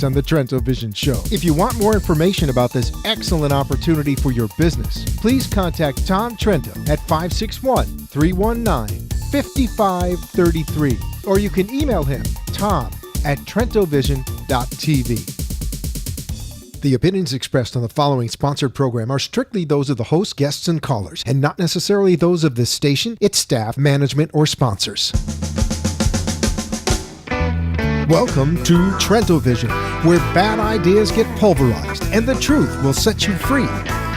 Fridays on the Trento Vision Show. If you want more information about this excellent opportunity for your business, please contact Tom Trento at 561-319-5533, or you can email him, tom@trentovision.tv. The opinions expressed on the following sponsored program are strictly those of the host, guests, and callers, and not necessarily those of this station, its staff, management, or sponsors. Welcome to Trento Vision, where bad ideas get pulverized and the truth will set you free.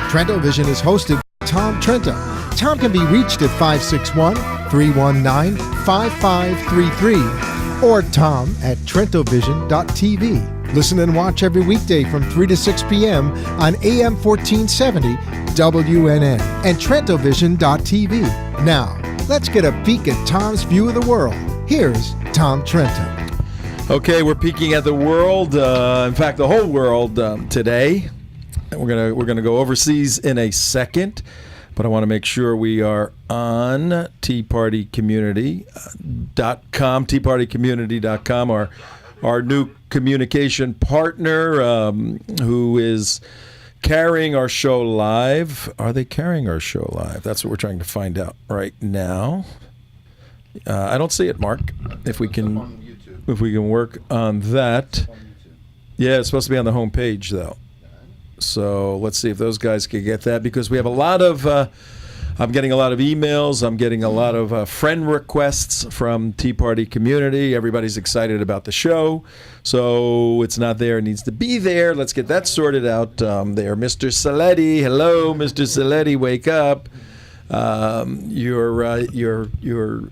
Trento Vision is hosted by Tom Trento. Tom can be reached at 561-319-5533 or tom@trentovision.tv. Listen and watch every weekday from 3 to 6 p.m. on AM 1470 WNN and trentovision.tv. Now, let's get a peek at Tom's view of the world. Here's Tom Trento. Okay, we're peeking at the world, in fact, the whole world today. We're gonna go overseas in a second, but I want to make sure we are on teapartycommunity.com, teapartycommunity.com, our new communication partner who is carrying our show live. Are they carrying our show live? That's what we're trying to find out right now. I don't see it, Mark. If we can work on that. Yeah, it's supposed to be on the home page, though. So let's see if those guys can get that, because we have a lot of I'm getting a lot of emails. I'm getting a lot of friend requests from Tea Party Community. Everybody's excited about the show. So it's not there. It needs to be there. Let's get that sorted out there. Mr. Saletti. Hello, Mr. Saletti. Wake up.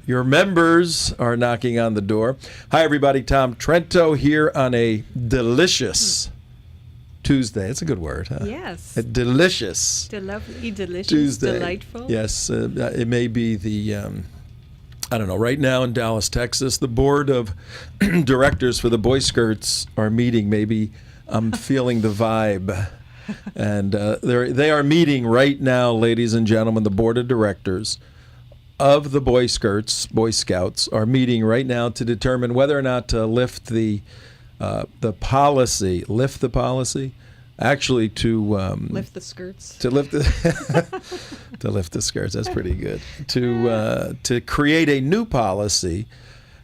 Your members are knocking on the door. Hi, everybody. Tom Trento here on a delicious Tuesday. It's a good word, huh? Yes. A delicious. Lovely, delicious, Tuesday. delightful. Yes. It may be the, I don't know, right now in Dallas, Texas, the board of directors for the Boy Scouts are meeting. Maybe I'm feeling the vibe. And they are meeting right now, ladies and gentlemen. The board of directors of the Boy Scouts are meeting right now to determine whether or not to lift the policy, actually to lift the skirts. To lift the skirts. That's pretty good. To create a new policy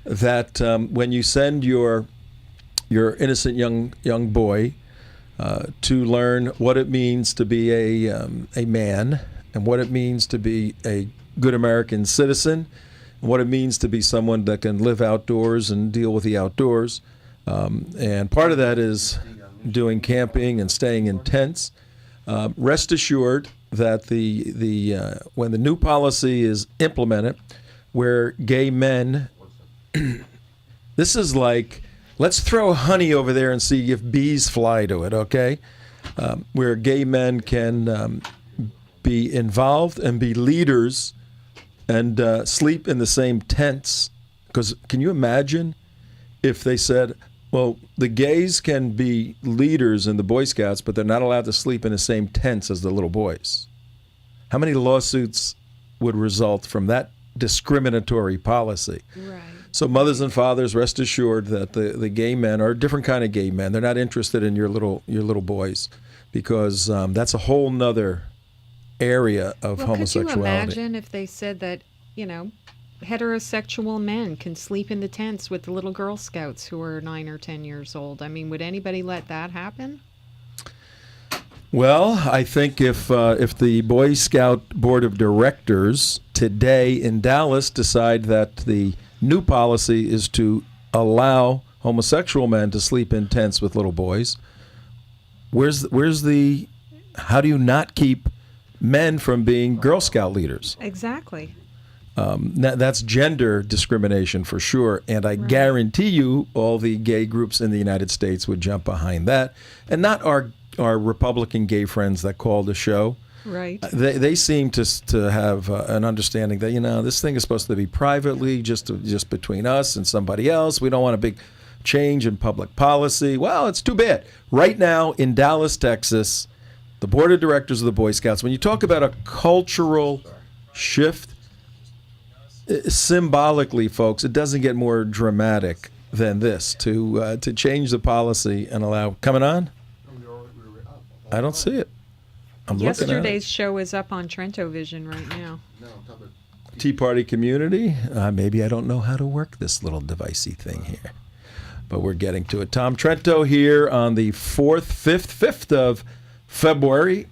that when you send your innocent young boy to learn what it means to be a man, and what it means to be a good American citizen, and what it means to be someone that can live outdoors and deal with the outdoors. And part of that is doing camping and staying in tents. Rest assured that when the new policy is implemented, where gay men, this is like, let's throw honey over there and see if bees fly to it, okay? Where gay men can be involved and be leaders and sleep in the same tents. Because can you imagine if they said, well, the gays can be leaders in the Boy Scouts, but they're not allowed to sleep in the same tents as the little boys? How many lawsuits would result from that discriminatory policy? Right. So mothers and fathers, rest assured that the gay men are a different kind of gay men. They're not interested in your little boys, because that's a whole nother area of homosexuality. Could you imagine if they said that, heterosexual men can sleep in the tents with the little Girl Scouts who are 9 or 10 years old? I mean, would anybody let that happen? Well, I think if the Boy Scout Board of Directors today in Dallas decide that the new policy is to allow homosexual men to sleep in tents with little boys, how do you not keep men from being Girl Scout leaders? Exactly. That's gender discrimination for sure, and I guarantee you all the gay groups in the United States would jump behind that, and not our Republican gay friends that call the show. Right. They seem to have an understanding that, this thing is supposed to be privately, just between us and somebody else. We don't want a big change in public policy. Well, it's too bad. Right now in Dallas, Texas, the board of directors of the Boy Scouts, when you talk about a cultural shift, symbolically, folks, it doesn't get more dramatic than this to change the policy and allow coming on? I don't see it. I'm looking at Yesterday's show is up on Trento Vision right now. Tea Party community. Maybe I don't know how to work this little devicey thing here, but we're getting to it. Tom Trento here on the 5th of February.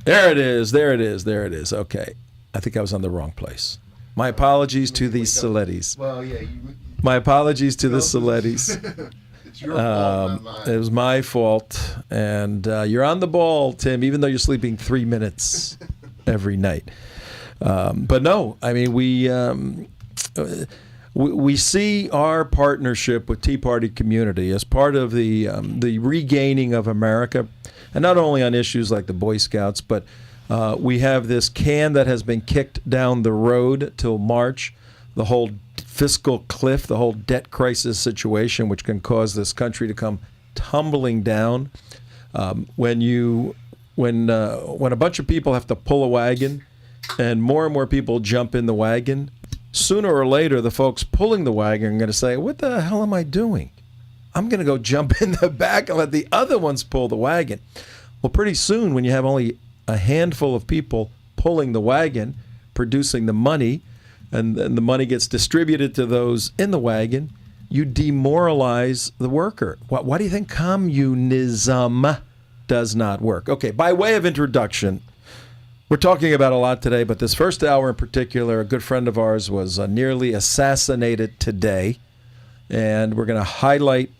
There it is. Okay. I think I was on the wrong place. My apologies to the Solettis. Well, yeah. My apologies to the Solettis. It's your fault, not mine. It was my fault. And you're on the ball, Tim, even though you're sleeping 3 minutes every night. But no, I mean, we see our partnership with Tea Party community as part of the regaining of America, and not only on issues like the Boy Scouts, but we have this can that has been kicked down the road till March, the whole fiscal cliff, the whole debt crisis situation, which can cause this country to come tumbling down. When a bunch of people have to pull a wagon, and more people jump in the wagon, sooner or later, the folks pulling the wagon are going to say, what the hell am I doing? I'm going to go jump in the back and let the other ones pull the wagon. Well, pretty soon, when you have only a handful of people pulling the wagon, producing the money, and the money gets distributed to those in the wagon, you demoralize the worker. Why do you think communism does not work? Okay, by way of introduction, we're talking about a lot today, but this first hour in particular, a good friend of ours was nearly assassinated today, and we're going to highlight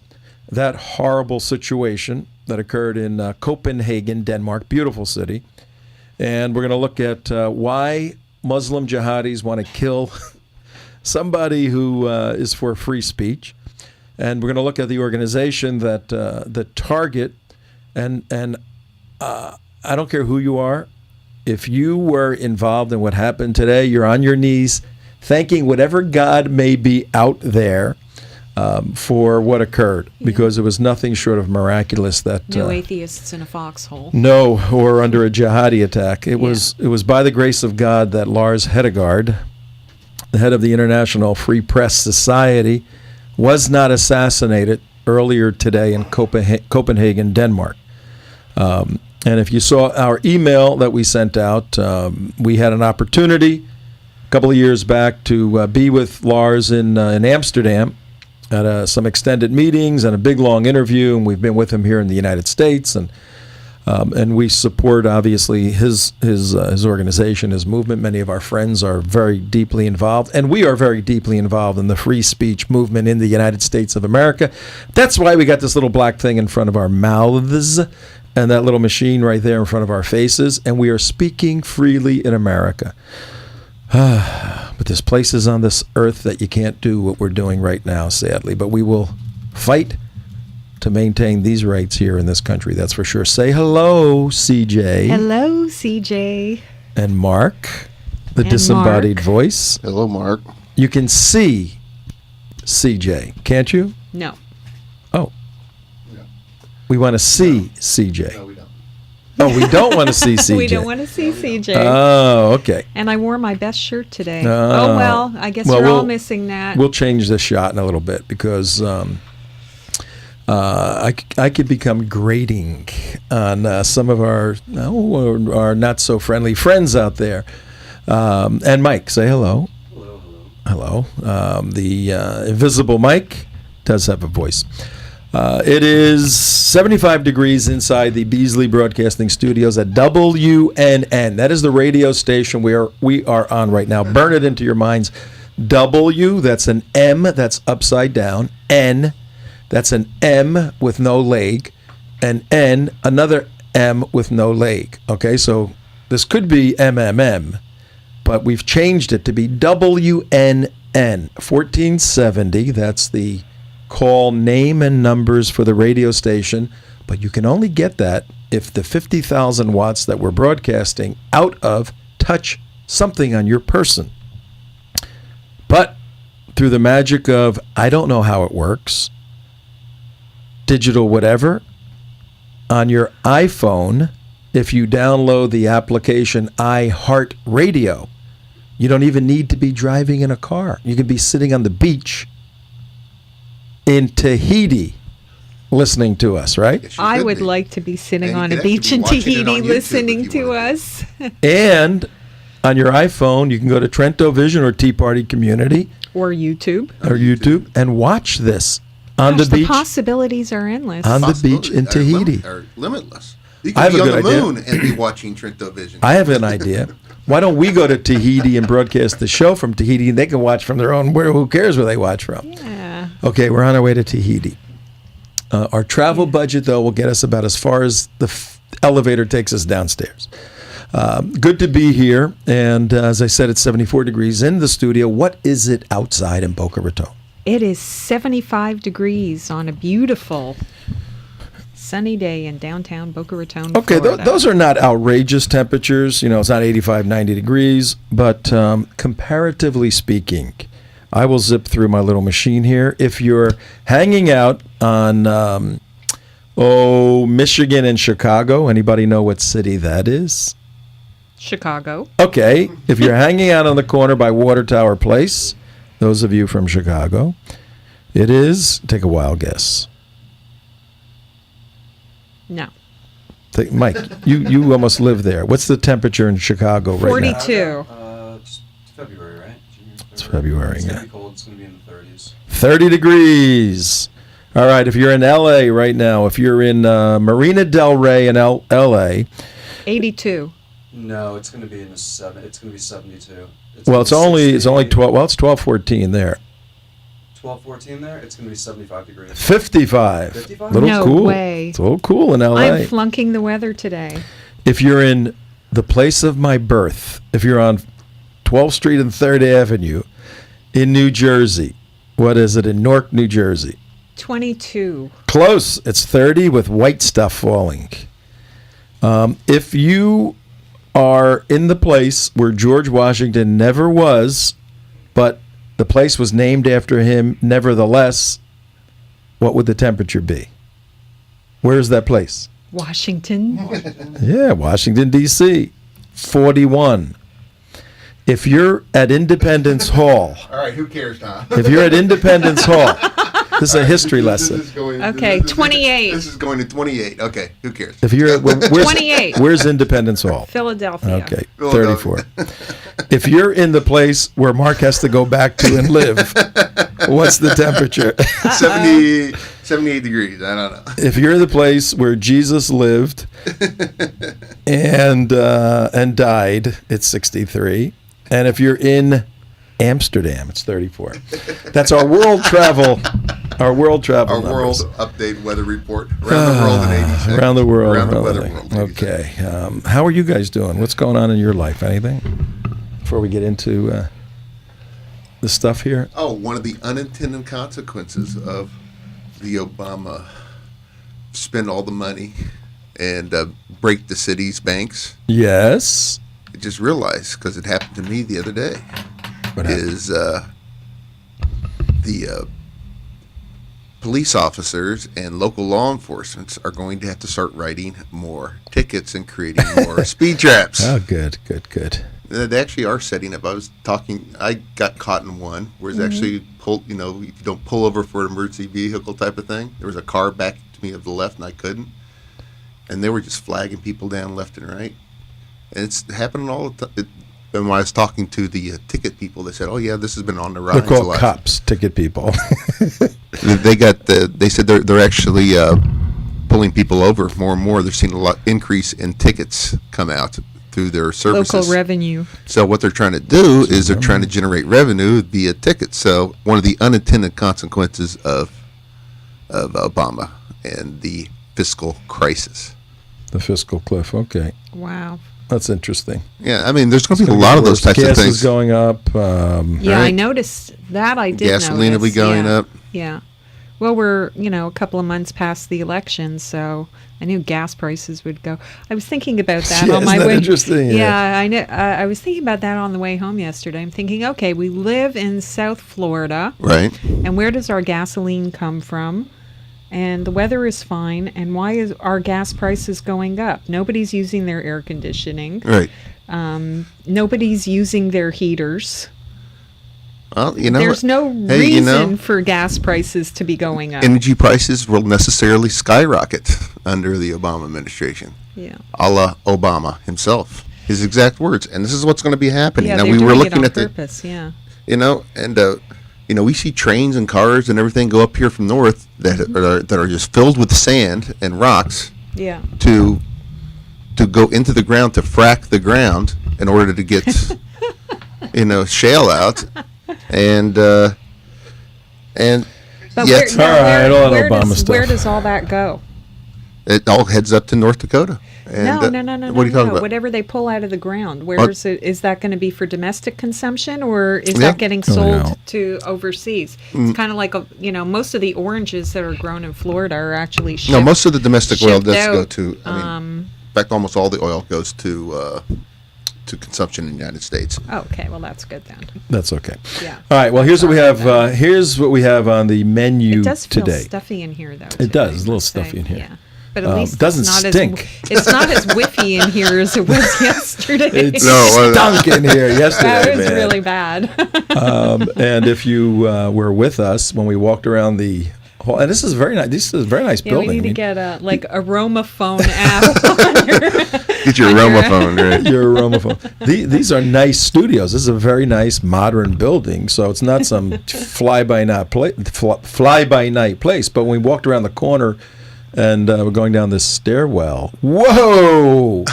that horrible situation that occurred in Copenhagen, Denmark, beautiful city, and we're going to look at why Muslim jihadis want to kill somebody who is for free speech, and we're going to look at the organization that target, and I don't care who you are. If you were involved in what happened today, you're on your knees thanking whatever God may be out there for what occurred, because it was nothing short of miraculous. That No atheists in a foxhole. No, or under a jihadi attack. It was by the grace of God that Lars Hedegaard, the head of the International Free Press Society, was not assassinated earlier today in Copenhagen, Denmark. And if you saw our email that we sent out, we had an opportunity a couple of years back to be with Lars in Amsterdam at some extended meetings and a big long interview, and we've been with him here in the United States, and we support obviously his organization, his movement. Many of our friends are very deeply involved, and we are very deeply involved in the free speech movement in the United States of America. That's why we got this little black thing in front of our mouths and that little machine right there in front of our faces, and we are speaking freely in America. But there's places on this earth that you can't do what we're doing right now, sadly. But we will fight to maintain these rights here in this country, that's for sure. Say hello, CJ. Hello, CJ. And Mark, the And disembodied Mark. voice. Hello, Mark. You can see CJ, can't you? No. Oh. No. We want to see CJ. No, we don't. Oh, we don't want to see CJ. We don't want to see CJ. Oh, okay. And I wore my best shirt today. Oh. Oh, well, I guess Well, we're all we'll- missing that. We'll change this shot in a little bit because I could become grating on some of our not so friendly friends out there. And Mike, say hello. Hello. The invisible Mike does have a voice. It is 75 degrees inside the Beasley Broadcasting Studios at WNN. That is the radio station we are on right now. Burn it into your minds. W, that's an M, that's upside down. N, that's an M with no leg. And N, another M with no leg. Okay, so this could be MMM, but we've changed it to be WNN. 1470, that's the call name and numbers for the radio station, but you can only get that if the 50,000 watts that we're broadcasting out of touch something on your person. But through the magic of, I don't know how it works, digital whatever, on your iPhone, if you download the application iHeartRadio, You don't even need to be driving in a car. You can be sitting on the beach in Tahiti listening to us, right? Yes, you I could would be. like to be sitting And you on could a actually beach be in watching it on Tahiti YouTube listening if you to wanted us. And on your iPhone, you can go to Trento Vision or Tea Party Community Or YouTube. or YouTube and watch this on Gosh, the beach. possibilities are endless. On the beach in Possibilities Tahiti. are limitless. You I have could a be on good the idea. moon and be watching Trento Vision. I have an idea. Why don't we go to Tahiti and broadcast the show from Tahiti, and they can watch from their own? Who cares where they watch from? Yeah. Okay, we're on our way to Tahiti. Our travel budget, though, will get us about as far as the elevator takes us downstairs. Good to be here. And as I said, it's 74 degrees in the studio. What is it outside in Boca Raton? It is 75 degrees on a beautiful sunny day in downtown Boca Raton, Okay, Florida. those are not outrageous temperatures. You know, it's not 85, 90 degrees. But comparatively speaking, I will zip through my little machine here. If you're hanging out on, Michigan and Chicago, anybody know what city that is? Chicago. Okay, if you're hanging out on the corner by Water Tower Place, those of you from Chicago, it is, take a wild guess. No. Mike, you almost live there. What's the temperature in Chicago right now? 42. It's February, right? It's February, It's yeah. gonna be cold. It's gonna be in the 30s. 30 degrees. All right, if you're in L.A. right now, if you're in Marina Del Rey in L.A., 82. No, it's gonna be in the It's gonna be 72. well, it's only 68, 12. Well, it's 12, 14 there. 12, 14 there. It's gonna be 75 degrees. 55. 55? Little No cool. way. It's a little cool in L.A. I'm flunking the weather today. If you're in the place of my birth, if you're on 12th Street and 3rd Avenue in New Jersey, what is it in Newark, New Jersey? 22. Close. It's 30 with white stuff falling. If you are in the place where George Washington never was, but the place was named after him nevertheless, what would the temperature be? Where's that place? Washington. Yeah, Washington, D.C., 41. If you're at Independence Hall, All right, who cares, Tom? if you're at Independence Hall, this is a history lesson. Okay, 28. This is going to 28. Okay, who cares? If you're at, where's, 28. where's Independence Hall? Philadelphia. Okay, Philadelphia. 34. If you're in the place where Mark has to go back to and live, what's the temperature? 78 degrees. I don't know. If you're in the place where Jesus lived and died, it's 63. And if you're in Amsterdam, it's 34. That's our world travel. Our world travel Our numbers. world update weather report around the world in 86. Around the world. Around the around weather the- world. in 86. Okay. How are you guys doing? What's going on in your life? Anything? Before we get into the stuff here? Oh, one of the unintended consequences of the Obama spend all the money and break the city's banks. Yes. I just realized, because it happened to me the other day, What happened? is the police officers and local law enforcement are going to have to start writing more tickets and creating more speed traps. Oh, good. They actually are setting up. I got caught in one where it's actually if you don't pull over for an emergency vehicle type of thing. There was a car back to me of the left and I couldn't. And they were just flagging people down left and right. And it's happening all the time. And when I was talking to the ticket people, they said, "Oh yeah, this has been on the rise." They're called a lot." cops, ticket people. They said they're actually pulling people over more and more. They're seeing a lot increase in tickets come out through their services. Local revenue. So what they're trying to do is they're trying to generate revenue via tickets. So one of the unintended consequences of Obama and the fiscal crisis. The fiscal cliff. Okay. Wow. That's interesting. Yeah, I mean, there's going to be a lot of those types Gas of things. is going up. Yeah, I Right. noticed that. I did Gasoline will be notice, going yeah. up. Yeah. Well, we're, a couple of months past the election, so I knew gas prices would go. I was thinking about that Yeah, on my isn't that way. interesting? Yeah, I know. I was thinking about that on the way home yesterday. I'm thinking, okay, we live in South Florida, Right. and where does our gasoline come from? and the weather is fine, and why is our gas prices going up? Nobody's using their air conditioning. Right. Nobody's using their heaters. Well, There's no reason for gas prices to be going up. Energy prices will necessarily skyrocket under the Obama administration. Yeah. A la Obama himself. His exact words. And this is what's going to be happening. Yeah, now, they're we were doing looking it on at purpose, yeah. We see trains and cars and everything go up here from north that are just filled with sand and rocks Yeah. to go into the ground to frack the ground in order to get shale out. And But yet where does all that go? it all heads up to North Dakota. And, No. What are you talking about? Whatever they pull out of the ground, is that going to be for domestic consumption, or is that getting sold to overseas? It's kind of like most of the oranges that are grown in Florida are actually shipped. No, most of the domestic oil does go out. to. In fact, almost all the oil goes to consumption in the United States. Oh, okay, well that's good then. That's okay. Yeah. All right. Well, here's what we have. Here's what we have on the menu It does feel today. stuffy in here, though. It does. It's a little stuffy in here. Yeah. But at least doesn't it's not stink. It's not as whiffy in here as it was yesterday. It stunk in here yesterday, That was man. really bad. And if you were with us when we walked around the hall, and this is very nice. This is a very nice Yeah, building. we need to get a aromaphone app on your. Get your aromaphone, right? Your aromaphone. These are nice studios. This is a very nice modern building, so it's not some fly-by-night place. But when we walked around the corner and we're going down this stairwell, whoa!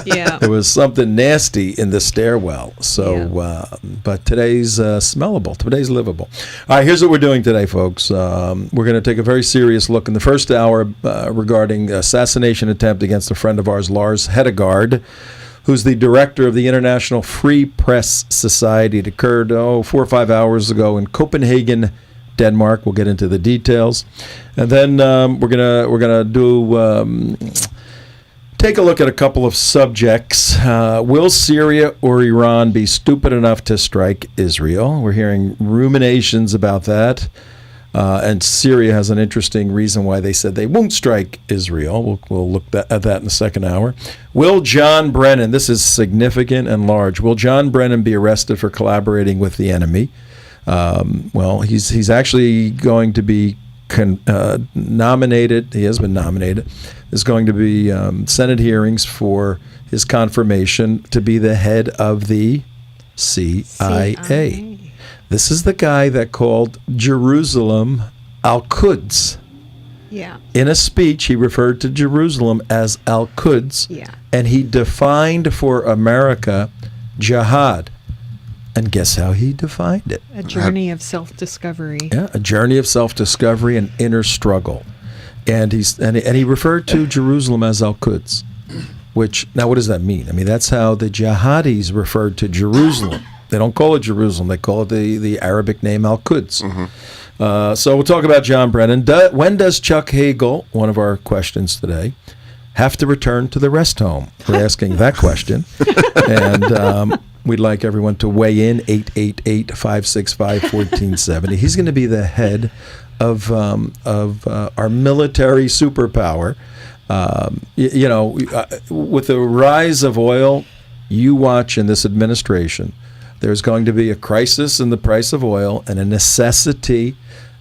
Yeah. There was something nasty in the stairwell. So, but today's smellable. Today's livable. All right, here's what we're doing today, folks. We're going to take a very serious look in the first hour regarding assassination attempt against a friend of ours, Lars Hedegaard, who's the director of the International Free Press Society. It occurred 4 or 5 hours ago in Copenhagen, Denmark. We'll get into the details, and then we're gonna do take a look at a couple of subjects. Will Syria or Iran be stupid enough to strike Israel? We're hearing ruminations about that, and Syria has an interesting reason why they said they won't strike Israel. We'll look at that in the second hour. Will John Brennan? This is significant and large. Will John Brennan be arrested for collaborating with the enemy? Well, he's actually going to be nominated. He has been nominated. There's going to be Senate hearings for his confirmation to be the head of the CIA. This is the guy that called Jerusalem Al-Quds. Yeah. In a speech, he referred to Jerusalem as Al-Quds. Yeah. And he defined for America jihad. And guess how he defined it? A journey of self-discovery. Yeah, a journey of self-discovery and inner struggle. And he referred to Jerusalem as Al-Quds, which, now what does that mean? I mean, that's how the jihadis referred to Jerusalem. They don't call it Jerusalem. They call it the Arabic name Al-Quds. Mm-hmm. So we'll talk about John Brennan. When does Chuck Hagel, one of our questions today, have to return to the rest home? We're asking that question. And we'd like everyone to weigh in, 888-565-1470. He's going to be the head of our military superpower. With the rise of oil, you watch in this administration, there's going to be a crisis in the price of oil and a necessity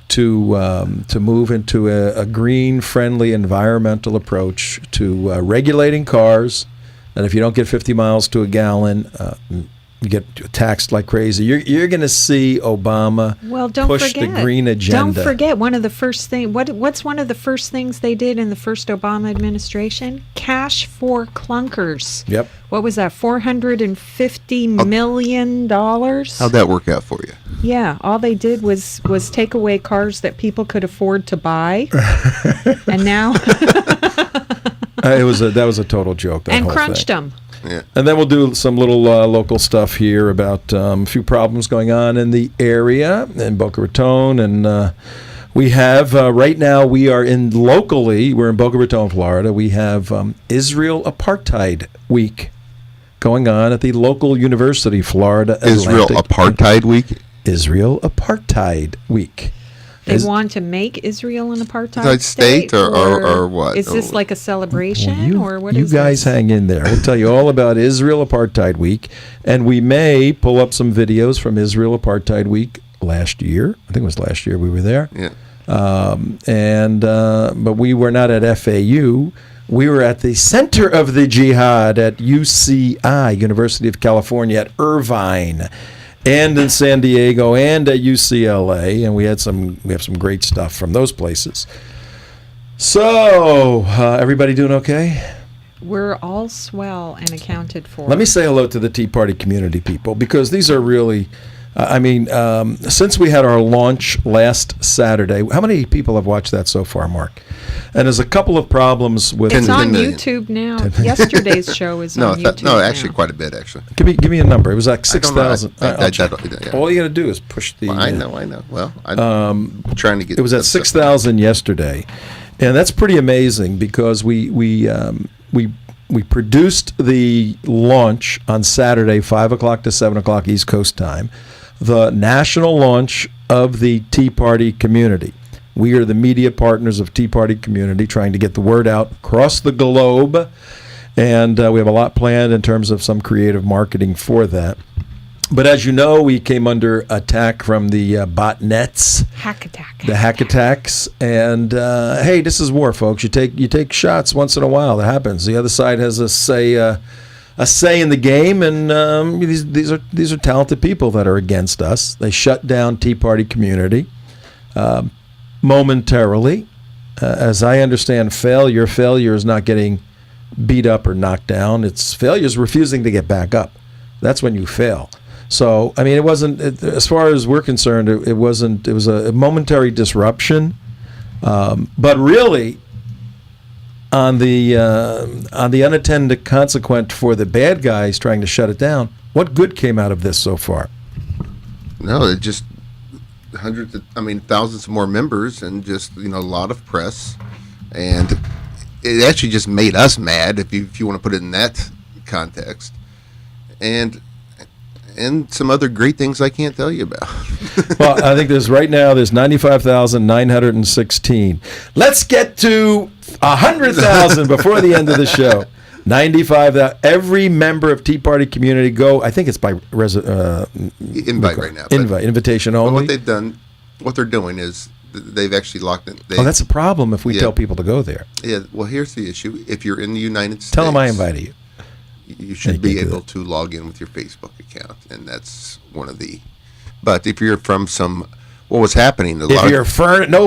to move into a green-friendly environmental approach to regulating cars. And if you don't get 50 miles to a gallon, you get taxed like crazy. You're going to see Obama push the green agenda. Don't forget one of the first things. What's one of the first things they did in the first Obama administration? Cash for clunkers. Yep. What was that? $450 million. How'd that work out for you? Yeah, all they did was take away cars that people could afford to buy, and now that was a total joke. That and whole crunched thing. them. Yeah. And then we'll do some little local stuff here about a few problems going on in the area in Boca Raton. And we have, right now, we're in Boca Raton, Florida. We have Israel Apartheid Week going on at the local university, Florida Atlantic. Israel Apartheid Week? Israel Apartheid Week. They want to make Israel an apartheid Apartheid state or what? Is this like a celebration or what you is guys this? hang in there. We'll tell you all about Israel Apartheid Week, and we may pull up some videos from Israel Apartheid Week last year. I think it was last year we were there. Yeah. But we were not at FAU. We were at the center of the jihad at UCI, University of California at Irvine, and in San Diego, and at UCLA, and we have some great stuff from those places. So, everybody doing okay? We're all swell and accounted for. Let me say hello to the Tea Party community people, because these are really, since we had our launch last Saturday, how many people have watched that so far, Mark? And there's a couple of problems with It's 10 on million. YouTube now. Yesterday's show is on YouTube No, now. actually, quite a bit, actually. Give me a number. It was like 6,000. I don't know. All you got to do is push the. Well, I know. Well, I'm trying to get. It was at 6,000 yesterday, and that's pretty amazing because we produced the launch on Saturday, 5 o'clock to 7 o'clock East Coast time, the national launch of the Tea Party community. We are the media partners of Tea Party community, trying to get the word out across the globe, and we have a lot planned in terms of some creative marketing for that. But as you know, we came under attack from the botnets, Hack attack. the hack attacks, and hey, this is war, folks. You take shots once in a while. That happens. The other side has a say in the game, and these are talented people that are against us. They shut down Tea Party community. Momentarily. As I understand, failure is not getting beat up or knocked down. Failure is refusing to get back up. That's when you fail. So, I mean, it wasn't, as far as we're concerned, it was a momentary disruption. But really, on the unintended consequence for the bad guys trying to shut it down, what good came out of this so far? No, it just thousands more members, and just a lot of press, and it actually just made us mad if you want to put it in that context, and some other great things I can't tell you about. Well, I think there's 95,916. Let's get to 100,000 before the end of the show. 95,000. Every member of Tea Party community go. I think it's by Invite right now. Invitation But only. what they're doing is they've actually locked it. That's a problem if we tell people to go there. Yeah. Well, here's the issue. If you're in the United States, Tell them I invited you. You should be able to log in with your Facebook account, and that's one of the. But if you're from what was happening? No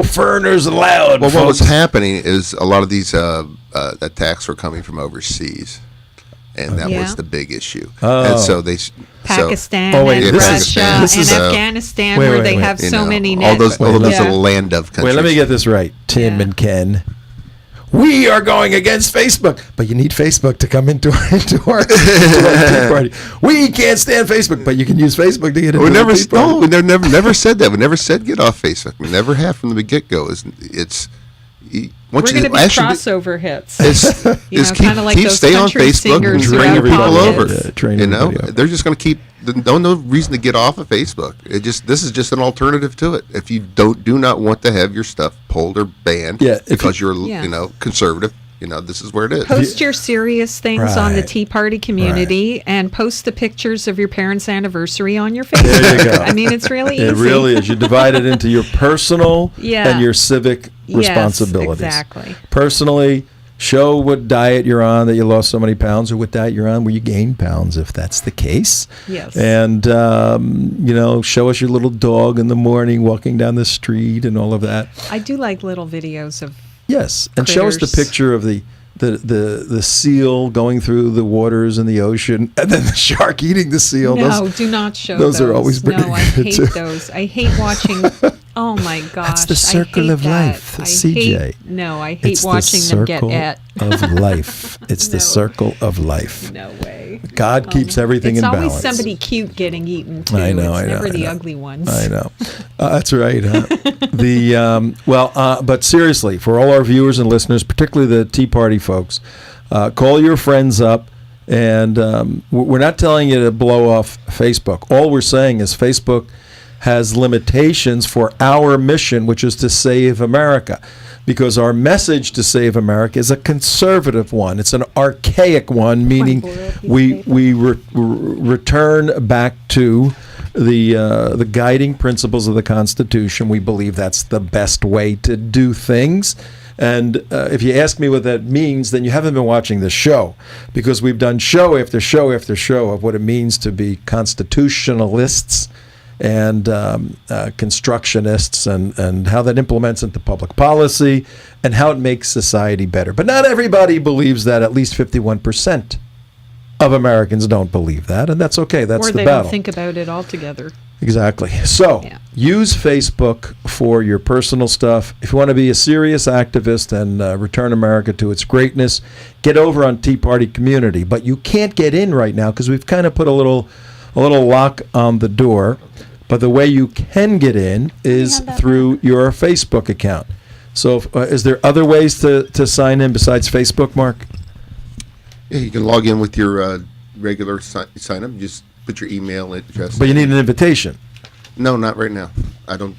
foreigners allowed. Well, what was happening is a lot of these attacks were coming from overseas, and that was the big issue. Oh. And so Pakistan and Russia this is and Afghanistan, wait, where wait, they wait. have so many all nets. those little land of countries. Wait, let me get this right, Tim and Ken. We are going against Facebook, but you need Facebook to come into our Tea Party. We can't stand Facebook, but you can use Facebook to get into the Tea Party. We never said that. We never said get off Facebook. We never have from the get-go. We're going to be crossover hits. Kind of like those stay on country Facebook and singers who bring have your people pop over. hits. They're just going to keep. No reason to get off of Facebook. This is just an alternative to it. If you do not want to have your stuff pulled or banned, because you're conservative, this is where it is. Post your serious things on the Tea Party community, and post the pictures of your parents' anniversary on your Facebook. There you go. I mean, it's really easy. It really is. You divide it into your personal and your civic responsibilities. Exactly. Personally, show what diet you're on, that you lost so many pounds, or what diet you're on where you gained pounds, if that's the case. Yes. And, show us your little dog in the morning walking down the street and all of that. I do like little videos of Yes, and show us the picture of the seal going through the waters in the ocean, and then the shark eating the seal. No, do not show those. Those are always pretty No, I hate too. those. I hate watching. Oh my gosh. That's the circle of life, CJ. I hate watching them get at. Of life. It's the circle of life. No way. God keeps everything in balance. It's always somebody cute getting eaten too. I know. It's never I the know. ugly ones. I know. That's right. But seriously, for all our viewers and listeners, particularly the Tea Party folks, call your friends up. And we're not telling you to blow off Facebook. All we're saying is Facebook has limitations for our mission, which is to save America. Because our message to save America is a conservative one. It's an archaic one, meaning we return back to the guiding principles of the Constitution. We believe that's the best way to do things. And if you ask me what that means, then you haven't been watching the show, because we've done show after show after show of what it means to be constitutionalists and constructionists, and how that implements into public policy and how it makes society better. But not everybody believes that. At least 51% of Americans don't believe that, and that's okay. That's or the they battle. don't think about it altogether. Exactly. So use Facebook for your personal stuff. If you want to be a serious activist and return America to its greatness, get over on Tea Party Community. But you can't get in right now because we've kind of put a little lock on the door. But the way you can get in is through your Facebook account. So is there other ways to sign in besides Facebook, Mark? Yeah, you can log in with your regular sign up. Just put your email address. But you need an invitation. No, not right now. I'm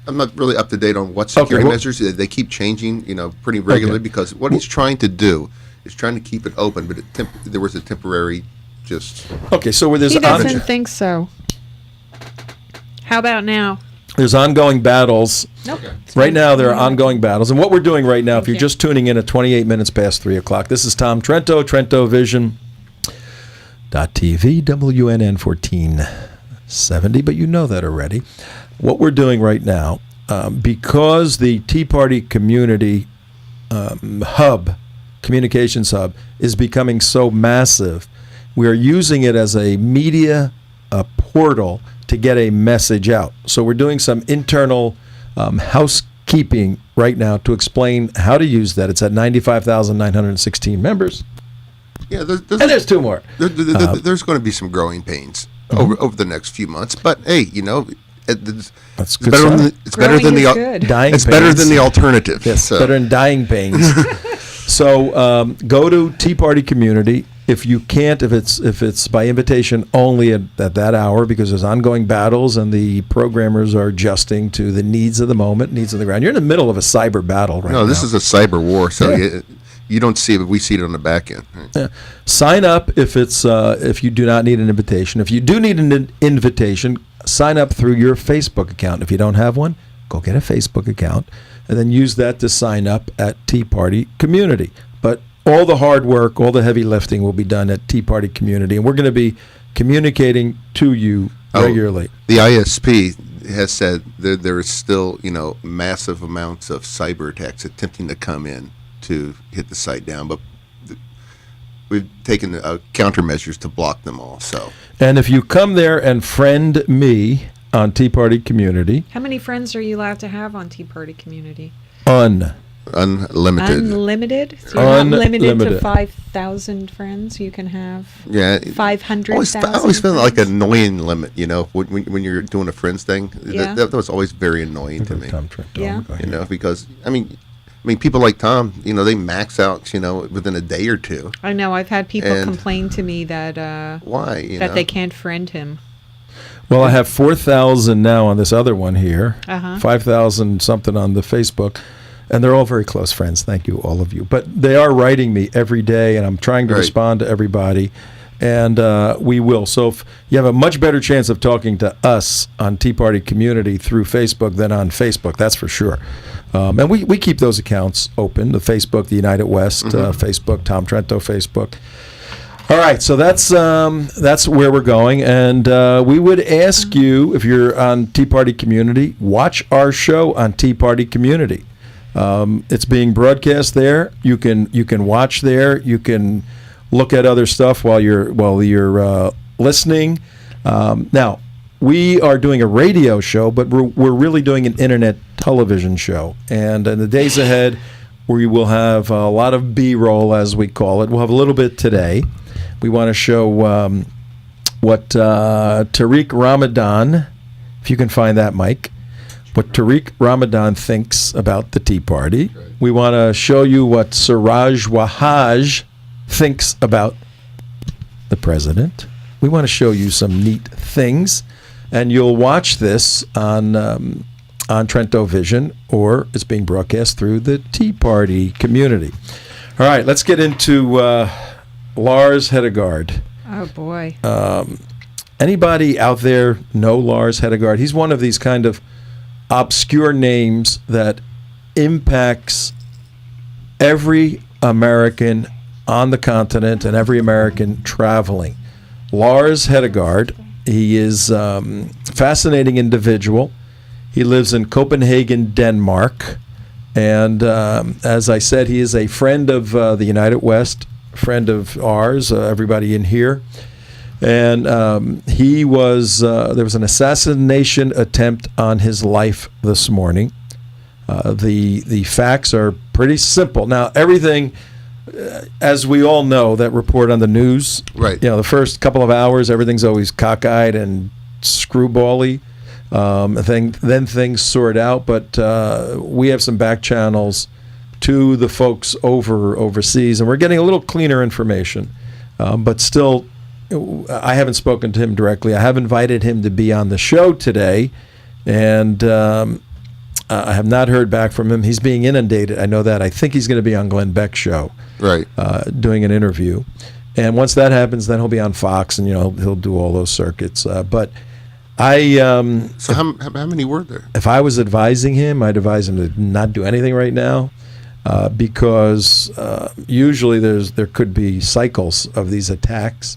not really up to date on what security measures. They keep changing, pretty regularly, because what he's trying to do is trying to keep it open. But there was a temporary just. Okay, so where there's he doesn't think so. How about now? There's ongoing battles. Nope. Right now, there are ongoing battles. And what we're doing right now, if you're just tuning in at 28 minutes past 3 o'clock, this is Tom Trento, TrentoVision.tv, WNN 1470, but you know that already. What we're doing right now, because the Tea Party community communications hub, is becoming so massive, we are using it as a media portal to get a message out. So we're doing some internal housekeeping right now to explain how to use that. It's at 95,916 members. Yeah, there's two more. There's going to be some growing pains over the next few months. But hey, that's good. It's better than the alternative. Yes, better than dying pains. So go to Tea Party Community. If you can't, if it's by invitation only at that hour, because there's ongoing battles and the programmers are adjusting to the needs of the moment, needs of the ground. You're in the middle of a cyber battle right now. No, this is a cyber war, so you don't see it, but we see it on the back end. Right? Yeah. Sign up if you do not need an invitation. If you do need an invitation, sign up through your Facebook account. If you don't have one, go get a Facebook account and then use that to sign up at Tea Party Community. But all the hard work, all the heavy lifting will be done at Tea Party Community, and we're going to be communicating to you regularly. The ISP has said that there is still, massive amounts of cyber attacks attempting to come in to hit the site down, but we've taken countermeasures to block them all. So, and if you come there and friend me on Tea Party Community, how many friends are you allowed to have on Tea Party Community? Unlimited. Unlimited? So you're not limited to 5,000 friends. You can have 500,000. I always feel like an annoying limit, when you're doing a friends thing. Yeah. That was always very annoying to me. Yeah. Because, I mean, people like Tom, they max out, within a day or two. I know. I've had people complain to me that why, that they can't friend him. Well, I have 4,000 now on this other one here, 5,000 something on the Facebook. And they're all very close friends. Thank you, all of you. But they are writing me every day, and I'm trying to respond to everybody. And we will. So if you have a much better chance of talking to us on Tea Party Community through Facebook than on Facebook, that's for sure. And we keep those accounts open, the Facebook, the United West Facebook, Tom Trento Facebook. All right, so that's where we're going. And we would ask you, if you're on Tea Party Community, watch our show on Tea Party Community. It's being broadcast there. You can watch there. You can look at other stuff while you're listening. Now, we are doing a radio show, but we're really doing an internet television show. And in the days ahead, we will have a lot of B-roll, as we call it. We'll have a little bit today. We want to show what Tariq Ramadan, if you can find that, Mike, what Tariq Ramadan thinks about the Tea Party. We want to show you what Siraj Wahhaj thinks about the president. We want to show you some neat things. And you'll watch this on Trento Vision, or it's being broadcast through the Tea Party community. All right, let's get into Lars Hedegaard. Oh, boy. Anybody out there know Lars Hedegaard? He's one of these kind of obscure names that impacts every American on the continent and every American traveling. Lars Hedegaard, he is a fascinating individual. He lives in Copenhagen, Denmark. And as I said, he is a friend of the United West, friend of ours, everybody in here. And there was an assassination attempt on his life this morning. The facts are pretty simple. Now, everything, as we all know, that report on the news, right? The first couple of hours, everything's always cockeyed and screwball-y. Then things sort out, but we have some back channels to the folks overseas, and we're getting a little cleaner information. But still, I haven't spoken to him directly. I have invited him to be on the show today, and I have not heard back from him. He's being inundated. I know that. I think he's going to be on Glenn Beck's show, right? Doing an interview. And once that happens, then he'll be on Fox, and he'll do all those circuits. But so how many were there? If I was advising him, I'd advise him to not do anything right now, because usually there could be cycles of these attacks.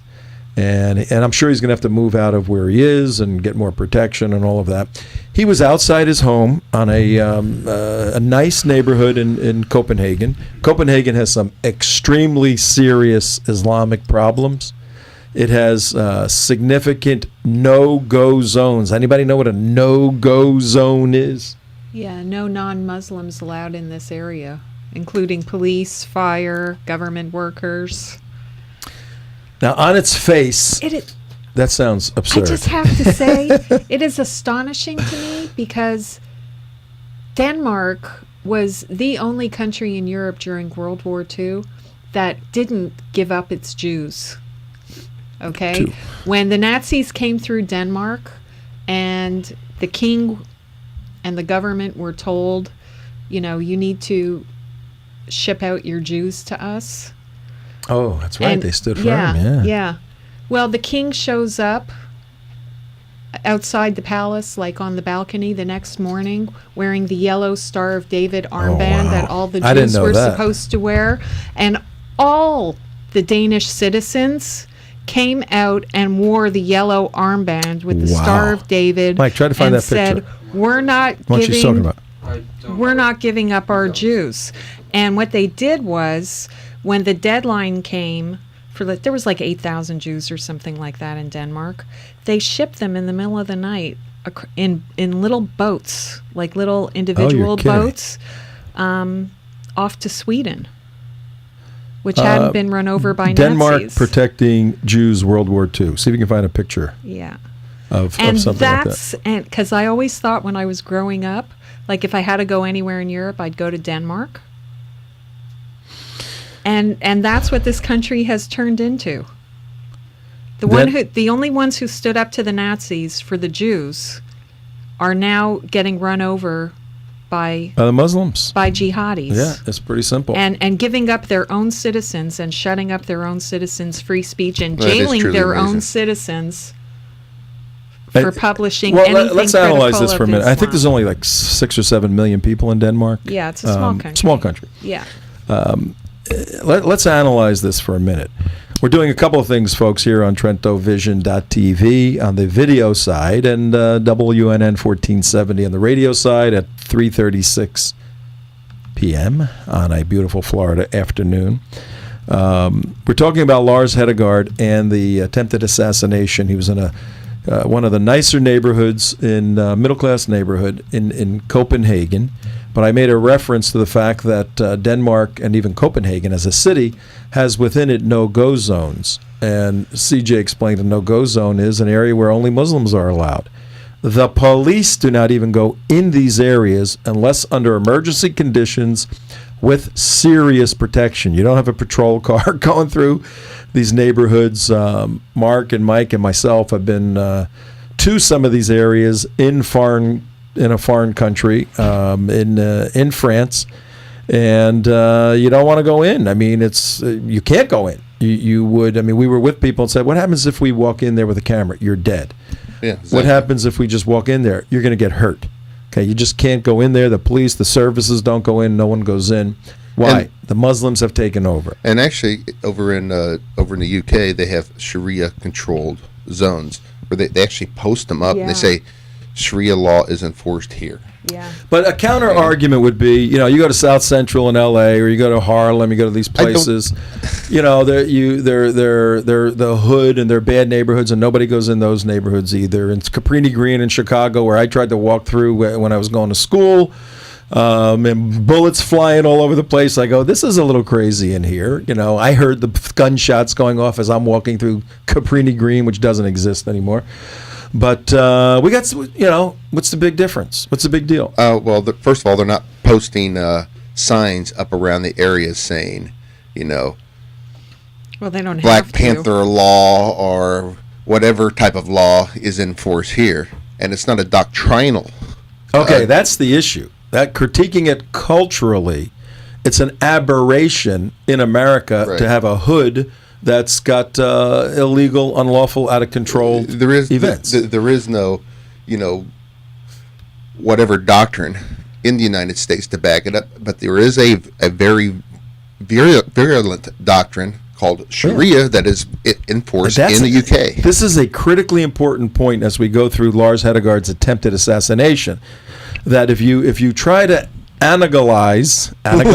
And I'm sure he's going to have to move out of where he is and get more protection and all of that. He was outside his home on a nice neighborhood in Copenhagen. Copenhagen has some extremely serious Islamic problems. It has significant no-go zones. Anybody know what a no-go zone is? Yeah, no non-Muslims allowed in this area, including police, fire, government workers. Now, on its face, that sounds absurd. I just have to say, it is astonishing to me because Denmark was the only country in Europe during World War II that didn't give up its Jews. Okay? When the Nazis came through Denmark and the king and the government were told, you need to ship out your Jews to us. Oh, that's right. They stood firm. Yeah. Well, the king shows up outside the palace, like on the balcony the next morning, wearing the yellow Star of David armband that all the Jews were supposed to wear. And all the Danish citizens came out and wore the yellow armband with the Star of David. Mike, try to find that picture. Said, we're not giving up our Jews. And what they did was, when the deadline came there was like 8,000 Jews or something like that in Denmark, they shipped them in the middle of the night in little boats, like little individual boats, off to Sweden, which hadn't been run over by Denmark Nazis. Protecting Jews, World War II. See if you can find a picture. Yeah. Of something like that. And because I always thought when I was growing up, like if I had to go anywhere in Europe, I'd go to Denmark. And that's what this country has turned into. The only ones who stood up to the Nazis for the Jews are now getting run over by the Muslims, by jihadis. Yeah, it's pretty simple. And giving up their own citizens and shutting up their own citizens' free speech and jailing their own citizens for publishing anything. Let's analyze this for a minute. Islam. I think there's only like 6 or 7 million people in Denmark. Yeah, it's a small country. Small country. Yeah. Let's analyze this for a minute. We're doing a couple of things, folks, here on TrentoVision.tv on the video side and WNN 1470 on the radio side at 3:36 p.m. on a beautiful Florida afternoon. We're talking about Lars Hedegaard and the attempted assassination. He was in one of the nicer neighborhoods middle-class neighborhood in Copenhagen. But I made a reference to the fact that Denmark and even Copenhagen as a city has within it no-go zones. And CJ explained a no-go zone is an area where only Muslims are allowed. The police do not even go in these areas unless under emergency conditions with serious protection. You don't have a patrol car going through these neighborhoods. Mark and Mike and myself have been to some of these areas in a foreign country, in France, and you don't want to go in. I mean, it's you can't go in. You would. I mean, we were with people and said, "What happens if we walk in there with a camera? You're dead." Yeah, exactly. What happens if we just walk in there? You're going to get hurt. Okay, you just can't go in there. The police, the services don't go in. No one goes in. Why? And the Muslims have taken over. And actually, over in the UK, they have Sharia-controlled zones where they actually post them up and they say Sharia law is enforced here. Yeah. But a counter argument would be, you know, you go to South Central in L.A. or you go to Harlem, you go to these places, you know, they're the hood and they're bad neighborhoods, and nobody goes in those neighborhoods either. And Caprini Green in Chicago, where I tried to walk through when I was going to school, and bullets flying all over the place. I go, this is a little crazy in here. You know, I heard the gunshots going off as I'm walking through Caprini Green, which doesn't exist anymore. But we got, you know, what's the big difference? What's the big deal? Well, first of all, they're not posting signs up around the areas saying, you know, Well, they don't Black have Panther law or whatever type of law is in force here. And it's not a doctrinal. Okay, that's the issue. That critiquing it culturally, it's an aberration in America to have a hood that's got illegal, unlawful, out of control events. There is no, you know, whatever doctrine in the United States to back it up, but there is a very virulent doctrine called Sharia that is enforced in the UK. This is a critically important point as we go through Lars Hedegaard's attempted assassination. That if you try to analyze, if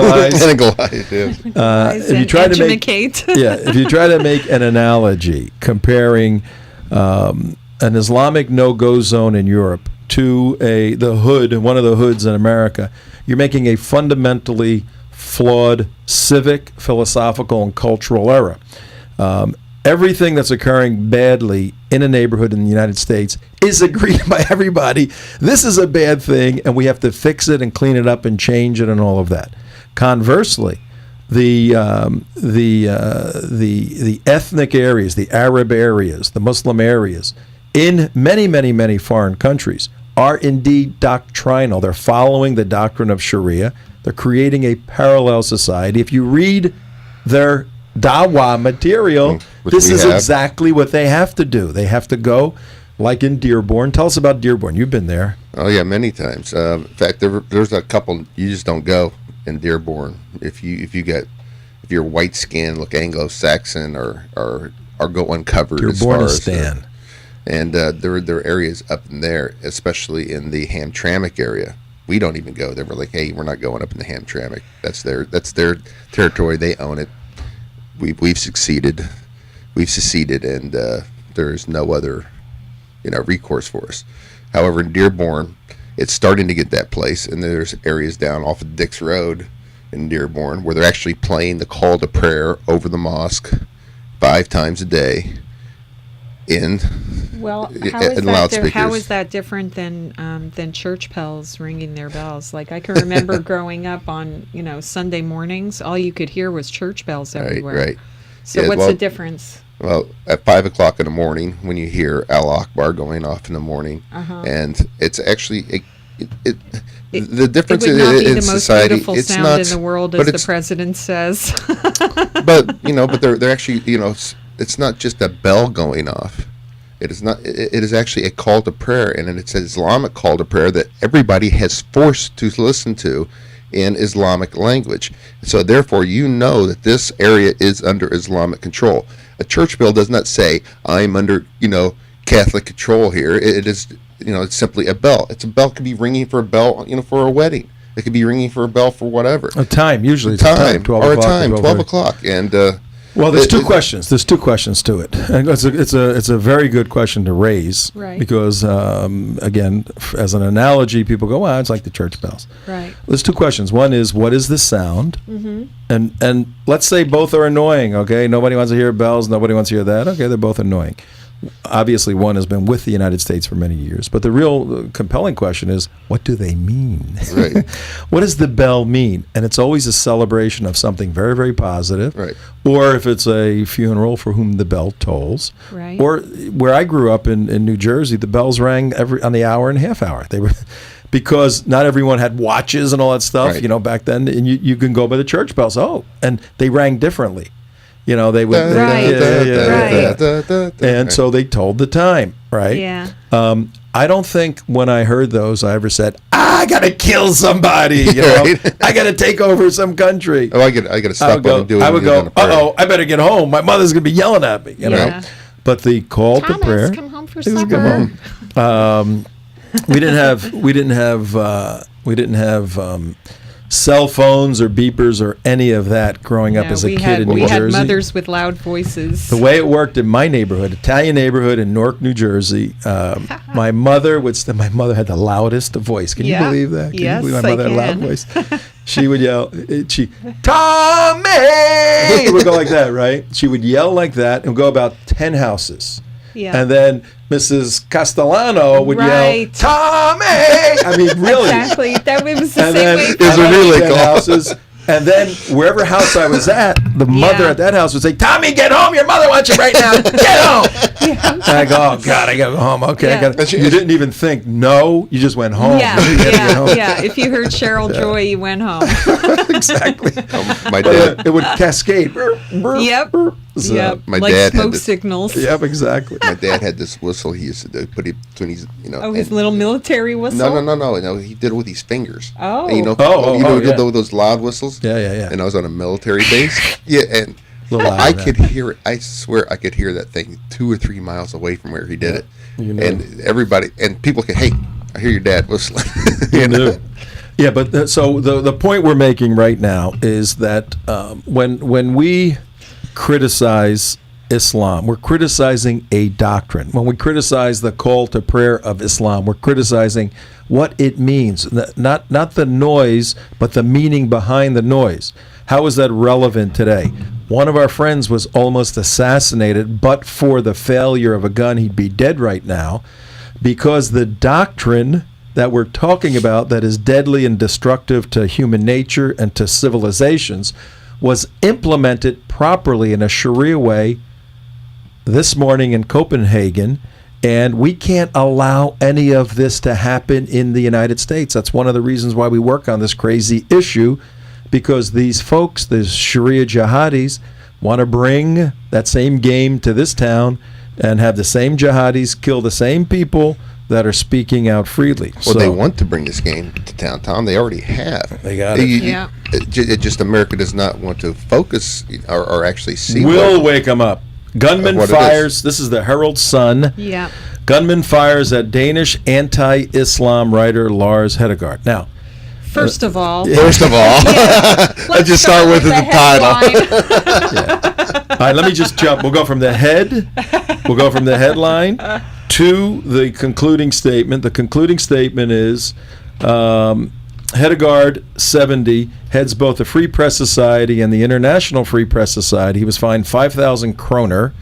you try to make, if you try to make an analogy comparing an Islamic no-go zone in Europe to the hood, one of the hoods in America, you're making a fundamentally flawed civic, philosophical, and cultural error. Everything that's occurring badly in a neighborhood in the United States is agreed by everybody. This is a bad thing, and we have to fix it and clean it up and change it and all of that. Conversely, the ethnic areas, the Arab areas, the Muslim areas, in many, many, many foreign countries are indeed doctrinal. They're following the doctrine of Sharia. They're creating a parallel society. If you read their Dawa material, this is exactly what they have to do. They have to go, like in Dearborn. Tell us about Dearborn. You've been there. Oh yeah, many times. In fact, there's a couple you just don't go in Dearborn if you're white skinned, look Anglo-Saxon, or go uncovered. Dearbornistan. And there are areas up in there, especially in the Hamtramck area. We don't even go there. We're like, hey, we're not going up in the Hamtramck. That's their territory. They own it. We've succeeded, and there's no other, recourse for us. However, in Dearborn, it's starting to get that place, and there's areas down off of Dix Road in Dearborn where they're actually playing the call to prayer over the mosque 5 times a day. How is that different than church bells ringing their bells? Like, I can remember growing up on Sunday mornings, all you could hear was church bells everywhere. Right. So what's the difference? Well, at 5 o'clock in the morning, when you hear Al Akbar going off in the morning, and it's actually the difference it would not be in the society. Most beautiful it's sound not in the world, as the president says. but they're actually it's not just a bell going off. It is not. It is actually a call to prayer, and it's an Islamic call to prayer that everybody has forced to listen to in Islamic language. So therefore, that this area is under Islamic control. A church bell does not say, I'm under, Catholic control here. It is, it's simply a bell. It's a bell. It could be ringing for a bell, for a wedding. It could be ringing for a bell for whatever. A time, usually. It's a time, 12 o'clock. And well, there's two questions. There's two questions to it. And it's a very good question to raise, right? Because again, as an analogy, people go, "Well, it's like the church bells." Right. There's two questions. One is, what is the sound? Mm-hmm. And let's say both are annoying. Okay, nobody wants to hear bells. Nobody wants to hear that. Okay, they're both annoying. obviously one has been with the United States for many years. But the real compelling question is, what do they mean? Right. What does the bell mean? And it's always a celebration of something very, very positive. Right. Or if it's a funeral for whom the bell tolls. Right. Or where I grew up in New Jersey, the bells rang on the hour and half hour. They were because not everyone had watches and all that stuff, Right. Back then. And you can go by the church bells. Oh, and they rang differently. They would. And so they told the time, right? Yeah. I don't think when I heard those, I ever said, I got to kill somebody, Right. I got to take over some country. Oh, I got to stop what I'm doing. I would go, I better get home. My mother's going to be yelling at me, Yeah. But the call to prayer. Thomas, come home for Please supper. come home. We didn't have cell phones or beepers or any of that growing up No, as a we kid had, in New we Jersey. had mothers with loud voices. The way it worked in my neighborhood, Italian neighborhood in Newark, New Jersey, my mother my mother had the loudest voice. Can you Yeah. believe that? Can Yes, you believe my I mother had a loud can. voice? She would yell, Tommy! It would go like that, right? She would yell like that and go about 10 houses. Yeah. And then Mrs. Castellano would Right. yell, Tommy! I mean, really. Exactly. That was the And same then way. Is there really 10 cool? houses. And then wherever house I was at, the mother Yeah. at that house would say, Tommy, get home. Your mother wants you right now. Get home. And I go, oh, God, I got to go home. Okay, I Yeah. got. You didn't even think no. You just went home. Yeah, You gotta get home. yeah. If you heard Cheryl Joy, you went home. Exactly. My But dad. it would cascade. Yep. So, Yep. my like dad had smoke this- signals. Yep, exactly. My dad had this whistle he used to do, put it between his, Oh, his and- little military whistle. No. He did it with his fingers. Oh. And, Yeah. those loud whistles. Yeah. And I was on a military base. Yeah, and Little loud, I man. could hear it. I swear I could hear that thing 2 or 3 miles away from where he did it. You know. And everybody and people could, hey, I hear your dad whistling. You knew. Yeah, but so the point we're making right now is that when we criticize Islam, we're criticizing a doctrine. When we criticize the call to prayer of Islam, we're criticizing what it means, not the noise, but the meaning behind the noise. How is that relevant today? One of our friends was almost assassinated, but for the failure of a gun, he'd be dead right now, because the doctrine that we're talking about that is deadly and destructive to human nature and to civilizations was implemented properly in a Sharia way this morning in Copenhagen, and we can't allow any of this to happen in the United States. That's one of the reasons why we work on this crazy issue, because these folks, these Sharia jihadis, want to bring that same game to this town and have the same jihadis kill the same people that are speaking out freely. Well, they want to bring this game to town, Tom. They already have. They got it. Yeah. It just America does not want to focus or actually see. We'll wake them up. Gunman What it fires. This is the Herald Sun. Yeah. Gunman fires at Danish anti-Islam writer Lars Hedegaard. Now, First of all, First of all, let's just start with the title. headline. all right, let me just jump. We'll go from the head. We'll go from the headline to the concluding statement. The concluding statement is Hedegaard, 70, heads both the Free Press Society and the International Free Press Society. He was fined 5,000 kroner,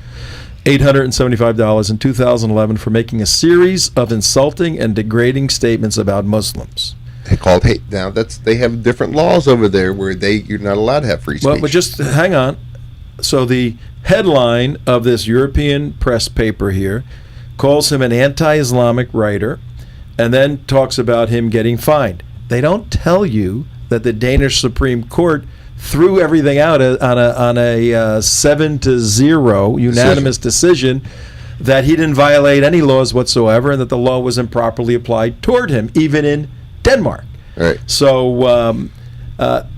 $875 in 2011 for making a series of insulting and degrading statements about Muslims. called hate. Now they have different laws over there where you're not allowed to have free speech. Well, but just hang on. So the headline of this European press paper here calls him an anti-Islamic writer, and then talks about him getting fined. They don't tell you that the Danish Supreme Court threw everything out on a 7-0 unanimous decision that he didn't violate any laws whatsoever, and that the law was improperly applied toward him, even in Denmark. Right. So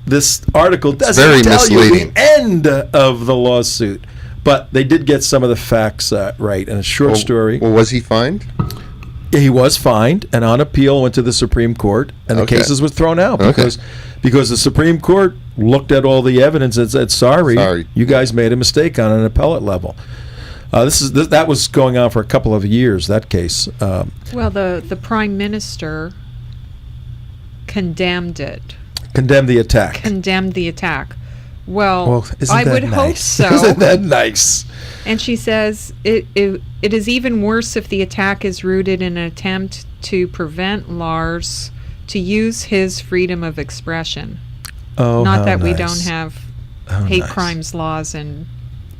this article doesn't very tell misleading. you the end of the lawsuit, but they did get some of the facts right. And a short story. Well, was he fined? He was fined, and on appeal went to the Supreme Court, and the Okay. cases was thrown out Okay. because the Supreme Court looked at all the evidence and said, sorry, you guys made a mistake on an appellate level. That was going on for a couple of years, that case. Well, the prime minister condemned it. Condemned the attack. Condemned the attack. Well, isn't I that would hope nice? so. Isn't that nice? And she says it is even worse if the attack is rooted in an attempt to prevent Lars to use his freedom of expression. Oh, Not how that we nice. don't have How hate nice. crimes laws and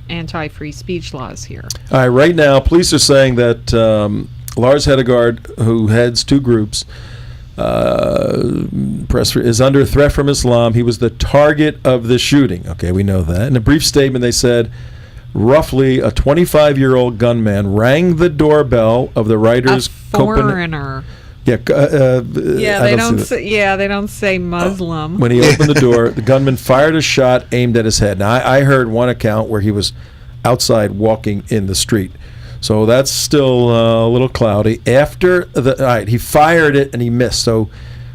anti-free speech laws here. All right, right now, police are saying that Lars Hedegaard, who heads two groups, is under threat from Islam. He was the target of the shooting. Okay, we know that. In a brief statement, they said, roughly a 25-year-old gunman rang the doorbell of the writer's A foreigner. Yeah, They don't say Muslim. when he opened the door, the gunman fired a shot aimed at his head. Now, I heard one account where he was outside walking in the street. So that's still a little cloudy. He fired it and he missed. So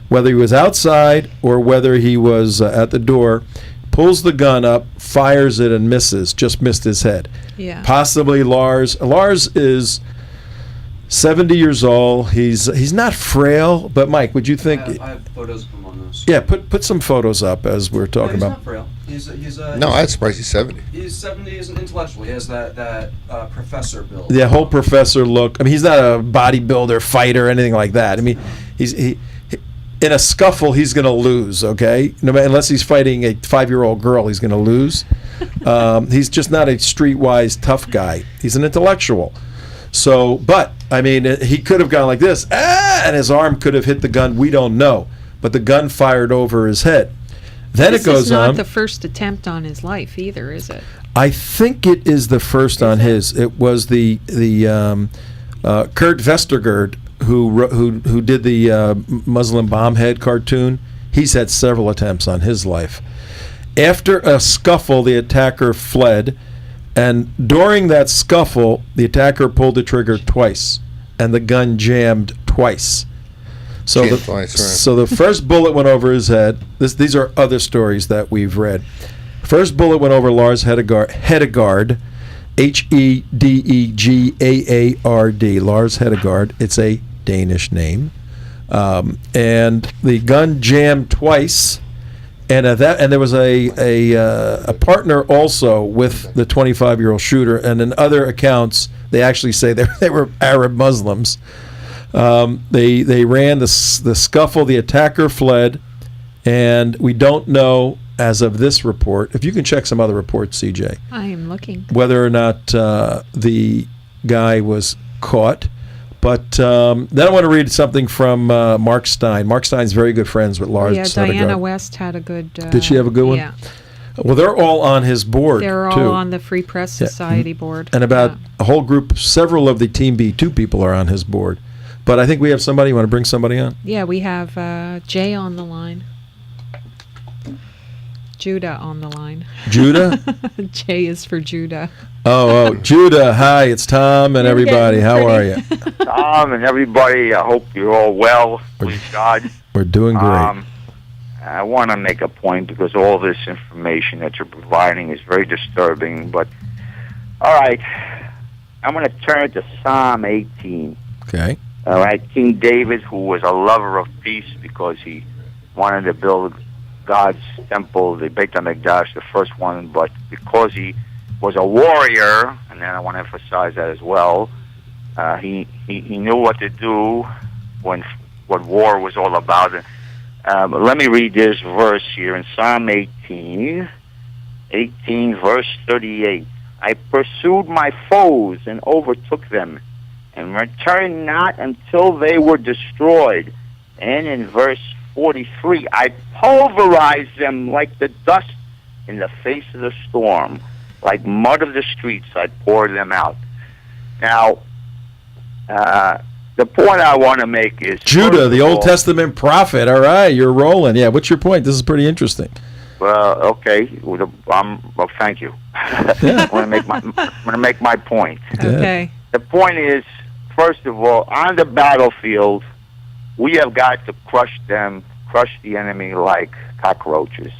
whether he was outside or whether he was at the door, pulls the gun up, fires it and misses, just missed his head. Yeah. Possibly Lars. Lars is 70 years old. He's not frail, but Mike, would you think? I have photos of him on those. Yeah, put some photos up as we're talking He's about. not frail. No, I'm surprised he's 70. He's 70. He's an intellectual. He has that professor build. The whole professor look. I mean, he's not a bodybuilder, fighter, anything like that. I mean, he in a scuffle, he's going to lose. Okay, no matter, unless he's fighting a 5-year-old girl, he's going to lose. He's just not a streetwise tough guy. He's an intellectual. So, but I mean, he could have gone like this, and his arm could have hit the gun. We don't know, but the gun fired over his head. Then it goes This is not on. the first attempt on his life either, is it? I think it is the first on his. It was the Kurt Vestergaard who did the Muslim bombhead cartoon. He's had several attempts on his life. After a scuffle, the attacker fled, and during that scuffle, the attacker pulled the trigger twice, and the gun jammed twice. So the first bullet went over his head. These are other stories that we've read. First bullet went over Lars Hedegaard, Hedegaard, Hedegaard, Lars Hedegaard. It's a Danish name, and the gun jammed twice. And there was a partner also with the 25-year-old shooter. And in other accounts, they actually say they were Arab Muslims. They ran the scuffle. The attacker fled, and we don't know as of this report. If you can check some other reports, CJ, I am looking. whether or not the guy was caught. But then I want to read something from Mark Stein. Mark Stein's very good friends with Lars Hedegaard. Diana West had a good... Did she have a good one? Yeah. Well, they're all on his board, They're too. all on the Free Press Society board. And about a whole group, several of the Team B2 people are on his board. But I think we have somebody. You want to bring somebody on? Yeah, we have Jay on the line. Judah on the line. Judah? J is for Judah. Oh, Judah. Hi, it's Tom and everybody. How are you? Tom and everybody, I hope you're all well. Please God. We're doing great. I want to make a point because all this information that you're providing is very disturbing. But, all right, I'm going to turn to Psalm 18. Okay. All right, King David, who was a lover of peace because he wanted to build God's temple, the Beit HaMikdash, the first one, but because he was a warrior, and then I want to emphasize that as well, he knew what to do when what war was all about. But let me read this verse here in Psalm 18 verse 38. I pursued my foes and overtook them, and returned not until they were destroyed. And in verse 43, I pulverized them like the dust in the face of the storm. Like mud of the streets, I poured them out. Now, the point I want to make is... Judah, the Old Testament prophet. All right, you're rolling. Yeah, what's your point? This is pretty interesting. Well, okay. Well, thank you. I'm going to make my point. Okay. The point is, first of all, on the battlefield, we have got to crush the enemy like cockroaches.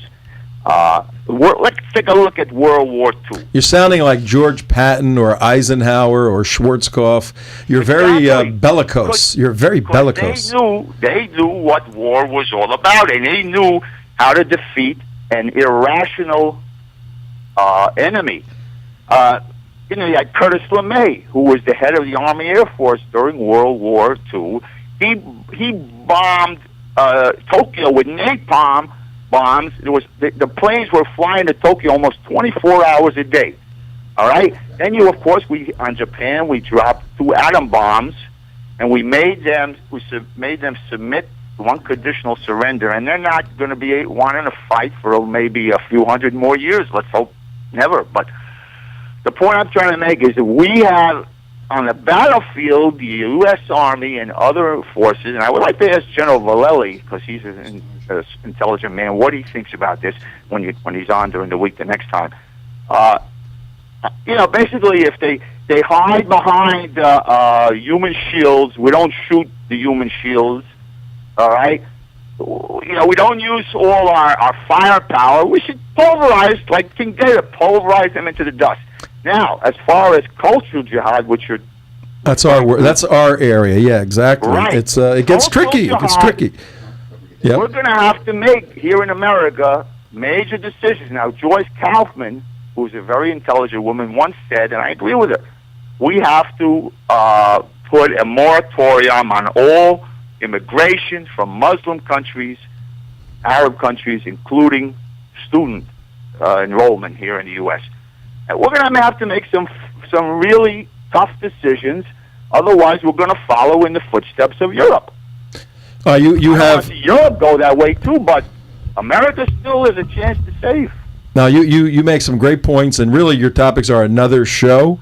Let's take a look at World War II. You're sounding like George Patton or Eisenhower or Schwarzkopf. You're very bellicose. You're very bellicose. They knew what war was all about, and they knew how to defeat an irrational enemy. You had Curtis LeMay, who was the head of the Army Air Force during World War II. He bombed Tokyo with napalm bombs. The planes were flying to Tokyo almost 24 hours a day. All right. Then on Japan we dropped 2 atom bombs, and we made them submit to unconditional surrender, and they're not going to be wanting to fight for maybe a few hundred more years. Let's hope never. But the point I'm trying to make is that we have on the battlefield the U.S. Army and other forces, and I would like to ask General Vallely, because he's an intelligent man, what he thinks about this when he's on during the week the next time. Basically, if they hide behind human shields, we don't shoot the human shields. All right, we don't use all our firepower. We should pulverize, like King David, pulverize them into the dust. Now, as far as cultural jihad, which you're that's our area. Yeah, exactly. Right. It gets tricky. It gets tricky. Yep. We're going to have to make here in America major decisions. Now, Joyce Kaufman, who's a very intelligent woman, once said, and I agree with her, we have to put a moratorium on all immigration from Muslim countries, Arab countries, including student enrollment here in the U.S. And we're going to have to make some really tough decisions. Otherwise, we're going to follow in the footsteps of Europe. You have Europe go that way too, but America still has a chance to save. Now, you make some great points, and really your topics are another show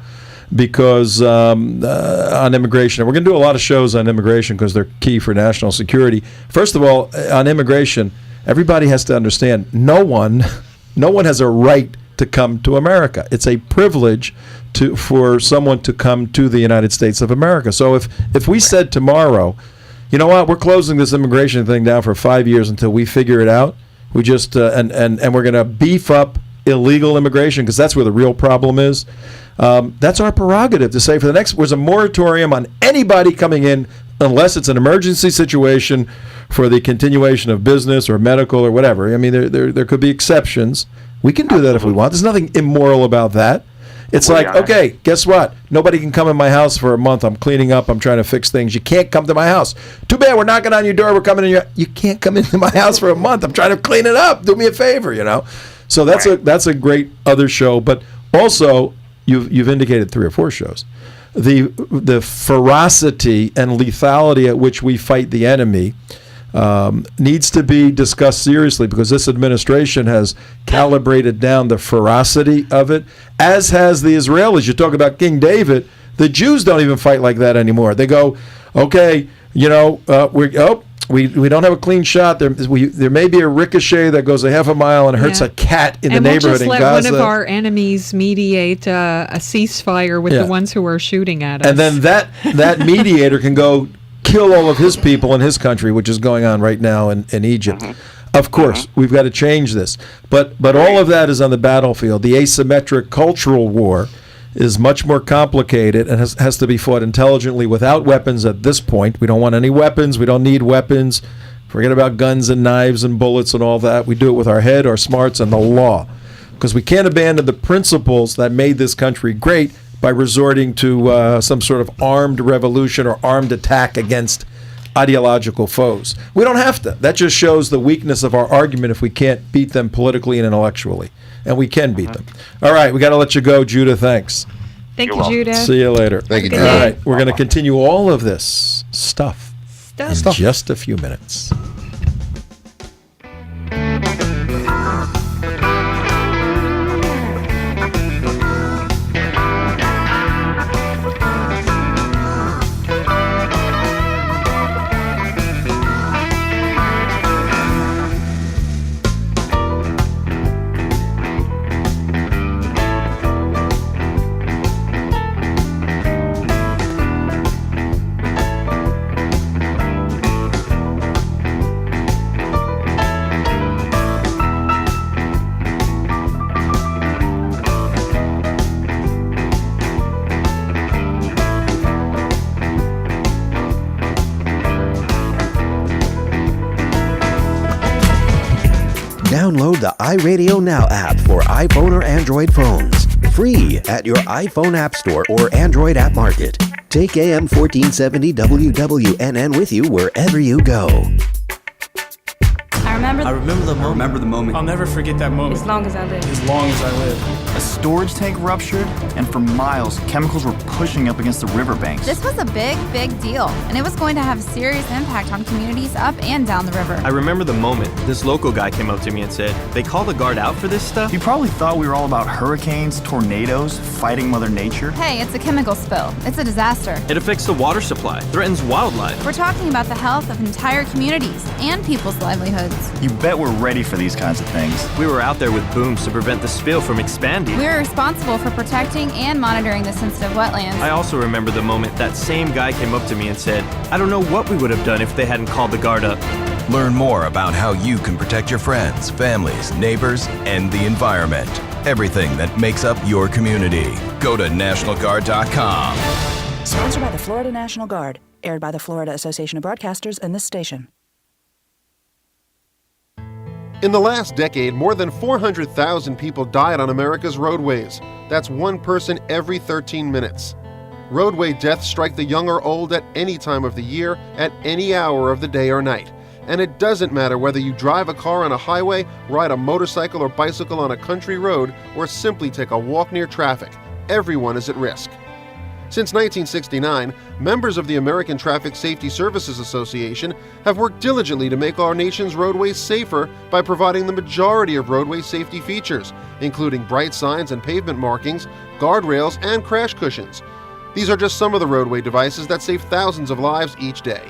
because on immigration. And we're going to do a lot of shows on immigration because they're key for national security. First of all, on immigration, everybody has to understand no one has a right to come to America. It's a privilege for someone to come to the United States of America. So if we said tomorrow, you know what, we're closing this immigration thing down for 5 years until we figure it out, we just and we're going to beef up illegal immigration because that's where the real problem is. That's our prerogative to say there's a moratorium on anybody coming in unless it's an emergency situation for the continuation of business or medical or whatever. I mean, there could be exceptions. We can do that if we want. There's nothing immoral about that. It's okay, guess what? Nobody can come in my house for a month. I'm cleaning up. I'm trying to fix things. You can't come to my house. Too bad we're knocking on your door. We're coming in you can't come into my house for a month. I'm trying to clean it up. Do me a favor, So that's a great other show. But also, you've indicated 3 or 4 shows. The ferocity and lethality at which we fight the enemy needs to be discussed seriously because this administration has calibrated down the ferocity of it, as has the Israelis. You talk about King David, the Jews don't even fight like that anymore. They go, okay, we don't have a clean shot. There may be a ricochet that goes a half a mile and hurts a cat in the neighborhood in Gaza. And we'll just let one of our enemies mediate a ceasefire with the ones who are shooting at us. And then that mediator can go kill all of his people in his country, which is going on right now in Egypt. Mm-hmm. Of course, we've got to change this. But all of that is on the battlefield. The asymmetric cultural war is much more complicated and has to be fought intelligently without weapons at this point. We don't want any weapons. We don't need weapons. Forget about guns and knives and bullets and all that. We do it with our head, our smarts, and the law. Because we can't abandon the principles that made this country great by resorting to some sort of armed revolution or armed attack against ideological foes. We don't have to. That just shows the weakness of our argument if we can't beat them politically and intellectually. And we can beat them. All right, we got to let you go, Judah. Thanks. Thank you, Judah. See you later. Thank you, All Judah. right, we're going to continue all of this stuff in just a few minutes. download the iRadio Now app for iPhone or Android phones. Free at your iPhone App Store or Android App Market. Take AM 1470 WWNN with you wherever you go. I remember the moment. I remember the moment. I'll never forget that moment. As long as I live. As long as I live. A storage tank ruptured, and for miles, chemicals were pushing up against the riverbanks. This was a big, big deal, and it was going to have a serious impact on communities up and down the river. I remember the moment this local guy came up to me and said, "They call the guard out for this stuff?" He probably thought we were all about hurricanes, tornadoes, fighting Mother Nature. Hey, it's a chemical spill. It's a disaster. It affects the water supply, threatens wildlife. We're talking about the health of entire communities and people's livelihoods. You bet we're ready for these kinds of things. We were out there with booms to prevent the spill from expanding. We're responsible for protecting and monitoring the sensitive wetlands. I also remember the moment that same guy came up to me and said, "I don't know what we would have done if they hadn't called the guard up." Learn more about how you can protect your friends, families, neighbors, and the environment. Everything that makes up your community. Go to NationalGuard.com. Sponsored by the Florida National Guard. Aired by the Florida Association of Broadcasters and this station. In the last decade, more than 400,000 people died on America's roadways. That's one person every 13 minutes. Roadway deaths strike the young or old at any time of the year, at any hour of the day or night. And it doesn't matter whether you drive a car on a highway, ride a motorcycle or bicycle on a country road, or simply take a walk near traffic. Everyone is at risk. Since 1969, members of the American Traffic Safety Services Association have worked diligently to make our nation's roadways safer by providing the majority of roadway safety features, including bright signs and pavement markings, guardrails, and crash cushions. These are just some of the roadway devices that save thousands of lives each day.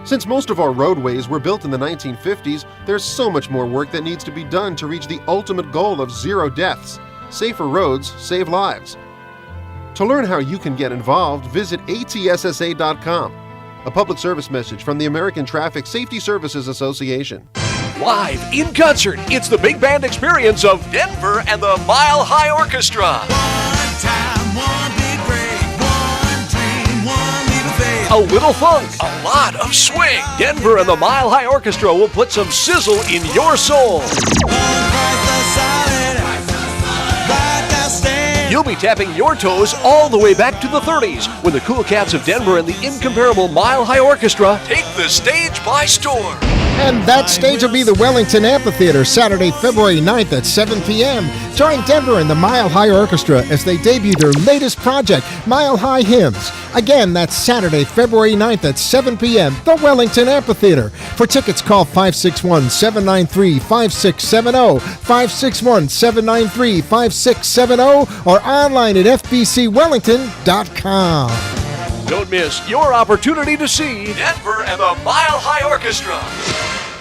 Since most of our roadways were built in the 1950s, there's so much more work that needs to be done to reach the ultimate goal of zero deaths. Safer roads save lives. To learn how you can get involved, visit atssa.com. A public service message from the American Traffic Safety Services Association. Live in concert, it's the big band experience of Denver and the Mile High Orchestra. One time, one big break, one dream, one little faith. A little funk, a lot of swing. Denver and the Mile High Orchestra will put some sizzle in your soul. You'll be tapping your toes all the way back to the 30s when the Cool Cats of Denver and the incomparable Mile High Orchestra take the stage by storm. And that stage will be the Wellington Amphitheater, Saturday, February 9th at 7 p.m. Join Denver and the Mile High Orchestra as they debut their latest project, Mile High Hymns. Again, that's Saturday, February 9th at 7 p.m., the Wellington Amphitheater. For tickets, call 561-793-5670, 561-793-5670, or online at fbcwellington.com. Don't miss your opportunity to see Denver and the Mile High Orchestra.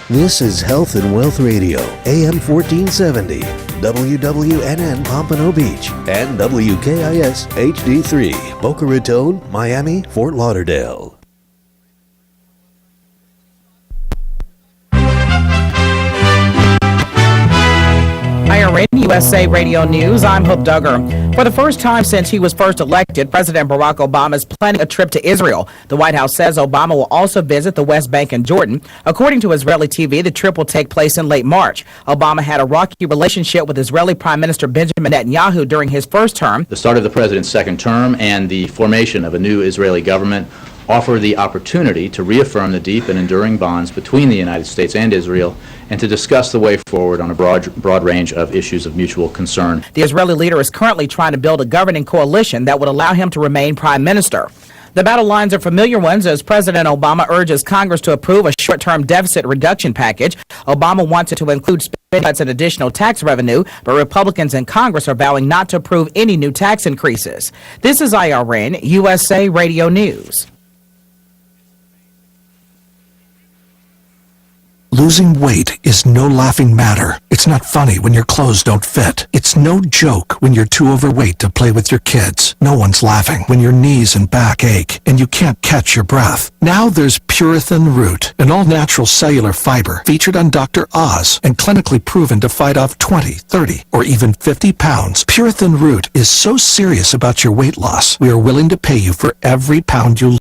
This is Health and Wealth Radio, AM 1470, WWNN Pompano Beach, and WKIS HD3, Boca Raton, Miami, Fort Lauderdale. IRN USA Radio News, I'm Hope Duggar. For the first time since he was first elected, President Barack Obama is planning a trip to Israel. The White House says Obama will also visit the West Bank and Jordan. According to Israeli TV, the trip will take place in late March. Obama had a rocky relationship with Israeli Prime Minister Benjamin Netanyahu during his first term. The start of the president's second term and the formation of a new Israeli government offer the opportunity to reaffirm the deep and enduring bonds between the United States and Israel and to discuss the way forward on a broad range of issues of mutual concern. The Israeli leader is currently trying to build a governing coalition that would allow him to remain prime minister. The battle lines are familiar ones as President Obama urges Congress to approve a short-term deficit reduction package. Obama wants it to include spending cuts and additional tax revenue, but Republicans in Congress are vowing not to approve any new tax increases. This is IRN USA Radio News. Losing weight is no laughing matter. It's not funny when your clothes don't fit. It's no joke when you're too overweight to play with your kids. No one's laughing when your knees and back ache and you can't catch your breath. Now there's Purithin Root, an all-natural cellular fiber featured on Dr. Oz and clinically proven to fight off 20, 30, or even 50 pounds. Purithin Root is so serious about your weight loss, we are willing to pay you for every pound you lose.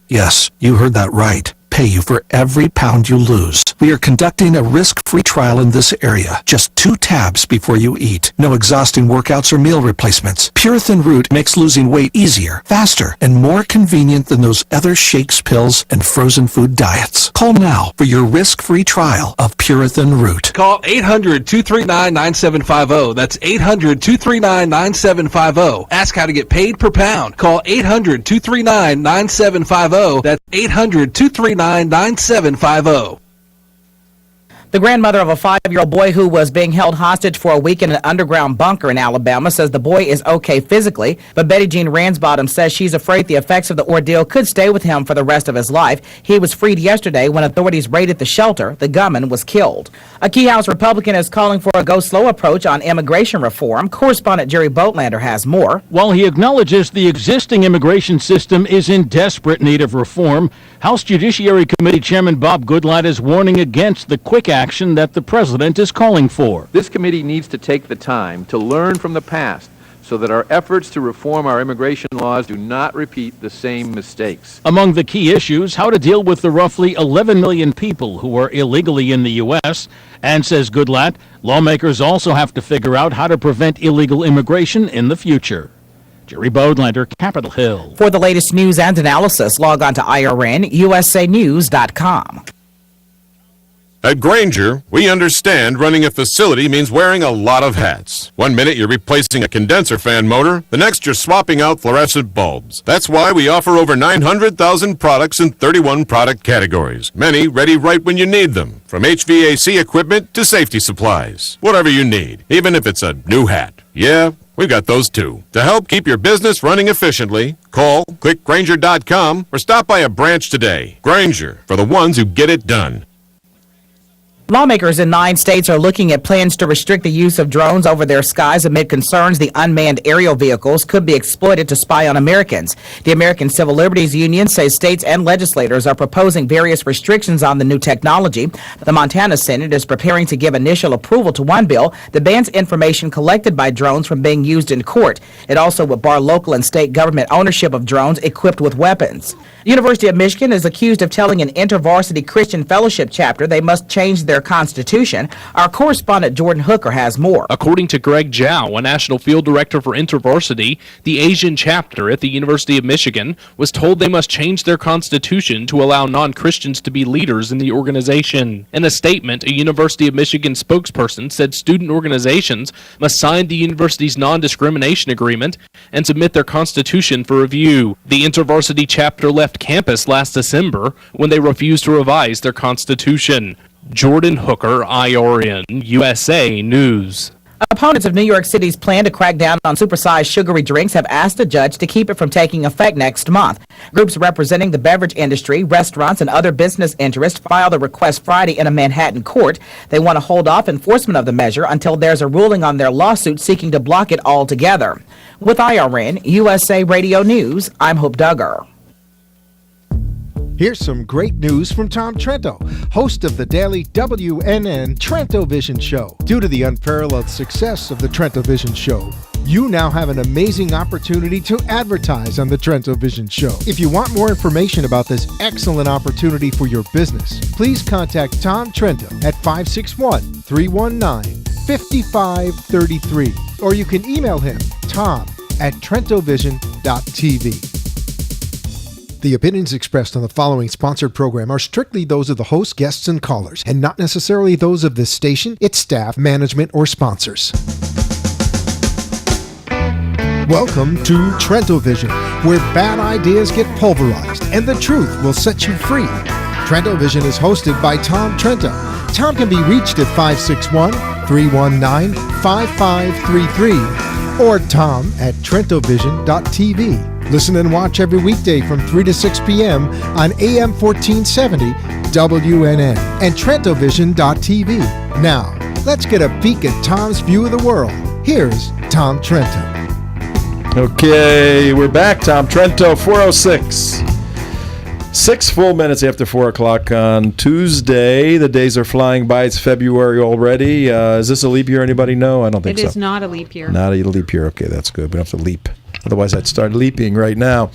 Yes, you heard that right. pay you for every pound you lose. We are conducting a risk-free trial in this area. Just 2 tabs before you eat. No exhausting workouts or meal replacements. Purithan Root makes losing weight easier, faster, and more convenient than those other shakes, pills, and frozen food diets. Call now for your risk-free trial of Purithan Root. Call 800-239-9750. That's 800-239-9750. Ask how to get paid per pound. Call 800-239-9750. That's 800-239-9750. The grandmother of a 5-year-old boy who was being held hostage for a week in an underground bunker in Alabama says the boy is okay physically, but Betty Jean Ransbottom says she's afraid the effects of the ordeal could stay with him for the rest of his life. He was freed yesterday when authorities raided the shelter. The gunman was killed. A key House Republican is calling for a go-slow approach on immigration reform. Correspondent Jerry Boatlander has more. While he acknowledges the existing immigration system is in desperate need of reform, House Judiciary Committee Chairman Bob Goodlatte is warning against the quick action that the president is calling for. This committee needs to take the time to learn from the past so that our efforts to reform our immigration laws do not repeat the same mistakes. Among the key issues, how to deal with the roughly 11 million people who are illegally in the U.S., and says Goodlatte, lawmakers also have to figure out how to prevent illegal immigration in the future. Jerry Boatlander, Capitol Hill. For the latest news and analysis, log on to IRNUSAnews.com. At Grainger, we understand running a facility means wearing a lot of hats. 1 minute you're replacing a condenser fan motor, the next you're swapping out fluorescent bulbs. That's why we offer over 900,000 products in 31 product categories, many ready right when you need them, from HVAC equipment to safety supplies. Whatever you need, even if it's a new hat. Yeah, we've got those too. To help keep your business running efficiently, call, click Grainger.com, or stop by a branch today. Grainger, for the ones who get it done. Lawmakers in 9 states are looking at plans to restrict the use of drones over their skies amid concerns the unmanned aerial vehicles could be exploited to spy on Americans. The American Civil Liberties Union says states and legislators are proposing various restrictions on the new technology. The Montana Senate is preparing to give initial approval to one bill that bans information collected by drones from being used in court. It also would bar local and state government ownership of drones equipped with weapons. The University of Michigan is accused of telling an InterVarsity Christian Fellowship chapter they must change their constitution. Our correspondent Jordan Hooker has more. According to Greg Zhao, a national field director for InterVarsity, the Asian chapter at the University of Michigan was told they must change their constitution to allow non-Christians to be leaders in the organization. In a statement, a University of Michigan spokesperson said student organizations must sign the university's non-discrimination agreement and submit their constitution for review. The InterVarsity chapter left campus last December when they refused to revise their constitution. Jordan Hooker, IRN, USA News. Opponents of New York City's plan to crack down on supersized sugary drinks have asked a judge to keep it from taking effect next month. Groups representing the beverage industry, restaurants, and other business interests filed a request Friday in a Manhattan court. They want to hold off enforcement of the measure until there's a ruling on their lawsuit seeking to block it altogether. With IRN, USA Radio News, I'm Hope Duggar. Here's some great news from Tom Trento, host of the daily WNN Trento Vision Show. Due to the unparalleled success of the Trento Vision Show, you now have an amazing opportunity to advertise on the Trento Vision Show. If you want more information about this excellent opportunity for your business, please contact Tom Trento at 561-319-5533, or you can email him, tom@trentovision.tv. The opinions expressed on the following sponsored program are strictly those of the host, guests, and callers, and not necessarily those of this station, its staff, management, or sponsors. Welcome to Trento Vision, where bad ideas get pulverized and the truth will set you free. Trento Vision is hosted by Tom Trento. Tom can be reached at 561-319-5533 or tom@trentovision.tv. Listen and watch every weekday from 3 to 6 p.m. on AM 1470 WNN and trentovision.tv. Now, let's get a peek at Tom's view of the world. Here's Tom Trento. Okay, we're back. Tom Trento, 4:06. 6 full minutes after 4 o'clock on Tuesday. The days are flying by. It's February already. Is this a leap year? Anybody know? I don't think so. It is not a leap year. Not a leap year. Okay, that's good. We don't have to leap. Otherwise, I'd start leaping right now.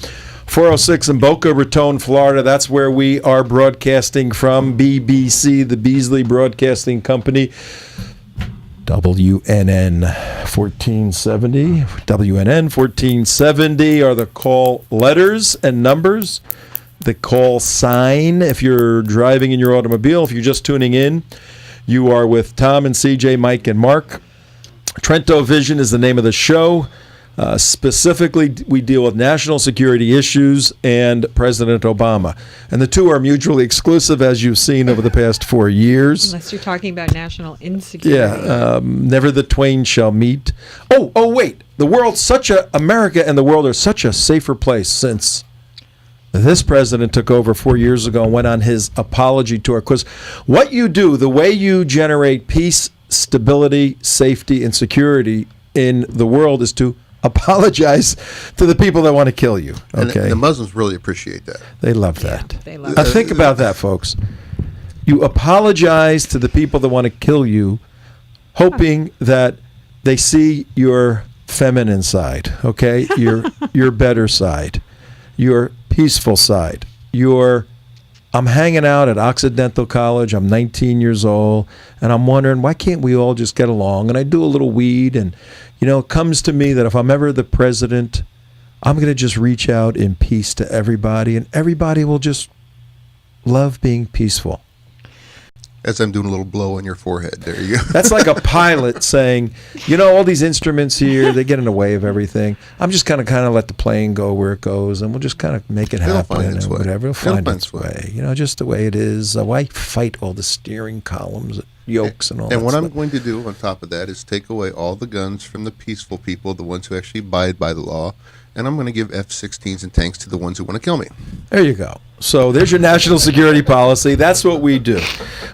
406 in Boca Raton, Florida. That's where we are broadcasting from. BBC, the Beasley Broadcasting Company. WNN 1470. WNN 1470 are the call letters and numbers. The call sign if you're driving in your automobile. If you're just tuning in, you are with Tom and CJ, Mike and Mark. Trento Vision is the name of the show. Specifically, we deal with national security issues and President Obama. And the two are mutually exclusive, as you've seen over the past 4 years. Unless you're talking about national insecurity. Yeah, never the twain shall meet. Oh, wait. The world's America and the world are such a safer place since this president took over 4 years ago and went on his apology tour. Because what you do, the way you generate peace, stability, safety, and security in the world is to apologize to the people that want to kill you. Okay, and the Muslims really appreciate that. They love that. Yeah, they love it. Think about that, folks. You apologize to the people that want to kill you, hoping that they see your feminine side. Okay, your better side, your peaceful side. I'm hanging out at Occidental College. I'm 19 years old, and I'm wondering, why can't we all just get along? And I do a little weed, and, it comes to me that if I'm ever the president, I'm going to just reach out in peace to everybody, and everybody will just love being peaceful. As I'm doing a little blow on your forehead. There you go. That's like a pilot saying, all these instruments here, they get in the way of everything. I'm just going to kind of let the plane go where it goes, and we'll just kind of make it happen. And whatever. It'll find its way. Just the way it is. Why fight all the steering columns, yokes, and all that And what stuff? I'm going to do on top of that is take away all the guns from the peaceful people, the ones who actually abide by the law, and I'm going to give F-16s and tanks to the ones who want to kill me. There you go. So there's your national security policy. That's what we do.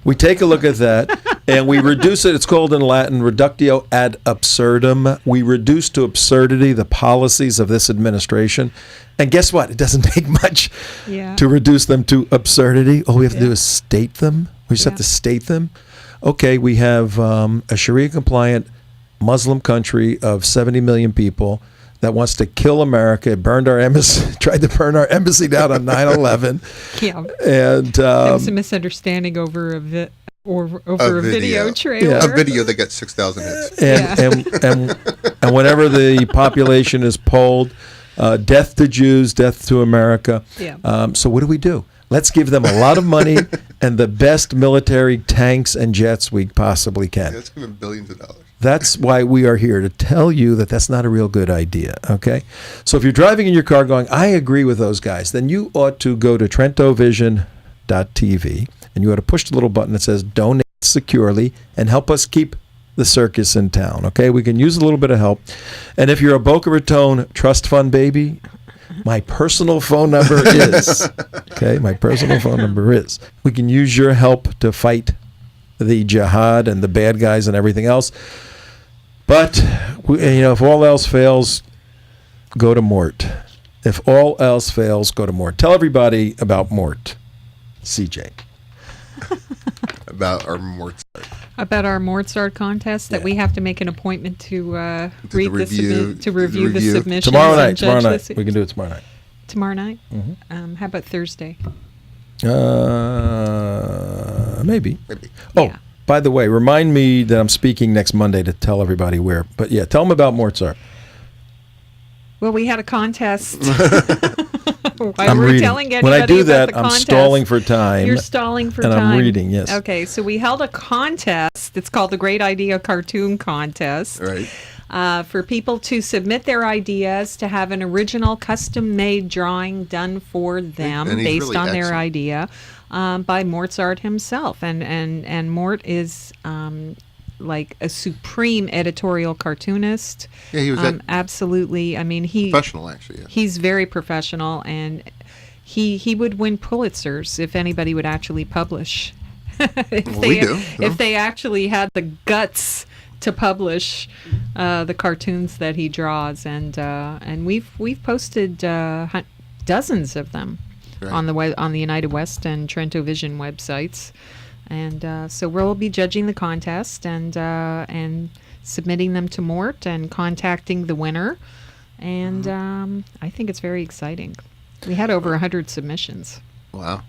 We take a look at that, and we reduce it. It's called in Latin reductio ad absurdum. We reduce to absurdity the policies of this administration. And guess what? It doesn't take much to reduce them to absurdity. All we have to do is state them. We just have to state them. Okay, we have a Sharia-compliant Muslim country of 70 million people that wants to kill America. It burned our embassy, tried to burn our embassy down on 9/11. Yeah, and there was a misunderstanding over a video trailer. Yeah. A video that got 6,000 hits. And whenever the population is polled, death to Jews, death to America. Yeah. So what do? Let's give them a lot of money and the best military tanks and jets we possibly can. Let's give them billions of dollars. That's why we are here, to tell you that that's not a real good idea, okay? So if you're driving in your car going, I agree with those guys, then you ought to go to trentovision.tv, and you ought to push the little button that says donate securely and help us keep the circus in town, okay? We can use a little bit of help. And if you're a Boca Raton trust fund baby, my personal phone number is, we can use your help to fight the jihad and the bad guys and everything else. But, if all else fails, go to Mort. If all else fails, go to Mort. Tell everybody about Mort, CJ. About our Mortsart. About our Mortsart contest that we have to make an appointment to review the submissions. Tomorrow night. We can do it tomorrow night. Tomorrow night? Mm-hmm. How about Thursday? Maybe. Oh, by the way, remind me that I'm speaking next Monday to tell everybody where. But yeah, tell them about Mortsart. Well, we had a contest. I'm reading. When I do that, I'm stalling for time. You're stalling for time. And I'm reading, yes. Okay, so we held a contest. It's called the Great Idea Cartoon Contest. Right. For people to submit their ideas, to have an original custom-made drawing done for them based really on their idea by Mortsart himself. And Mort is like a supreme editorial cartoonist. Yeah, he was absolutely. I mean, professional, actually. Yeah. He's very professional, and he would win Pulitzers if anybody would actually publish. If they actually had the guts to publish the cartoons that he draws, and we've posted dozens of them on the United West and Trento Vision websites, and so we'll be judging the contest and submitting them to Mort and contacting the winner. And I think it's very exciting. We had over 100 submissions. Wow.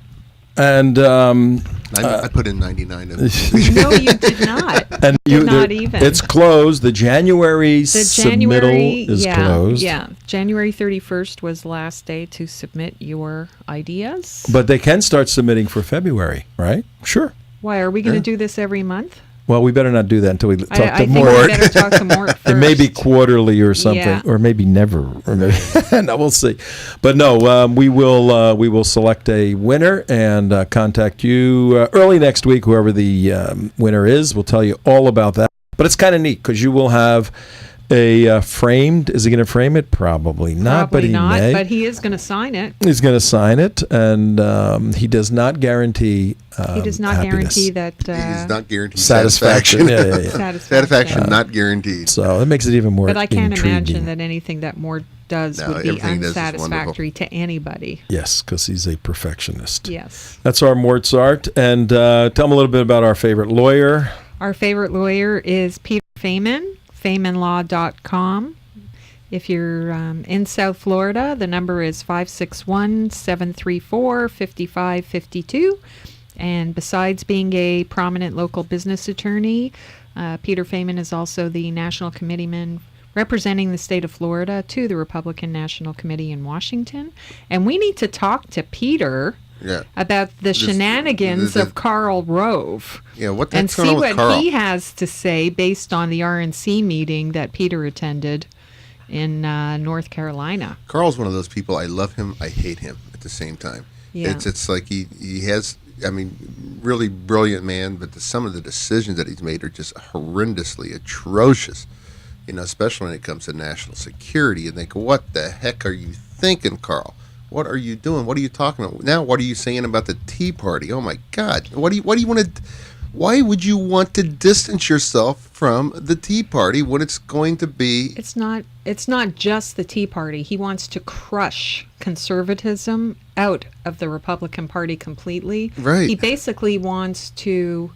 And I put in 99 of them. No, you did not. And Did not even. It's closed. The January submittal is closed. Yeah, January 31st was the last day to submit your ideas. But they can start submitting for February, right? Sure. Why, are we going to do this every month? Well, we better not do that until we talk I to think Mort. we better talk to Mort first. It may be quarterly or something, Yeah. or maybe never. Or maybe no, we'll see. But no, we will select a winner and contact you early next week. Whoever the winner is, we'll tell you all about that. But it's kind of neat because you will have a framed. Is he going to frame it? Probably not. Probably but he not, may. but he is going to sign it. He's going to sign it, and he does not guarantee. He does not happiness. guarantee that. He does not guarantee Satisfaction. satisfaction. Yeah. Satisfaction not guaranteed. So that makes it even more. But I can't intriguing. imagine that anything that Mort does No, would be everything he does is unsatisfactory to anybody. Yes, because he's a perfectionist. Yes. That's our Mozart. And tell them a little bit about our favorite lawyer. Our favorite lawyer is Peter Feynman, FeynmanLaw.com. If you're in South Florida, the number is 561-734-5552. And besides being a prominent local business attorney, Peter Feynman is also the national committeeman representing the state of Florida to the Republican National Committee in Washington. And we need to talk to Peter about the shenanigans of Karl Rove. Yeah, what's and going see on with what Karl? he has to say based on the RNC meeting that Peter attended in North Carolina. Carl's one of those people. I love him. I hate him at the same time. Yeah. It's like he has. I mean, really brilliant man, but some of the decisions that he's made are just horrendously atrocious. You know, especially when it comes to national security. And think, what the heck are you thinking, Karl? What are you doing? What are you talking about now? What are you saying about the Tea Party? Oh my God! What do you want to? Why would you want to distance yourself from the Tea Party when it's going to be? It's not just the Tea Party. He wants to crush conservatism out of the Republican Party completely. Right. He basically wants to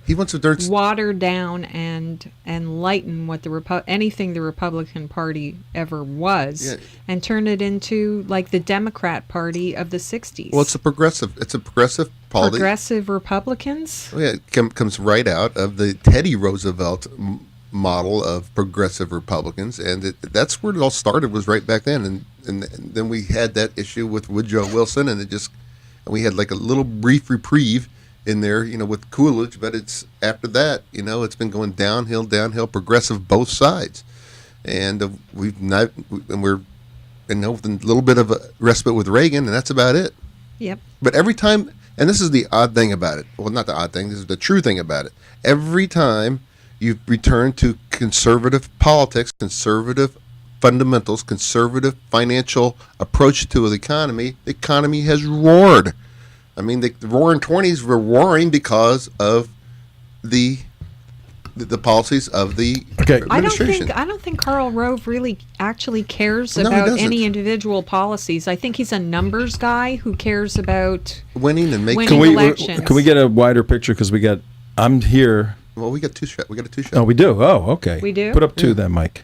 water down and lighten what anything the Republican Party ever was, and turn it into like the Democrat Party of the 60s. Well, it's a progressive party. Progressive Republicans? Oh, yeah, it comes right out of the Teddy Roosevelt model of progressive Republicans, and that's where it all started, was right back then. And then we had that issue with Woodrow Wilson, and we had like a little brief reprieve in there, you know, with Coolidge. But it's after that, you know, it's been going downhill, progressive both sides, and we're with a little bit of a respite with Reagan, and that's about it. Yep. But every time, and this is the odd thing about it. Well, not the odd thing. This is the true thing about it. Every time you return to conservative politics, conservative fundamentals, conservative financial approach to the economy has roared. I mean, the roaring 20s were roaring because of the policies of the administration. I don't think Karl Rove really actually cares No, he about doesn't. any individual policies. I think he's a numbers guy who cares about winning and making elections. Can we get a wider picture? Because I'm here. Well, we got a two shot. Oh, we do? Oh, okay. We do? Put up two then, Mike.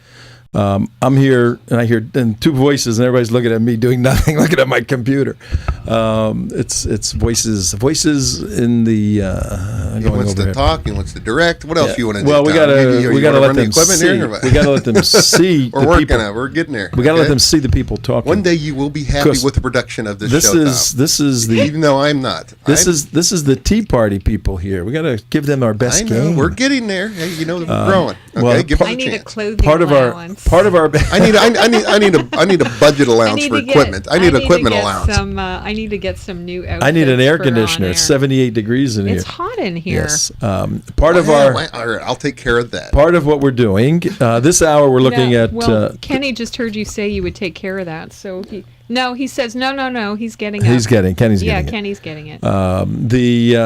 I'm here, and I hear two voices, and everybody's looking at me doing nothing, looking at my computer. It's voices in the. He wants to talk. He wants to direct. What else you want to do? Well, we gotta let them see. We We gotta let them see. We're working on it. We're getting there. We gotta let them see the people talking. One day you will be happy with the production of this show. This is the. Even though I'm not. This is the Tea Party people here. We gotta give them our best game. We're getting there. Hey, you know, we're growing. Okay, well, give us I a need a chance. clothing allowance. Part of our. I need a budget allowance for equipment. I need equipment allowance. I need to get some new outfits. I need an air for conditioner. on It's air. 78 degrees in here. It's hot in here. Yes. Part of our. All right, I'll take care of that. Part of what we're doing this hour, we're looking at. Well, Kenny just heard you say you would take care of that, so he says no. He's getting. Kenny's getting it. Yeah, Kenny's getting it. The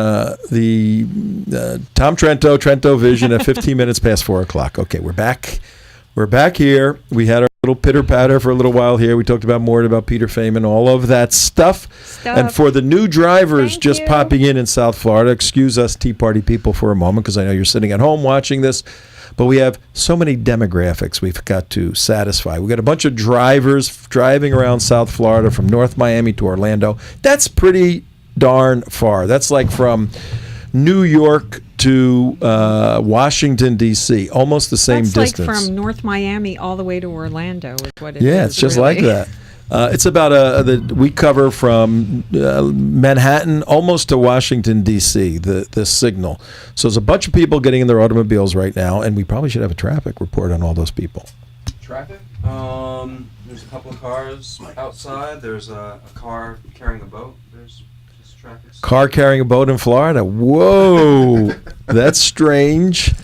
Tom Trento Vision at 15 minutes past 4:00. Okay, we're back. We're back here. We had our little pitter-patter for a little while here. We talked about Peter Feynman, all of that stuff. And for the new drivers popping in South Florida, excuse us Tea Party people for a moment, because I know you're sitting at home watching this. but we have so many demographics we've got to satisfy. We've got a bunch of drivers driving around South Florida from North Miami to Orlando. That's pretty darn far. That's like from New York to Washington, D.C., almost the same distance. That's like from North Miami all the way to Orlando is what it is. Yeah, it's just really. like that. It's about we cover from Manhattan almost to Washington, D.C., the signal. So there's a bunch of people getting in their automobiles right now, and we probably should have a traffic report on all those people. Traffic? There's a couple of cars outside. There's a car carrying a boat. There's just traffic. Car carrying a boat in Florida. Whoa, that's strange.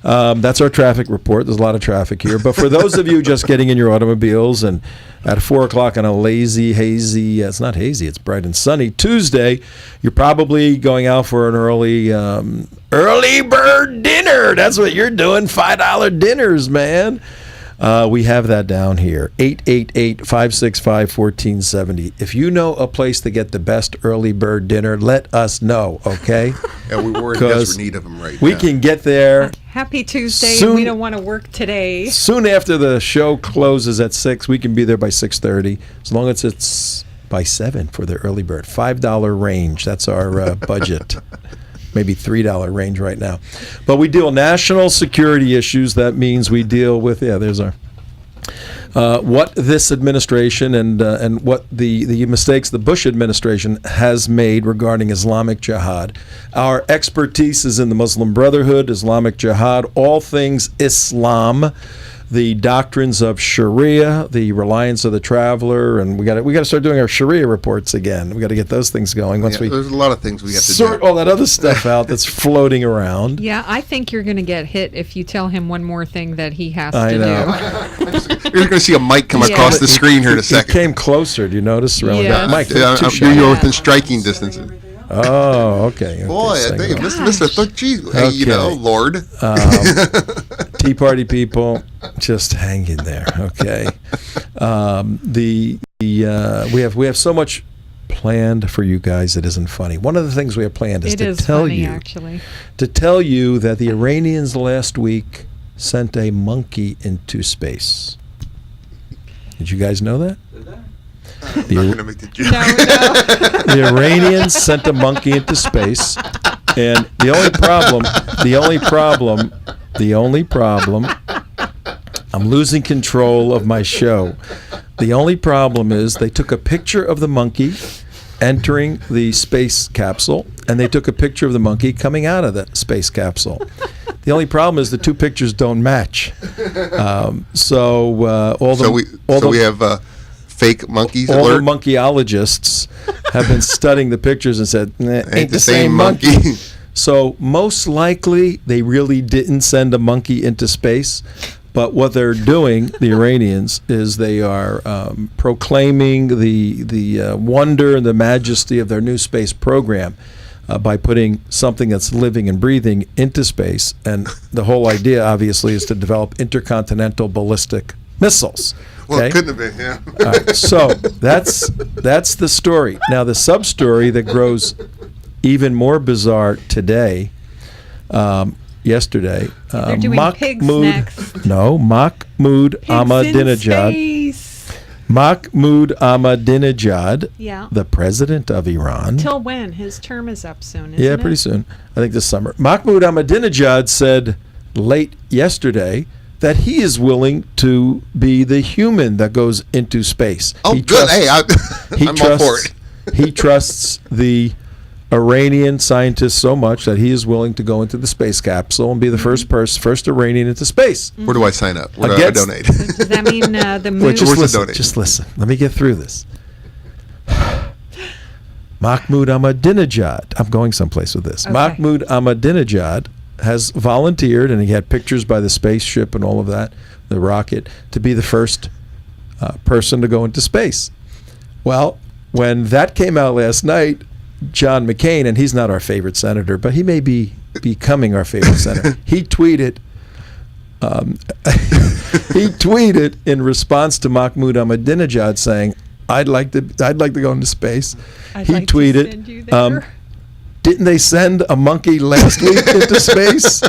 That's our traffic report. There's a lot of traffic here. But for those of you just getting in your automobiles and at 4 o'clock on a lazy, hazy, it's not hazy, it's bright and sunny Tuesday, you're probably going out for an early bird dinner. That's what you're doing. $5 dinners, man. We have that down here. 888-565-1470. If you know a place to get the best early bird dinner, let us know, okay? Yeah, we're in desperate need of them right now. We can get there. Happy Tuesday. Soon- We don't want to work today. Soon after the show closes at 6, we can be there by 6:30, as long as it's by 7 for the early bird. $5 range. That's our budget. Maybe $3 range right now. But we deal national security issues. That means we deal with, there's our, what this administration and what the mistakes the Bush administration has made regarding Islamic Jihad. Our expertise is in the Muslim Brotherhood, Islamic Jihad, all things Islam, the doctrines of Sharia, the reliance of the traveler, and we got to start doing our Sharia reports again. We got to get those things going once we there's a lot of things we have to sort do. all that other stuff out that's floating around. Yeah, I think you're going to get hit if you tell him one more thing that he has I to know. do. You're going to see a mic come across the screen here in a second. It came closer. Do you notice? Around Yes. that mic? You're within striking distance. Oh, okay. Boy, I think Mr. Thugchi, hey, Lord. Tea Party people, just hang in there, okay? We have so much planned for you guys that isn't funny. One of the things we have planned is to tell you that the Iranians last week sent a monkey into space. Did you guys know that? I'm not going to make the joke. The Iranians sent a monkey into space, and the only problem, I'm losing control of my show. The only problem is they took a picture of the monkey entering the space capsule, and they took a picture of the monkey coming out of the space capsule. The only problem is the two pictures don't match. So we have fake monkeys. All alert. the monkeyologists have been studying the pictures and said, ain't the same monkey. So most likely they really didn't send a monkey into space. But what they're doing, the Iranians, is they are proclaiming the wonder and the majesty of their new space program by putting something that's living and breathing into space. And the whole idea, obviously, is to develop intercontinental ballistic missiles. Well, okay? it couldn't have been, yeah. All right, so that's the story. Now, the sub-story that grows even more bizarre today, yesterday, They're doing pigs next. No, Mahmoud Ahmadinejad. Mahmoud Ahmadinejad, the president of Iran. Till when? His term is up soon, isn't it? Yeah, pretty soon. I think this summer. Mahmoud Ahmadinejad said late yesterday that he is willing to be the human that goes into space. Oh, good. Hey, I'm all for it. He trusts the Iranian scientists so much that he is willing to go into the space capsule and be the first Iranian into space. Where do I sign up? Where do I donate? Does that mean the moon? Just listen. Let me get through this. Mahmoud Ahmadinejad. I'm going someplace with this. Okay. Mahmoud Ahmadinejad has volunteered, and he had pictures by the spaceship and all of that, the rocket, to be the first person to go into space. Well, when that came out last night, John McCain, and he's not our favorite senator, but he may be becoming our favorite senator. He tweeted in response to Mahmoud Ahmadinejad saying, "I'd like to go into space." He tweeted, "Didn't they send a monkey last week into space?"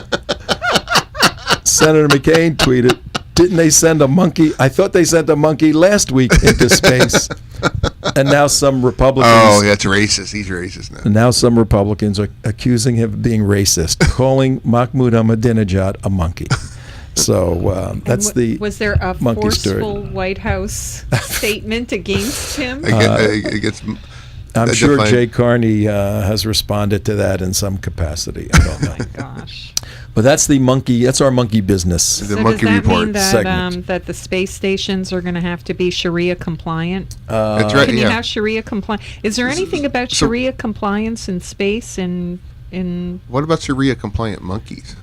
Senator McCain tweeted, "Didn't they send a monkey? I thought they sent a monkey last week into space." And now some Republicans... Oh, that's racist. He's racist now. And now some Republicans are accusing him of being racist, calling Mahmoud Ahmadinejad a monkey. So that's the was there a monkey forceful story. White House statement against him? I'm sure Jay Carney has responded to that in some capacity. I don't know. Oh my gosh. But that's the monkey. That's our monkey business. So does that mean that, that the space stations are going to have to be Sharia compliant? That's right. Can you have Sharia compliant? Is there anything about Sharia compliance in space? In what about Sharia compliant monkeys?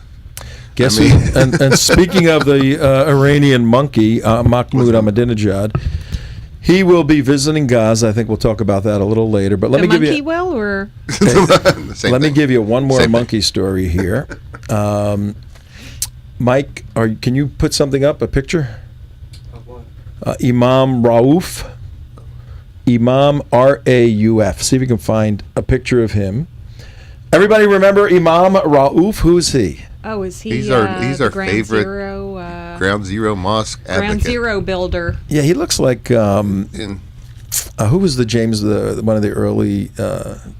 Guess who? And speaking of the Iranian monkey, Mahmoud Ahmadinejad, he will be visiting Gaza. I think we'll talk about that a little later. But let me give you. Will or? Let me give you one more monkey story here. Mike, can you put something up? A picture? Of what? Imam Rauf. Imam R-A-U-F. See if you can find a picture of him. Everybody remember Imam Rauf? Who is he? Oh, is he? He's our Ground favorite Zero, Ground Zero mosque Ground advocate. Zero builder. Yeah, he looks like who was the James one of the early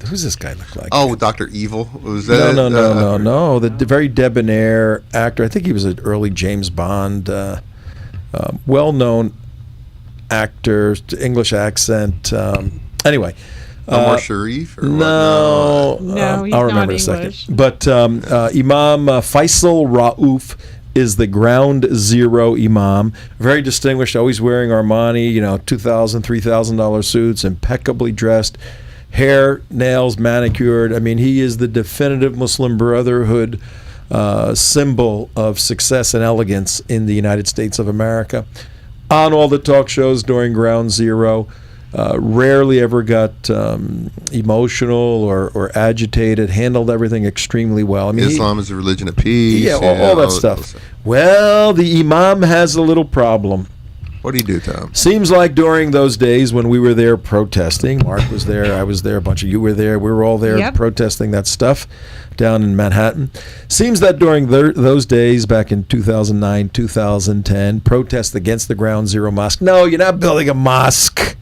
who's this guy look like? Oh, Dr. Evil. Was that No. The very debonair actor. I think he was an early James Bond, well-known actor, English accent. Anyway. Omar Sharif? Or no, he's I'll remember in a second. But Imam Faisal Rauf is the Ground Zero Imam. Very distinguished, always wearing Armani, $2,000, $3,000 suits, impeccably dressed, hair, nails, manicured. I mean, he is the definitive Muslim Brotherhood symbol of success and elegance in the United States of America. On all the talk shows during Ground Zero. Rarely ever got emotional or agitated, handled everything extremely well. I mean, Islam is a religion of peace. Yeah, all that stuff. Well, the Imam has a little problem. What do you do, Tom? Seems like during those days when we were there protesting, Mark was there, I was there, a bunch of you were there, we were all there protesting that stuff down in Manhattan. Seems that during those days, back in 2009, 2010, protests against the Ground Zero Mosque. No, you're not building a mosque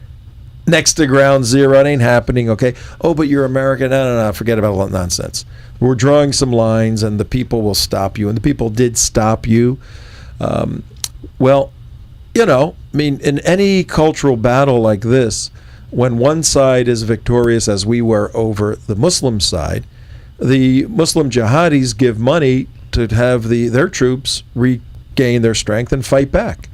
next to Ground Zero. It ain't happening, okay? Oh, but you're American. No, forget about all that nonsense. We're drawing some lines, and the people will stop you. And the people did stop you. In any cultural battle like this, when one side is victorious, as we were over the Muslim side, the Muslim jihadis give money to have their troops regain their strength and fight back.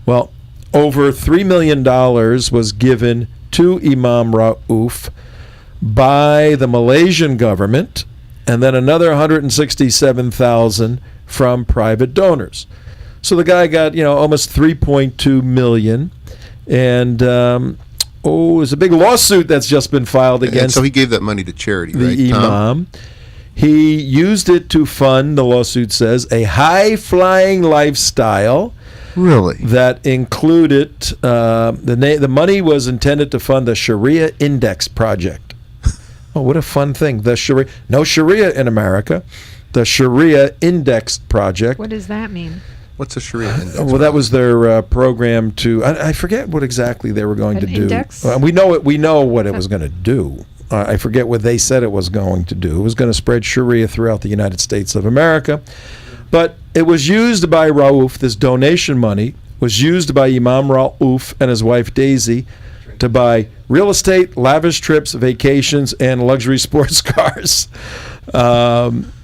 Well, over $3 million was given to Imam Rauf by the Malaysian government, and then another $167,000 from private donors. So the guy got, almost $3.2 million, and there's a big lawsuit that's just been filed against. And so he gave that money to charity, right, the Imam. He used it to fund, the lawsuit says, a high-flying lifestyle. Really? That included the money was intended to fund the Sharia Index project. Oh, what a fun thing! No Sharia in America. The Sharia Index project. What does that mean? What's a Sharia Index? Well, that was their program to. I forget what exactly they were going to do. Index? We know it. We know what it was going to do. I forget what they said it was going to do. It was going to spread Sharia throughout the United States of America. But it was used by Rauf, this donation money was used by Imam Rauf and his wife Daisy to buy real estate, lavish trips, vacations, and luxury sports cars.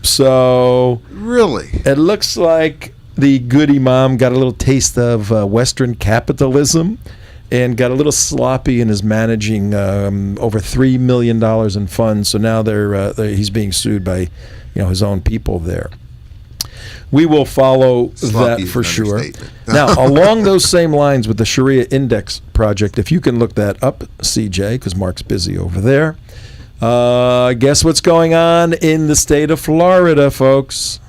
So really, it looks like the good Imam got a little taste of Western capitalism and got a little sloppy in his managing over $3 million in funds. So now he's being sued by his own people there. We will follow Sloppy that for sure. Now, along those same lines with the Sharia Index project, if you can look that up, CJ, because Mark's busy over there. Guess what's going on in the state of Florida, folks?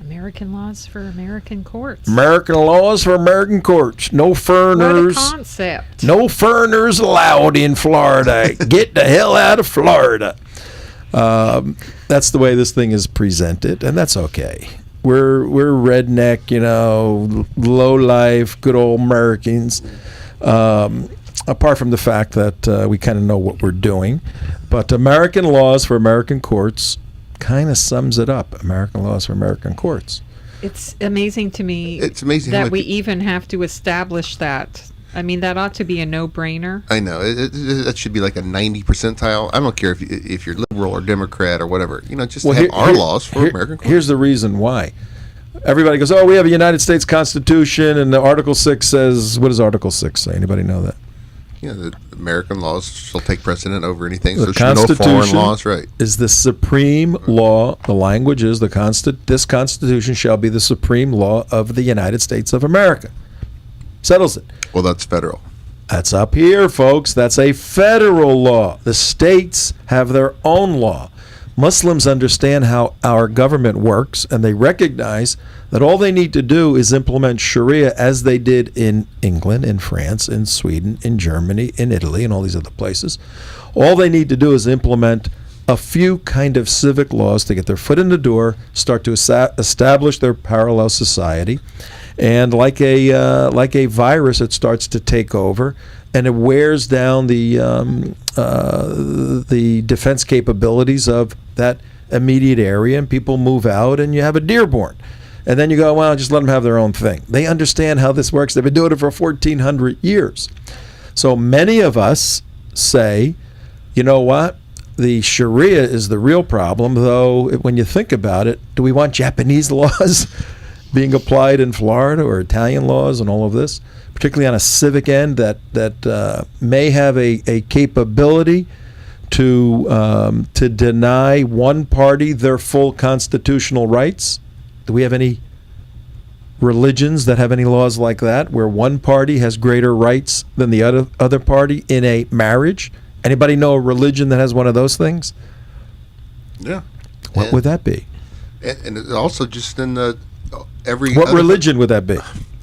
American laws for American courts. American laws for American courts. No foreigners. What a concept. No foreigners allowed in Florida. Get the hell out of Florida. That's the way this thing is presented, and that's okay. We're redneck, low life, good old Americans. Apart from the fact that we kind of know what we're doing, but American laws for American courts kind of sums it up. American laws for American courts. It's amazing to me. It's amazing that we even have to establish that. I mean, that ought to be a no-brainer. I know that should be like a 90 percentile. I don't care if you're liberal or Democrat or whatever. Just have our laws for American courts. Here's the reason why. Everybody goes, we have a United States Constitution, and the Article 6 says, what does Article 6 say? Anybody know that? The American laws shall take precedent over anything. The So no foreign laws, right? Is the supreme law. The language is this Constitution shall be the supreme law of the United States of America. Settles it. Well, that's federal. That's up here, folks. That's a federal law. The states have their own law. Muslims understand how our government works, and they recognize that all they need to do is implement Sharia as they did in England, in France, in Sweden, in Germany, in Italy, and all these other places. All they need to do is implement a few kind of civic laws to get their foot in the door, start to establish their parallel society, and like a virus, it starts to take over, and it wears down the defense capabilities of that immediate area, and people move out, and you have a Dearborn. And then you go, well, just let them have their own thing. They understand how this works. They've been doing it for 1,400 years. So many of us say, you know what? The Sharia is the real problem, though when you think about it, do we want Japanese laws being applied in Florida or Italian laws and all of this, particularly on a civic end that may have a capability to deny one party their full constitutional rights? Do we have any religions that have any laws like that, where one party has greater rights than the other party in a marriage? Anybody know a religion that has one of those things? Yeah. What would that be? And it's also just in every. What religion would that be?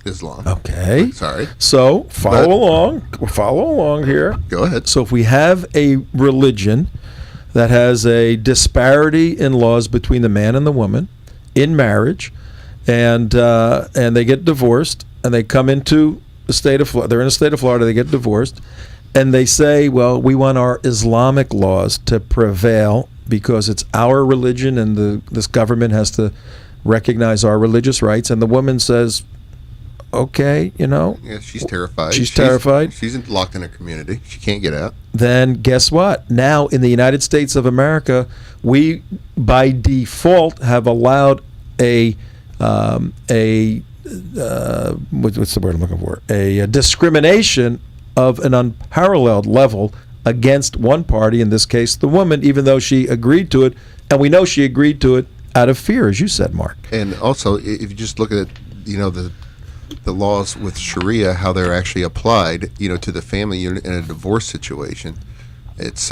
Islam. Okay. Sorry. So follow along here. Go ahead. So if we have a religion that has a disparity in laws between the man and the woman in marriage, and they get divorced, and they come into the state of Florida. They're in the state of Florida. They get divorced, and they say, well, we want our Islamic laws to prevail because it's our religion, and this government has to recognize our religious rights. And the woman says, okay, Yeah, she's terrified. She's terrified. She's locked in a community. She can't get out. Then guess what? Now in the United States of America, we by default have allowed what's the word I'm looking for? A discrimination of an unparalleled level against one party, in this case the woman, even though she agreed to it, and we know she agreed to it out of fear, as you said, Mark. And also, if you just look at the laws with Sharia, how they're actually applied, to the family unit in a divorce situation, it's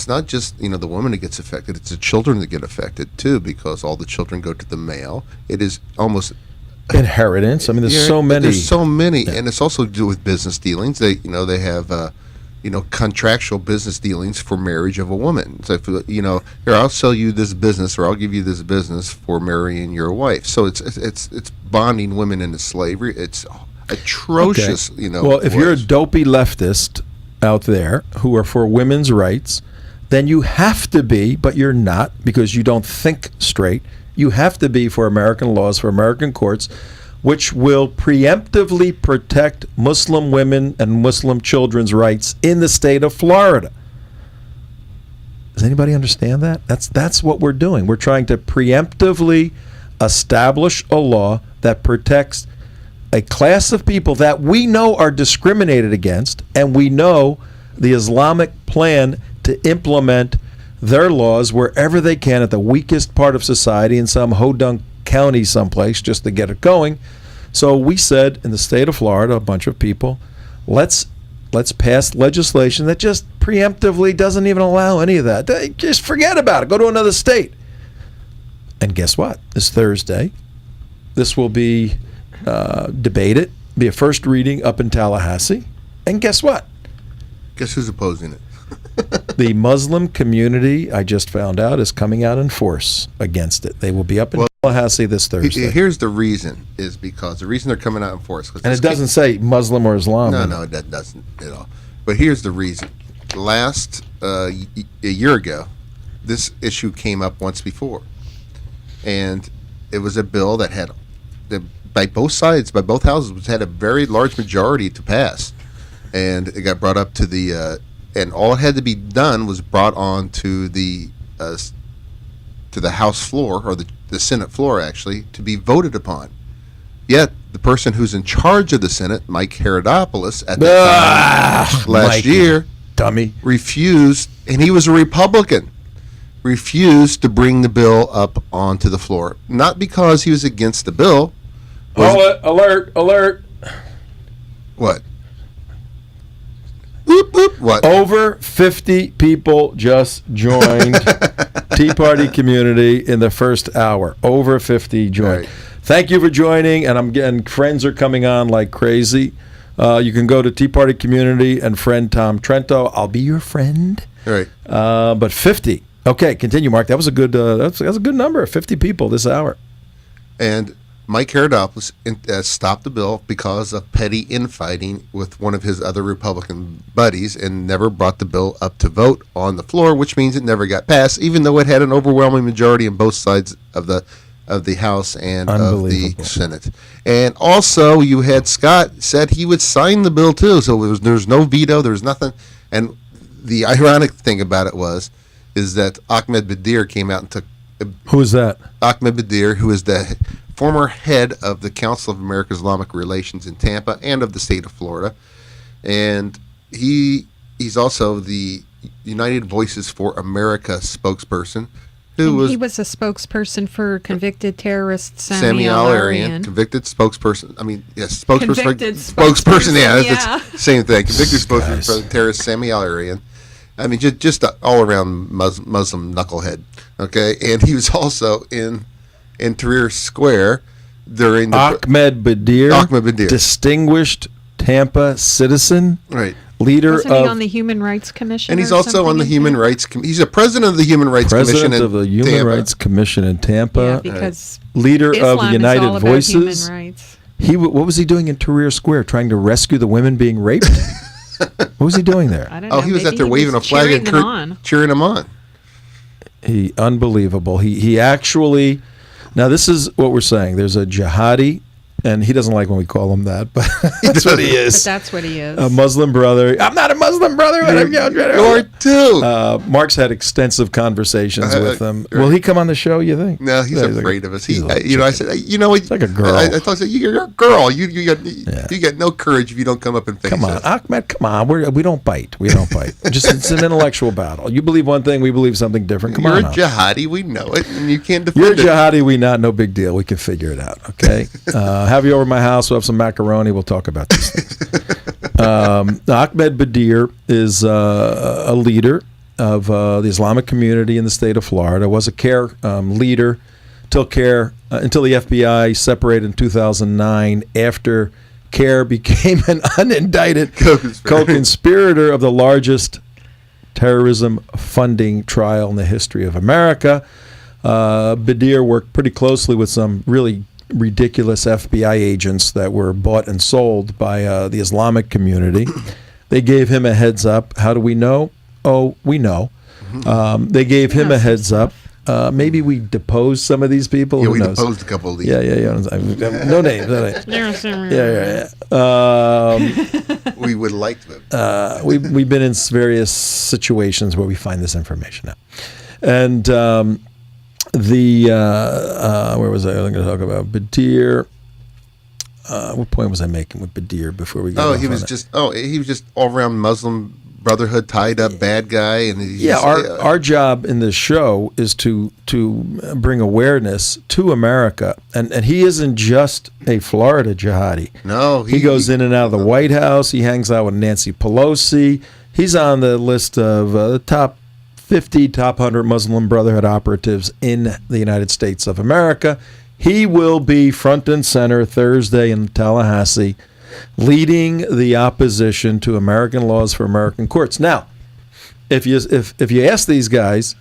not just the woman that gets affected; it's the children that get affected too, because all the children go to the male. It is almost inheritance. I mean, there's so many. There's so many, and it's also to do with business dealings. They have contractual business dealings for marriage of a woman. So if, here, I'll sell you this business, or I'll give you this business for marrying your wife. So it's bonding women into slavery. It's atrocious. Okay. Well, if you're a dopey leftist out there who are for women's rights, then you have to be, but you're not because you don't think straight. You have to be for American laws, for American courts, which will preemptively protect Muslim women and Muslim children's rights in the state of Florida. Does anybody understand that? That's what we're doing. We're trying to preemptively establish a law that protects a class of people that we know are discriminated against, and we know the Islamic plan to implement their laws wherever they can at the weakest part of society in some hodunk county someplace just to get it going. So we said in the state of Florida, a bunch of people, let's pass legislation that just preemptively doesn't even allow any of that. Just forget about it. Go to another state. And guess what? This Thursday, this will be debated, be a first reading up in Tallahassee. And guess what? Guess who's opposing it? The Muslim community, I just found out, is coming out in force against it. They will be up in Tallahassee this Thursday. Here's the reason, is because the reason they're coming out in force. And it doesn't say Muslim or Islam. No, that doesn't at all. But here's the reason. Last a year ago, this issue came up once before, and it was a bill that had, by both sides, by both houses, which had a very large majority to pass, and it got brought up to the, and all it had to be done was brought on to the House floor, or the Senate floor actually, to be voted upon. Yet the person who's in charge of the Senate, Mike Herodopoulos, at that time last year, dummy, refused, and he was a Republican, refused to bring the bill up onto the floor. Not because he was against the bill. Alert. What? Boop, boop. What? Over 50 people just joined Tea Party community in the first hour. Over 50 joined. Right. Thank you for joining, and I'm getting friends are coming on like crazy. You can go to Tea Party community and friend Tom Trento. I'll be your friend. Right. But 50. Okay, continue, Mark. That was a good. That's a good number. 50 people this hour. And Mike Herodopoulos stopped the bill because of petty infighting with one of his other Republican buddies, and never brought the bill up to vote on the floor, which means it never got passed, even though it had an overwhelming majority on both sides of the House and of the Senate. And also, you had Scott said he would sign the bill too, so there was no veto, there was nothing. And the ironic thing about it is that Ahmed Badir came out and took. Who is that? Ahmed Badir, who is the former head of the Council of American Islamic Relations in Tampa and of the state of Florida, and he's also the United Voices for America spokesperson. He was a spokesperson for convicted terrorist Sami Al-Arian. Convicted spokesperson. I mean, yes, spokesperson. Convicted spokesperson. Yeah, yeah. It's the same thing. Convicted spokesperson for the terrorist Sami Al-Arian. I mean, just an all-around Muslim knucklehead. Okay, and he was also in Tahrir Square during the Ahmed Badir, distinguished Tampa citizen, right? Leader Wasn't he on the Human Rights Commission? And he's also on the Human Rights Commission. He's a president of the Human Rights Commission. President of the Human Rights Commission in Tampa. Yeah, because leader Islam of United is all Voices. About human rights. What was he doing in Tahrir Square? Trying to rescue the women being raped? What was he doing there? I don't know. He was out there waving a flag and cheering them on. Unbelievable. He actually. Now this is what we're saying. There's a jihadi. And he doesn't like when we call him that, but that's what he is. But that's what he is. A Muslim brother. I'm not a Muslim brother. You're too. Mark's had extensive conversations with him. Will he come on the show, you think? No, he's afraid of us. I said, it's like a girl. I thought, you're a girl. You got no courage if you don't come up and face Come on, us. Ahmed, come on. We don't bite. We don't bite. It's an intellectual battle. You believe one thing, we believe something different. Come you're on. You're a jihadi. We know it, and you can't defend You're it. a jihadi. We not. No big deal. We can figure it out. Okay. Have you over my house? We'll have some macaroni. We'll talk about these things. Ahmed Badir is a leader of the Islamic community in the state of Florida. Was a CARE leader until the FBI separated in 2009 after CARE became an unindicted co-conspirator of the largest terrorism funding trial in the history of America. Badir worked pretty closely with some really ridiculous FBI agents that were bought and sold by the Islamic community. They gave him a heads up. How do we know? Oh, we know. They gave him a heads up. Maybe we deposed some of these people. Yeah, Who we knows? deposed a couple of these. Yeah. No names. We would like them. We've been in various situations where we find this information out. And where was I going to talk about? Badir. What point was I making with Badir before we got he was just all around Muslim Brotherhood tied up bad guy, and our job in this show is to bring awareness to America, and he isn't just a Florida jihadi. No, he goes in and out of the White House. He hangs out with Nancy Pelosi. He's on the list of the top 50, top 100 Muslim Brotherhood operatives in the United States of America. He will be front and center Thursday in Tallahassee, leading the opposition to American laws for American courts. Now, if you ask these guys,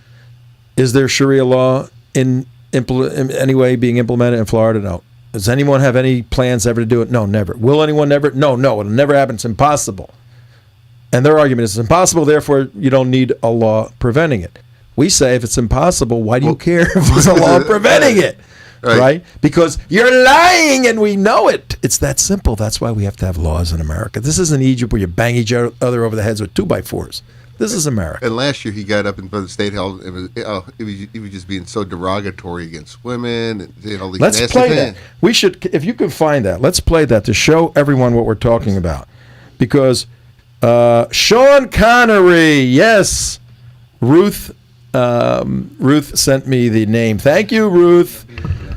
is there Sharia law in any way being implemented in Florida? No. Does anyone have any plans ever to do it? No, never. Will anyone never? No, it'll never happen. It's impossible. And their argument is it's impossible, therefore you don't need a law preventing it. We say if it's impossible, why do you care if there's a law preventing it? Right? Because you're lying and we know it. It's that simple. That's why we have to have laws in America. This isn't Egypt where you bang each other over the heads with 2x4s. This is America. And last year he got up in front of the state house. He was just being so derogatory against women. And all these let's nasty play things. that. We should, if you can find that, let's play that to show everyone what we're talking about. Because Sean Connery, yes, Ruth sent me the name. Thank you, Ruth.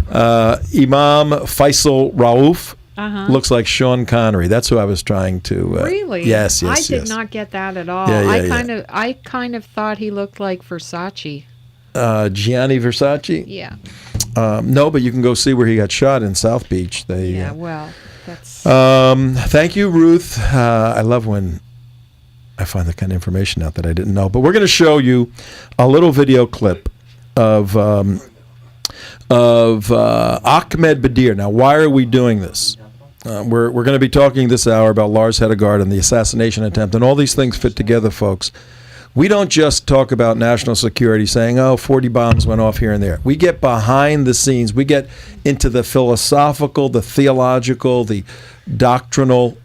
Imam Faisal Rauf looks like Sean Connery. That's who I was trying to. Really? Yes. I did not get that at all. I kind of thought he looked like Versace. Gianni Versace. Yeah. No, but you can go see where he got shot in South Beach. Well, that's. Thank you, Ruth. I love when I find that kind of information out that I didn't know. But we're going to show you a little video clip of Ahmed Badir. Now, why are we doing this? We're going to be talking this hour about Lars Hedegaard and the assassination attempt, and all these things fit together, folks. We don't just talk about national security saying, 40 bombs went off here and there. We get behind the scenes. We get into the philosophical, the theological, the doctrinal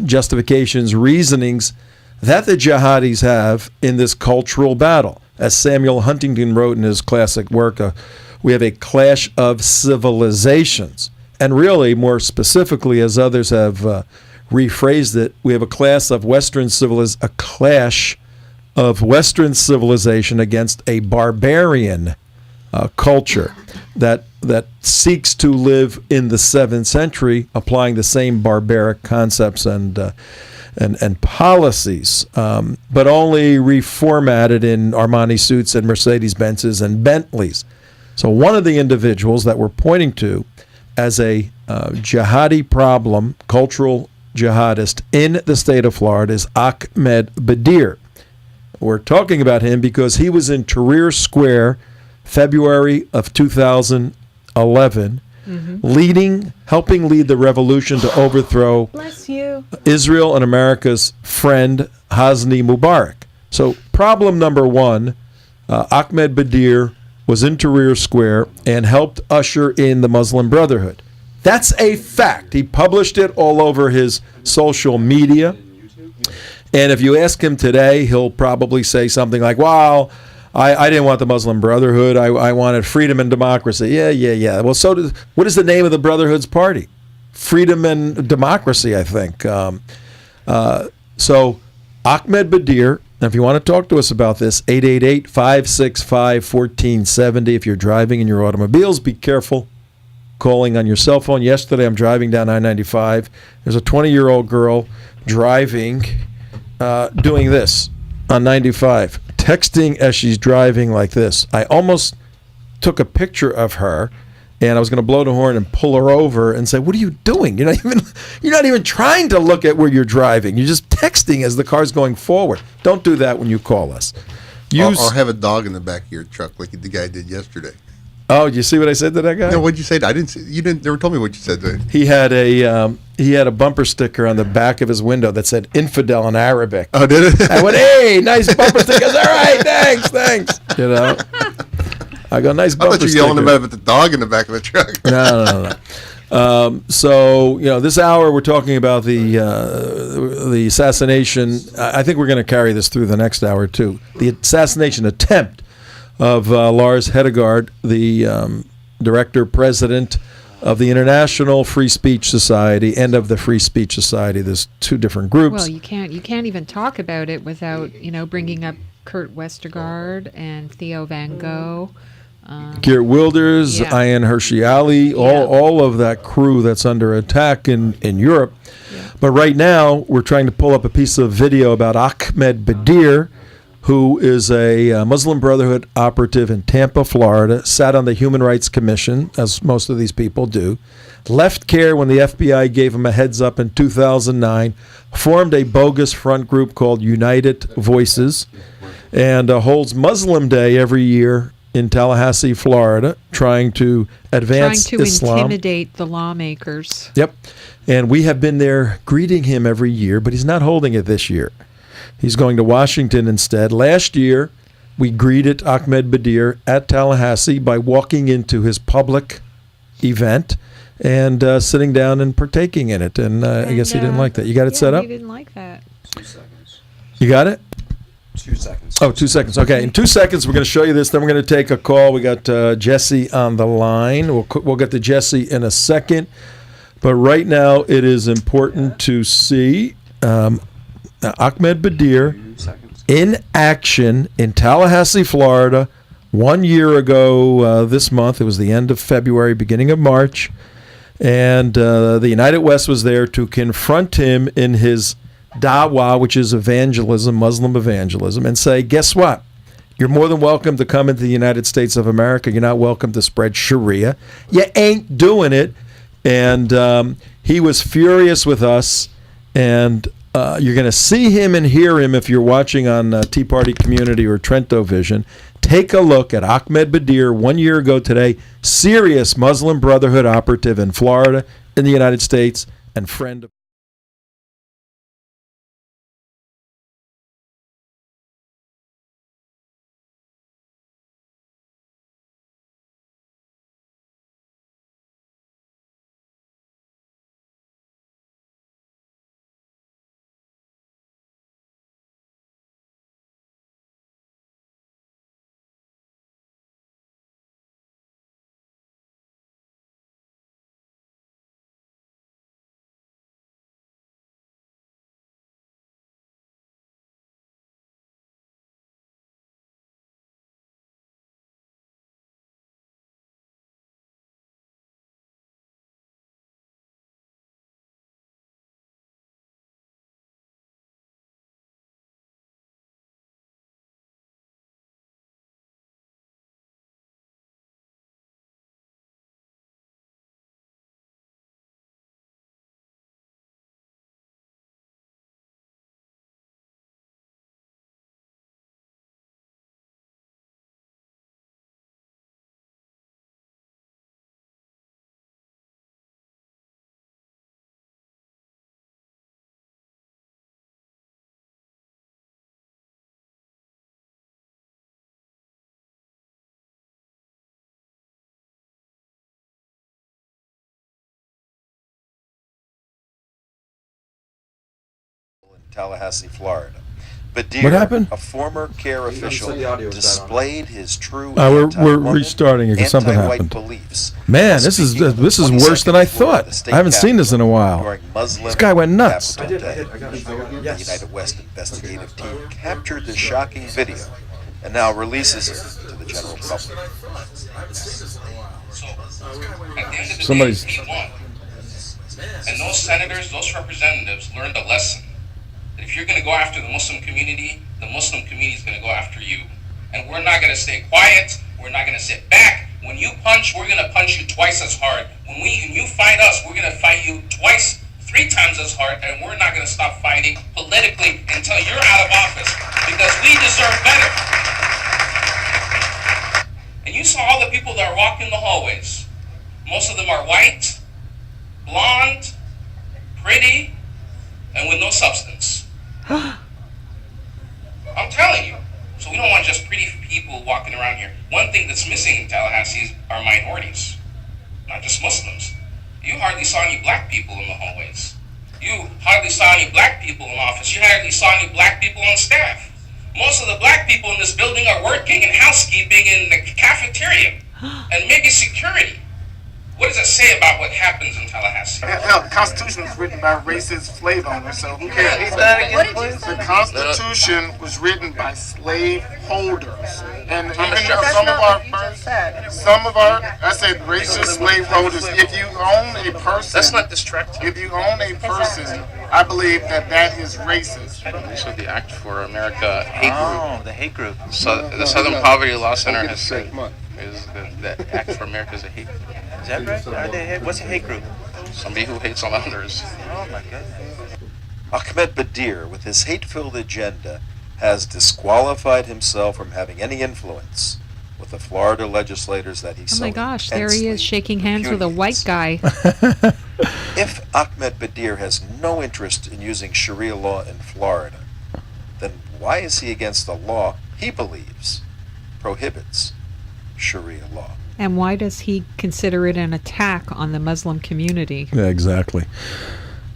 justifications, reasonings that the jihadis have in this cultural battle. As Samuel Huntington wrote in his classic work, we have a clash of civilizations. And really, more specifically, as others have rephrased it, we have a clash of Western civilization against a barbarian culture that seeks to live in the 7th century, applying the same barbaric concepts and policies, but only reformatted in Armani suits and Mercedes-Benzes and Bentleys. So one of the individuals that we're pointing to as a jihadi problem, cultural jihadist in the state of Florida is Ahmed Badir. We're talking about him because he was in Tahrir Square February of 2011, helping lead the revolution to overthrow Israel and America's friend Hosni Mubarak. So problem number one, Ahmed Badir was in Tahrir Square and helped usher in the Muslim Brotherhood. That's a fact. He published it all over his social media. And if you ask him today, he'll probably say something like, well, I didn't want the Muslim Brotherhood. I wanted freedom and democracy. Yeah. Well, what is the name of the Brotherhood's party? Freedom and Democracy, I think. So Ahmed Badir, now if you want to talk to us about this, 888-565-1470. If you're driving in your automobiles, be careful calling on your cell phone. Yesterday, I'm driving down I-95. There's a 20-year-old girl driving, doing this on 95, texting as she's driving like this. I almost took a picture of her, and I was going to blow the horn and pull her over and say, "What are you doing? You're not even trying to look at where you're driving. You're just texting as the car's going forward." Don't do that when you call us. Or have a dog in the back of your truck like the guy did yesterday. Oh, did you see what I said to that guy? No, what'd you say? I didn't see. You didn't. Never told me what you said to him. He had a bumper sticker on the back of his window that said "infidel" in Arabic. Oh, did it? I went, "Hey, nice bumper sticker." All right, thanks. You know, I go, "Nice bumper sticker." I thought you were yelling about the dog in the back of the truck. No. So this hour we're talking about the assassination. I think we're going to carry this through the next hour too. The assassination attempt of Lars Hedegaard, the director, president of the International Free Speech Society and of the Free Speech Society. There's two different groups. Well, you can't even talk about it without bringing up Kurt Westergaard and Theo Van Gogh. Geert Wilders, Ayaan Hirsi Ali, all of that crew that's under attack in Europe. Yeah. But right now, we're trying to pull up a piece of video about Ahmed Badir, who is a Muslim Brotherhood operative in Tampa, Florida, sat on the Human Rights Commission, as most of these people do, left CARE when the FBI gave him a heads up in 2009, formed a bogus front group called United Voices, and holds Muslim Day every year in Tallahassee, Florida, trying to advance Trying to Islam. intimidate the lawmakers. Yep. And we have been there greeting him every year, but he's not holding it this year. He's going to Washington instead. Last year, we greeted Ahmed Badir at Tallahassee by walking into his public event and sitting down and partaking in it. And I guess he didn't like that. You got it set up? He didn't like that. 2 seconds. You got it? 2 seconds. Oh, 2 seconds. Okay, in 2 seconds, we're going to show you this. Then we're going to take a call. We got Jesse on the line. We'll get to Jesse in a second. But right now, it is important to see Ahmed Badir in action in Tallahassee, Florida, 1 year ago this month. It was the end of February, beginning of March. And the United West was there to confront him in his dawah, which is evangelism, Muslim evangelism, and say, guess what? You're more than welcome to come into the United States of America. You're not welcome to spread Sharia. You ain't doing it. And he was furious with us. And you're going to see him and hear him if you're watching on Tea Party Community or Trento Vision. Take a look at Ahmed Badir 1 year ago today, serious Muslim Brotherhood operative in Florida, in the United States, and friend of Tallahassee, Florida. Badir, What happened? a former CARE official, displayed his true we're anti-woman, restarting it because something anti-white happened. beliefs. Man, this is worse than I thought. I haven't seen this in a while. This guy went nuts. The United West investigative team captured the shocking video and now releases it to the general public. Somebody's. And those senators, those representatives learned a lesson. That if you're going to go after the Muslim community is going to go after you. And we're not going to stay quiet. We're not going to sit back. When you punch, we're going to punch you twice as hard. When you fight us, we're going to fight you twice, 3 times as hard, and we're not going to stop fighting politically until you're out of office, because we deserve better. And you saw all the people that are walking the hallways. Most of them are white, blonde, pretty, and with no substance. I'm telling you. So we don't want just pretty people walking around here. One thing that's missing in Tallahassee are minorities, not just Muslims. You hardly saw any black people in the hallways. You hardly saw any black people in office. You hardly saw any black people on staff. Most of the black people in this building are working in housekeeping in the cafeteria and maybe security. What does it say about what happens in Tallahassee? Hell, the Constitution was written by racist slave owners, so who cares? The Constitution was written by slave holders, and even some of our, I said racist slave holders. If you own a person, That's not distracting. If you own a person, I believe that is racist. So the Act for America hate group. Oh, the hate group. So the Southern Poverty Law Center has said is that Act for America is a hate group. Is that right? What's a hate group? Somebody who hates on others. Oh my goodness. Ahmed Badir, with his hate-filled agenda, has disqualified himself from having any influence with the Florida legislators that he Oh my gosh, there he is intensely shaking hands with a white guy. If Ahmed Badir has no interest in using Sharia law in Florida, then why is he against the law he believes prohibits Sharia law? And why does he consider it an attack on the Muslim community? Yeah, exactly.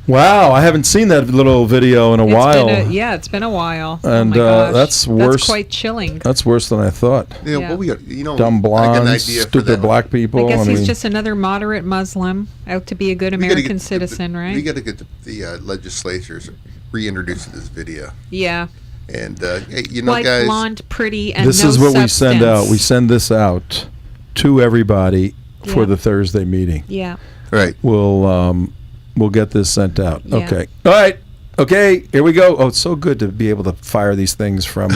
Wow, I haven't seen that little video in a while. It's been a while. And oh my gosh. that's worse. That's quite chilling. That's worse than I thought. Yeah, Yeah. well, we got, you know, Dumb I got an blondes, idea for stupid that. black people. I guess mean, he's just another moderate Muslim out to be a good We gotta American get citizen, right? We got to get the legislatures reintroduced to this video. Yeah. And hey, you know, White, guys, blonde, pretty, and this no is what substance. we send out. We send this out to everybody for Yeah. the Thursday meeting. Yeah. Right. We'll get this sent out. Yeah. Okay. All right. Okay. Here we go. Oh, it's so good to be able to fire these things from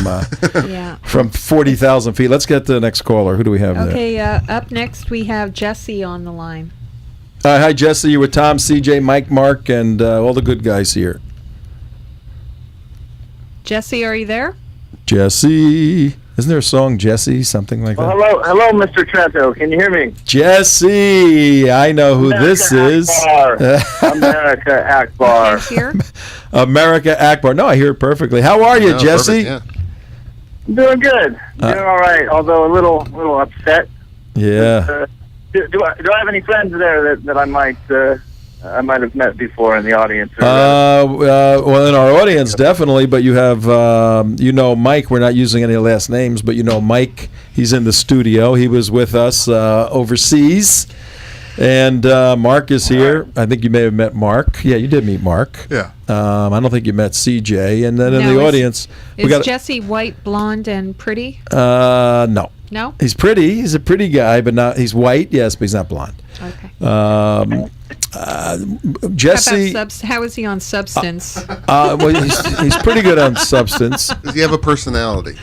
from 40,000 feet. Let's get to the next caller. Who do we have there? Okay. Up next, we have Jesse on the line. Hi, Jesse. You're with Tom, CJ, Mike, Mark, and all the good guys here. Jesse, are you there? Jesse. Isn't there a song, Jesse? Something like that? Hello, Mr. Trento. Can you hear me? Jesse. I know who this is. America Akbar. America Akbar. No, I hear it perfectly. How are you, Jesse? Perfect, yeah. Doing good. Doing all right, although a little upset. Yeah. Do I have any friends there that I might have met before in the audience? Well, in our audience, definitely. But you have, Mike. We're not using any last names, but Mike. He's in the studio. He was with us overseas. And Mark is here. I think you may have met Mark. Yeah, you did meet Mark. Yeah. I don't think you met CJ. And then in the audience, we got Jesse white, blonde, and pretty? No. No? He's pretty. He's a pretty guy, but not. He's white. Yes, but he's not blonde. Okay. Jesse. How is he on substance? Well, he's pretty good on substance. Does he have a personality?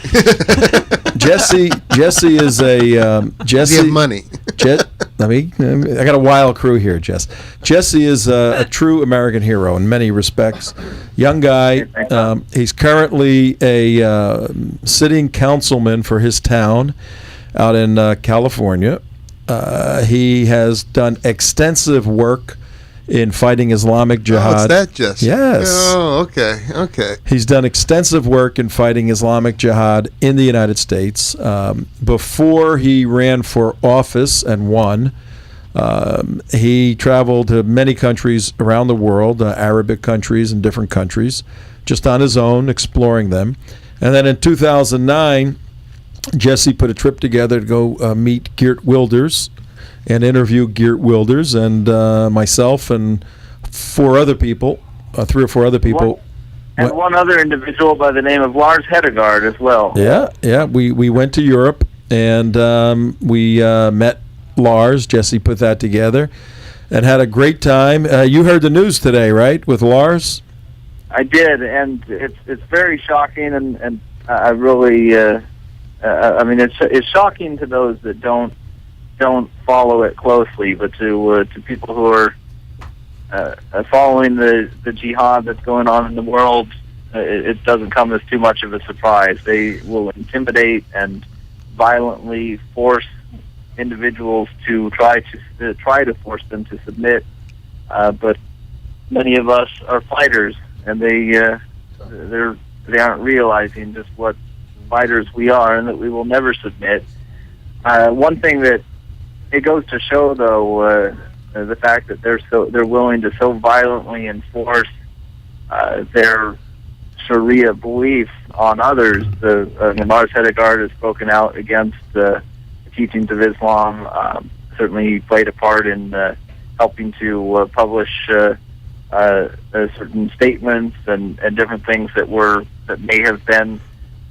Jesse is a Jesse. Does he have money? I got a wild crew here, Jess. Jesse is a true American hero in many respects. Young guy. He's currently a sitting councilman for his town out in California. He has done extensive work in fighting Islamic Jihad. Oh, it's that Jesse? Yes. Oh, okay. He's done extensive work in fighting Islamic Jihad in the United States. Before he ran for office and won, he traveled to many countries around the world, Arabic countries and different countries, just on his own, exploring them. And then in 2009, Jesse put a trip together to go meet Geert Wilders and interview Geert Wilders and myself and three or four other people. And one other individual by the name of Lars Hedegaard as well. Yeah. We went to Europe and we met Lars. Jesse put that together and had a great time. You heard the news today, right, with Lars? I did, and it's very shocking, and I really, I mean, it's shocking to those that don't follow it closely, but to people who are following the jihad that's going on in the world, it doesn't come as too much of a surprise. They will intimidate and violently force individuals to try to force them to submit. But many of us are fighters, and they aren't realizing just what fighters we are, and that we will never submit. One thing that it goes to show, though, the fact that they're willing to so violently enforce their Sharia belief on others. Lars Hedegaard has spoken out against the teachings of Islam. Certainly, he played a part in helping to publish certain statements and different things that may have been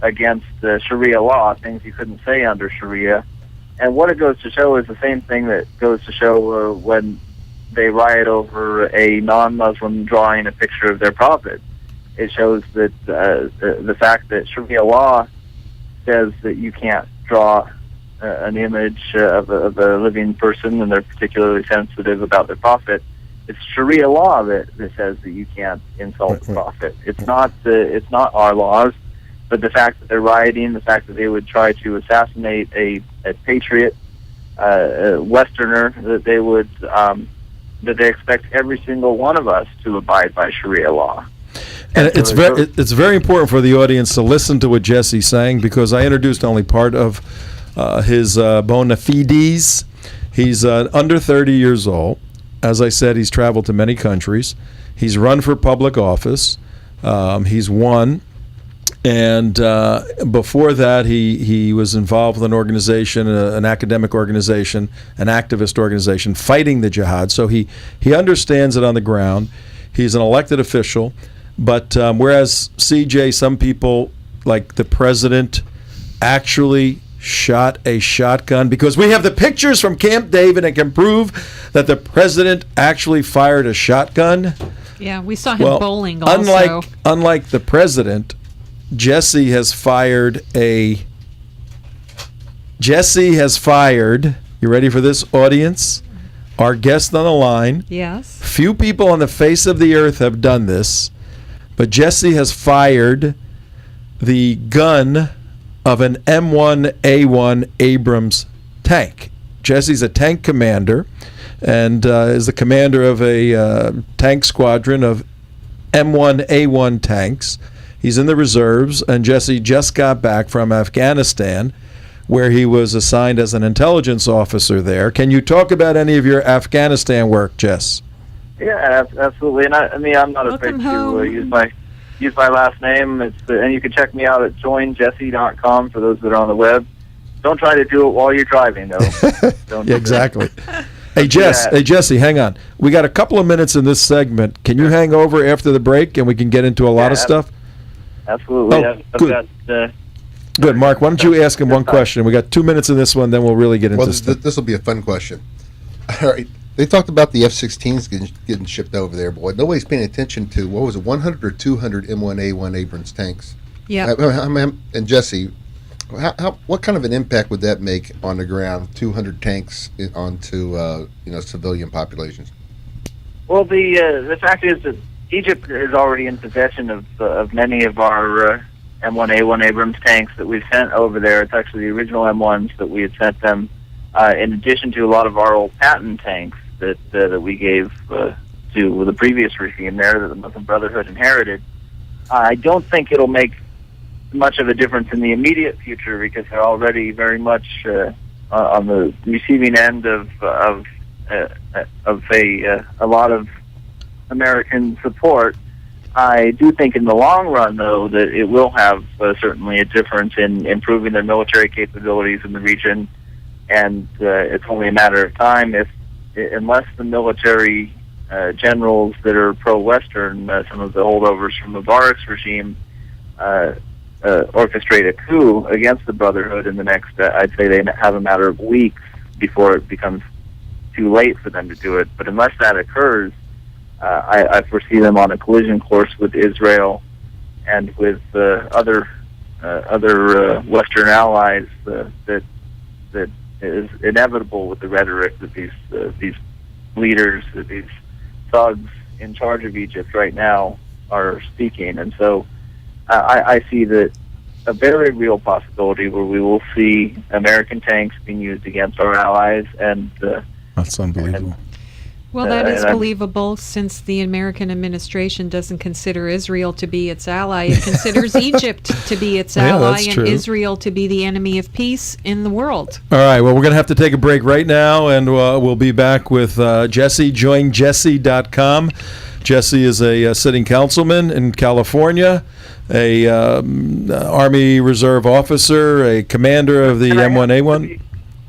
against Sharia law, things you couldn't say under Sharia. And what it goes to show is the same thing that goes to show when they riot over a non-Muslim drawing a picture of their prophet. It shows that the fact that Sharia law says that you can't draw an image of a living person, and they're particularly sensitive about their prophet. It's Sharia law that says that you can't insult the prophet. It's not our laws. the fact that they're rioting, the fact that they would try to assassinate a patriot, a Westerner, that they would that they expect every single one of us to abide by Sharia law. And it's very important for the audience to listen to what Jesse's saying, because I introduced only part of his bona fides. He's under 30 years old. As I said, he's traveled to many countries. He's run for public office. He's won. And before that, he was involved with an organization, an academic organization, an activist organization, fighting the jihad. So he understands it on the ground. He's an elected official. But whereas, CJ, some people, like the president, actually shot a shotgun, because we have the pictures from Camp David and can prove that the president actually fired a shotgun. Yeah, we saw him bowling also. Unlike the president, Jesse has fired, you ready for this, audience? Our guest on the line. Yes. Few people on the face of the earth have done this, but Jesse has fired the gun of an M1A1 Abrams tank. Jesse's a tank commander and is the commander of a tank squadron of M1A1 tanks. He's in the reserves, and Jesse just got back from Afghanistan, where he was assigned as an intelligence officer there. Can you talk about any of your Afghanistan work, Jess? Yeah, absolutely. And I'm not afraid to use my last name. And you can check me out at joinjesse.com for those that are on the web. Don't try to do it while you're driving, though. Yeah, exactly. Hey, Jesse, hang on. We got a couple of minutes in this segment. Can you hang over after the break, and we can get into a lot of stuff? Absolutely. Oh, good. Mark, why don't you ask him one question? We got 2 minutes in this one, then we'll really get into stuff. This will be a fun question. All right. They talked about the F-16s getting shipped over there, boy. Nobody's paying attention to, 100 or 200 M1A1 Abrams tanks? Yeah. And Jesse, what kind of an impact would that make on the ground, 200 tanks onto civilian populations? Well, the fact is that Egypt is already in possession of many of our M1A1 Abrams tanks that we've sent over there. It's actually the original M1s that we had sent them, in addition to a lot of our old Patton tanks that we gave to the previous regime there that the Muslim Brotherhood inherited. I don't think it'll make much of a difference in the immediate future, because they're already very much on the receiving end of a lot of American support. I do think in the long run, though, that it will have certainly a difference in improving their military capabilities in the region, and it's only a matter of time unless the military generals that are pro-Western, some of the holdovers from Mubarak's regime, orchestrate a coup against the Brotherhood in the next, I'd say they have a matter of weeks before it becomes too late for them to do it. But unless that occurs, I foresee them on a collision course with Israel and with other Western allies that is inevitable with the rhetoric that these leaders, that these thugs in charge of Egypt right now are speaking. And so I see that a very real possibility where we will see American tanks being used against our allies. And that's unbelievable. Well, that is believable, since the American administration doesn't consider Israel to be its ally. It considers Egypt to be its ally, and true. Israel to be the enemy of peace in the world. All right, well, we're going to have to take a break right now, and we'll be back with Jesse. JoinJesse.com. Jesse is a sitting councilman in California, a Army Reserve officer, a commander of the M1A1.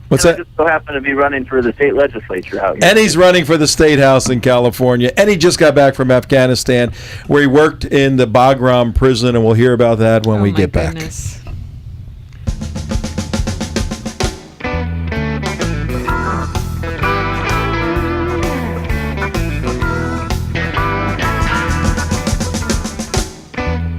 What's that? I just so happen to be running for the state legislature out here. And he's running for the State House in California. And he just got back from Afghanistan, where he worked in the Bagram prison, and we'll hear about that when we get back.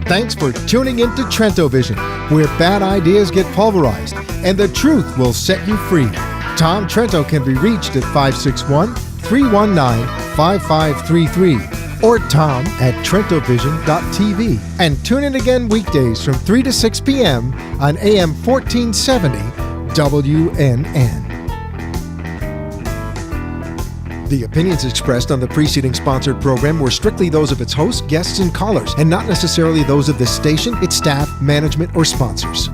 Thanks for tuning in to Trento Vision, where bad ideas get pulverized and the truth will set you free. Tom Trento can be reached at 561-319-5533 or tom@trentovision.tv. And tune in again weekdays from 3 to 6 p.m. on AM 1470 WNN. The opinions expressed on the preceding sponsored program were strictly those of its hosts, guests, and callers, and not necessarily those of this station, its staff, management, or sponsors.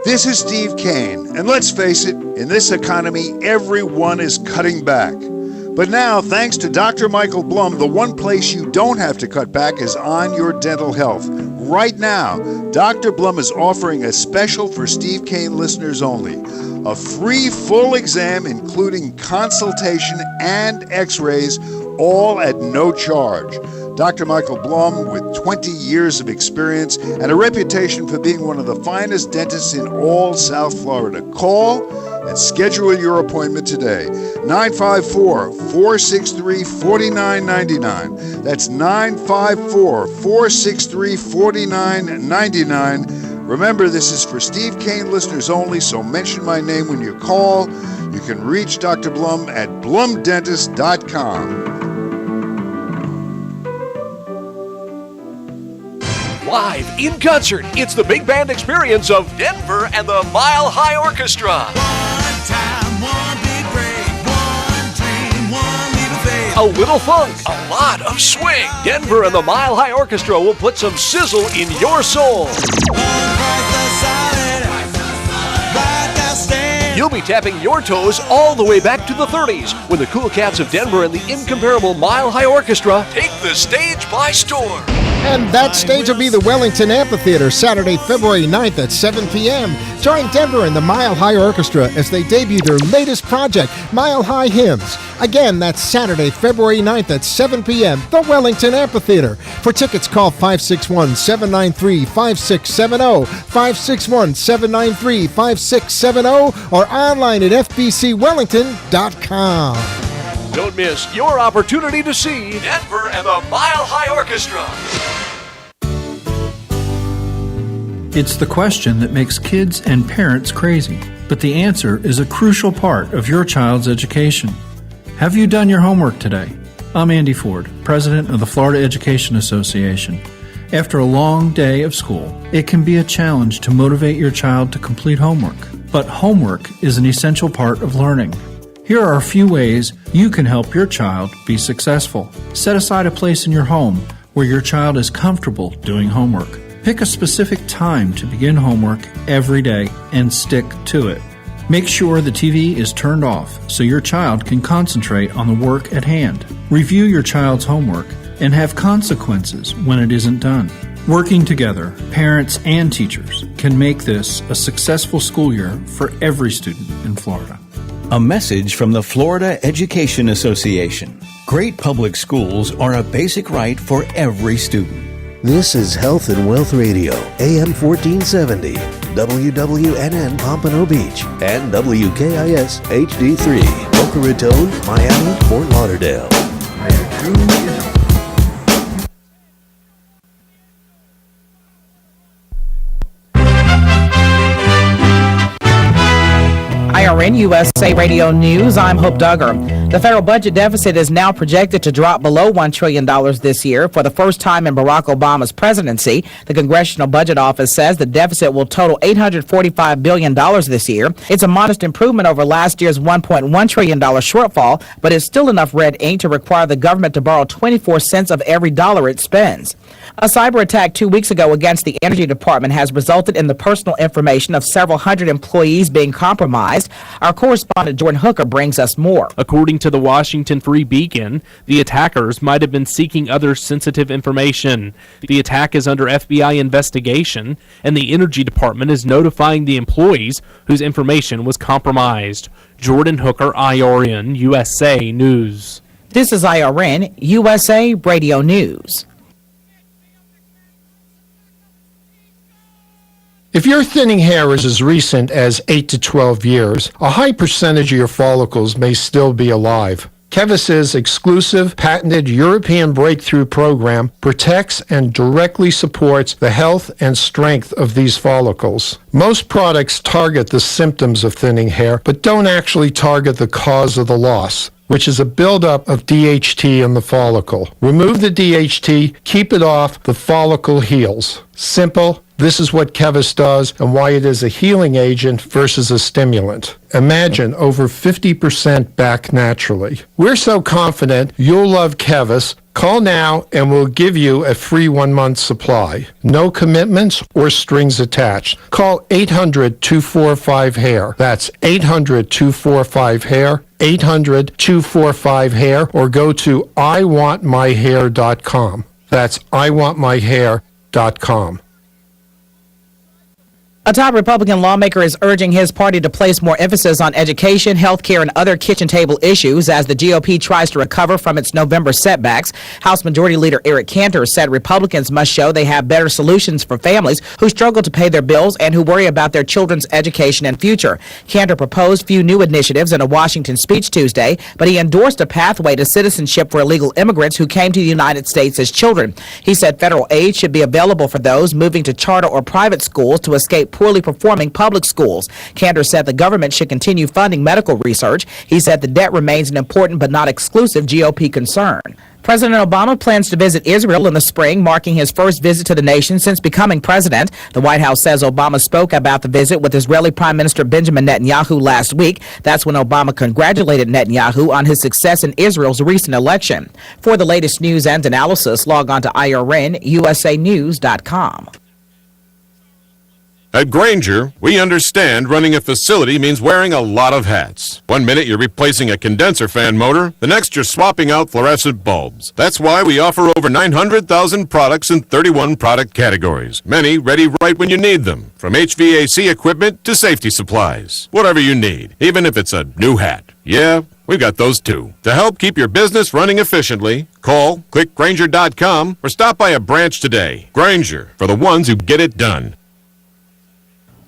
This is Steve Kane, and let's face it, in this economy, everyone is cutting back. But now, thanks to Dr. Michael Blum, the one place you don't have to cut back is on your dental health. Right now, Dr. Blum is offering a special for Steve Kane listeners only. A free full exam including consultation and x-rays, all at no charge. Dr. Michael Blum, with 20 years of experience and a reputation for being one of the finest dentists in all South Florida. Call and schedule your appointment today. 954-463-4999. That's 954-463-4999. Remember, this is for Steve Kane listeners only, so mention my name when you call. You can reach Dr. Blum at blumdentist.com. Live in concert, it's the big band experience of Denver and the Mile High Orchestra. A little funk, a lot of swing. Denver and the Mile High Orchestra will put some sizzle in your soul. You'll be tapping your toes all the way back to the 30s when the Cool Cats of Denver and the incomparable Mile High Orchestra take the stage by storm. And that stage will be the Wellington Amphitheater, Saturday, February 9th at 7 p.m. Join Denver and the Mile High Orchestra as they debut their latest project, Mile High Hymns. Again, that's Saturday, February 9th at 7 p.m., the Wellington Amphitheater. For tickets, call 561-793-5670, 561-793-5670, or online at fbcwellington.com. Don't miss your opportunity to see Denver and the Mile High Orchestra. It's the question that makes kids and parents crazy, but the answer is a crucial part of your child's education. Have you done your homework today? I'm Andy Ford, president of the Florida Education Association. After a long day of school, it can be a challenge to motivate your child to complete homework, but homework is an essential part of learning. Here are a few ways you can help your child be successful. Set aside a place in your home where your child is comfortable doing homework. Pick a specific time to begin homework every day and stick to it. Make sure the TV is turned off so your child can concentrate on the work at hand. Review your child's homework and have consequences when it isn't done. Working together, parents and teachers can make this a successful school year for every student in Florida. A message from the Florida Education Association. Great public schools are a basic right for every student. This is Health and Wealth Radio, AM 1470, WWNN Pompano Beach, and WKIS HD3, Boca Raton, Miami, Fort Lauderdale. IRN USA Radio News, I'm Hope Duggar. The federal budget deficit is now projected to drop below $1 trillion this year. For the first time in Barack Obama's presidency, the Congressional Budget Office says the deficit will total $845 billion this year. It's a modest improvement over last year's $1.1 trillion shortfall, but it's still enough red ink to require the government to borrow 24 cents of every dollar it spends. A cyber attack 2 weeks ago against the Energy Department has resulted in the personal information of several hundred employees being compromised. Our correspondent Jordan Hooker brings us more. According to the Washington Free Beacon, the attackers might have been seeking other sensitive information. The attack is under FBI investigation, and the Energy Department is notifying the employees whose information was compromised. Jordan Hooker, IRN USA News. This is IRN USA Radio News. If your thinning hair is as recent as 8 to 12 years, a high percentage of your follicles may still be alive. Kevis's exclusive patented European breakthrough program protects and directly supports the health and strength of these follicles. Most products target the symptoms of thinning hair, but don't actually target the cause of the loss, which is a buildup of DHT in the follicle. Remove the DHT, keep it off, the follicle heals. Simple. This is what Kevis does and why it is a healing agent versus a stimulant. Imagine over 50% back naturally. We're so confident you'll love Kevis. Call now and we'll give you a free 1-month supply. No commitments or strings attached. Call 800-245-HAIR. That's 800-245-HAIR, 800-245-HAIR, or go to iwantmyhair.com. That's iwantmyhair.com. A top Republican lawmaker is urging his party to place more emphasis on education, health care, and other kitchen table issues as the GOP tries to recover from its November setbacks. House Majority Leader Eric Cantor said Republicans must show they have better solutions for families who struggle to pay their bills and who worry about their children's education and future. Cantor proposed few new initiatives in a Washington speech Tuesday, but he endorsed a pathway to citizenship for illegal immigrants who came to the United States as children. He said federal aid should be available for those moving to charter or private schools to escape poorly performing public schools. Cantor said the government should continue funding medical research. He said the debt remains an important but not exclusive GOP concern. President Obama plans to visit Israel in the spring, marking his first visit to the nation since becoming president. The White House says Obama spoke about the visit with Israeli Prime Minister Benjamin Netanyahu last week. That's when Obama congratulated Netanyahu on his success in Israel's recent election. For the latest news and analysis, log on to IRNUSAnews.com. At Granger, we understand running a facility means wearing a lot of hats. 1 minute you're replacing a condenser fan motor, the next you're swapping out fluorescent bulbs. That's why we offer over 900,000 products in 31 product categories, many ready right when you need them, from HVAC equipment to safety supplies. Whatever you need, even if it's a new hat. Yeah, we've got those too. To help keep your business running efficiently, call, click Granger.com, or stop by a branch today. Granger, for the ones who get it done.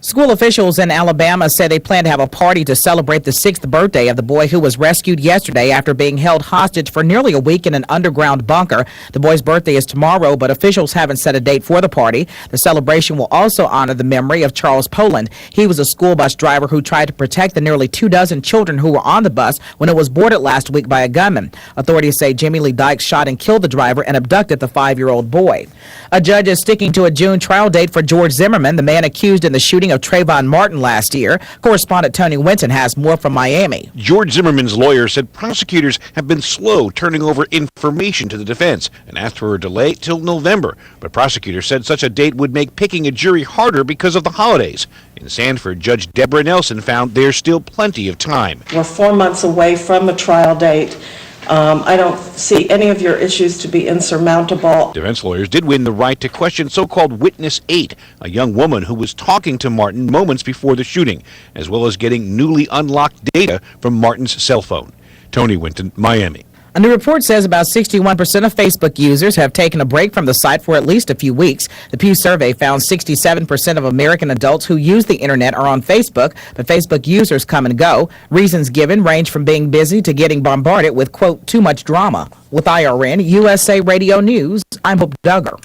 School officials in Alabama say they plan to have a party to celebrate the 6th birthday of the boy who was rescued yesterday after being held hostage for nearly a week in an underground bunker. The boy's birthday is tomorrow, but officials haven't set a date for the party. The celebration will also honor the memory of Charles Poland. He was a school bus driver who tried to protect the nearly 24 children who were on the bus when it was boarded last week by a gunman. Authorities say Jimmy Lee Dykes shot and killed the driver and abducted the 5-year-old boy. A judge is sticking to a June trial date for George Zimmerman, the man accused in the shooting of Trayvon Martin last year. Correspondent Tony Winton has more from Miami. George Zimmerman's lawyer said prosecutors have been slow turning over information to the defense and asked for a delay till November. But prosecutors said such a date would make picking a jury harder because of the holidays. In Sanford, Judge Deborah Nelson found there's still plenty of time. We're 4 months away from the trial date. I don't see any of your issues to be insurmountable. Defense lawyers did win the right to question so-called Witness 8, a young woman who was talking to Martin moments before the shooting, as well as getting newly unlocked data from Martin's cell phone. Tony Winton, Miami. A new report says about 61% of Facebook users have taken a break from the site for at least a few weeks. The Pew survey found 67% of American adults who use the internet are on Facebook, but Facebook users come and go. Reasons given range from being busy to getting bombarded with, quote, too much drama. With IRN USA Radio News, I'm Hope Duggar.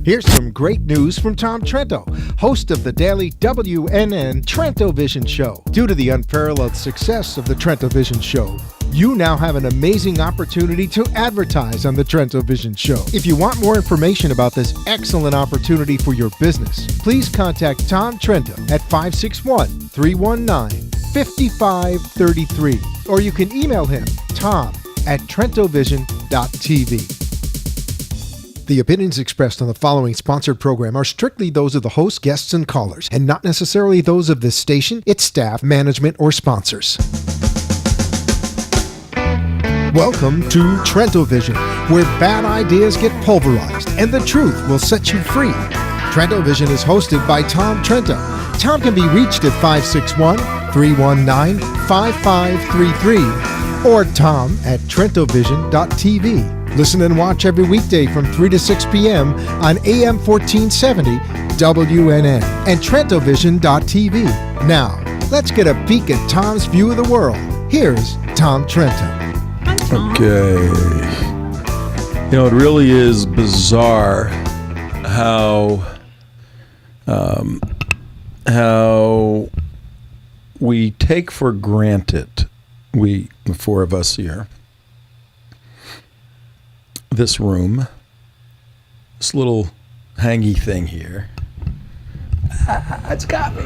Here's some great news from Tom Trento, host of the daily WNN Trento Vision Show. Due to the unparalleled success of the Trento Vision Show, you now have an amazing opportunity to advertise on the Trento Vision Show. If you want more information about this excellent opportunity for your business, please contact Tom Trento at 561-319-5533, or you can email him, tom@trentovision.tv. The opinions expressed on the following sponsored program are strictly those of the host, guests, and callers, and not necessarily those of this station, its staff, management, or sponsors. Welcome to Trento Vision, where bad ideas get pulverized and the truth will set you free. Trento Vision is hosted by Tom Trento. Tom can be reached at 561-319-5533 or tom@trentovision.tv. Listen and watch every weekday from 3 to 6 p.m. on AM 1470 WNN, and TrentoVision.tv. Now, let's get a peek at Tom's view of the world. Here's Tom Trento. Okay. You know, it really is bizarre how we take for granted, the four of us here, this room, this little hangy thing here. It's got me.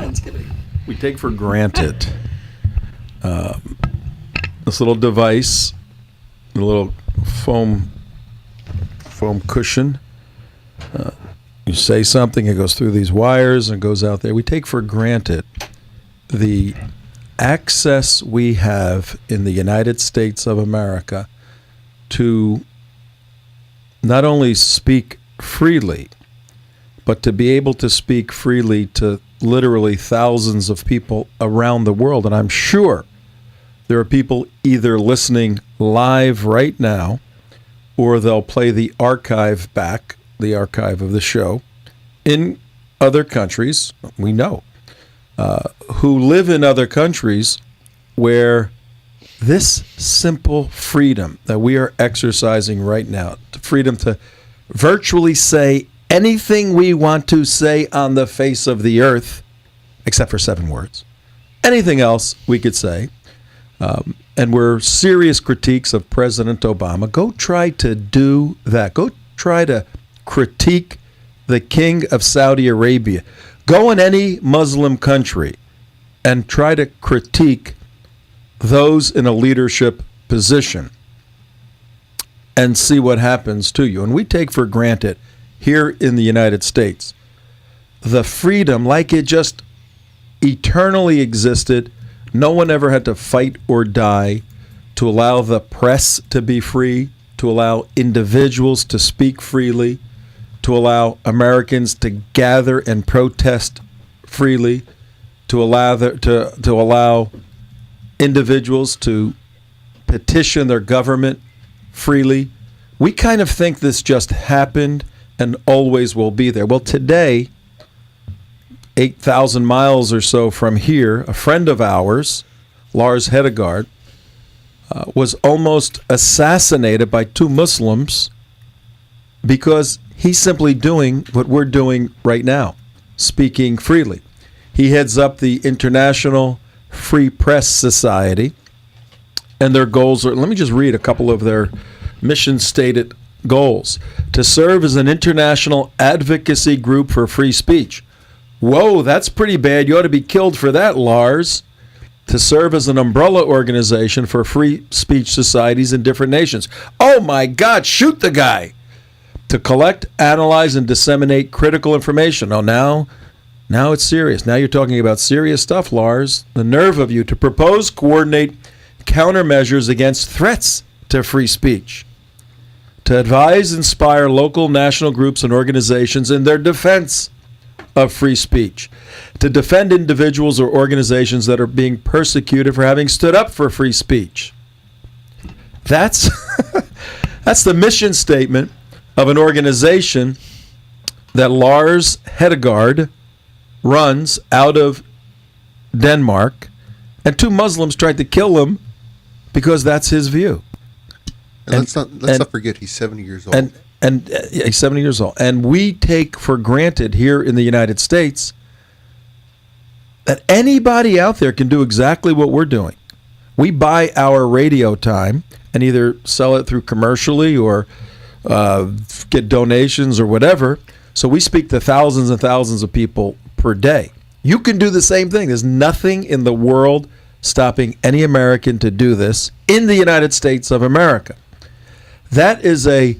It's got me. We take for granted this little device, the little foam cushion. You say something, it goes through these wires and goes out there. We take for granted the access we have in the United States of America to not only speak freely, but to be able to speak freely to literally thousands of people around the world. And I'm sure there are people either listening live right now, or they'll play the archive back, the archive of the show, in other countries, we know, who live in other countries where this simple freedom that we are exercising right now, the freedom to virtually say anything we want to say on the face of the earth, except for 7 words. Anything else we could say. And we're serious critiques of President Obama. Go try to do that. Go try to critique the King of Saudi Arabia. Go in any Muslim country and try to critique those in a leadership position and see what happens to you. And we take for granted here in the United States the freedom, like it just eternally existed. No one ever had to fight or die to allow the press to be free, to allow individuals to speak freely, to allow Americans to gather and protest freely, to allow individuals to petition their government freely. We kind of think this just happened and always will be there. Well, today, 8,000 miles or so from here, a friend of ours, Lars Hedegaard, was almost assassinated by 2 Muslims because he's simply doing what we're doing right now, speaking freely. He heads up the International Free Press Society, and their goals are, let me just read a couple of their mission-stated goals: to serve as an international advocacy group for free speech. Whoa, that's pretty bad. You ought to be killed for that, Lars. To serve as an umbrella organization for free speech societies in different nations. Oh my God, shoot the guy. To collect, analyze, and disseminate critical information. Oh, now it's serious. Now you're talking about serious stuff, Lars. The nerve of you to propose, coordinate countermeasures against threats to free speech. To advise, inspire local, national groups and organizations in their defense of free speech, to defend individuals or organizations that are being persecuted for having stood up for free speech. That's the mission statement of an organization that Lars Hedegaard runs out of Denmark, and 2 Muslims tried to kill him because that's his view. And let's not forget he's 70 years old. And he's 70 years old. And we take for granted here in the United States that anybody out there can do exactly what we're doing. We buy our radio time and either sell it through commercially or get donations or whatever. So we speak to thousands and thousands of people per day. You can do the same thing. There's nothing in the world stopping any American to do this in the United States of America. That is a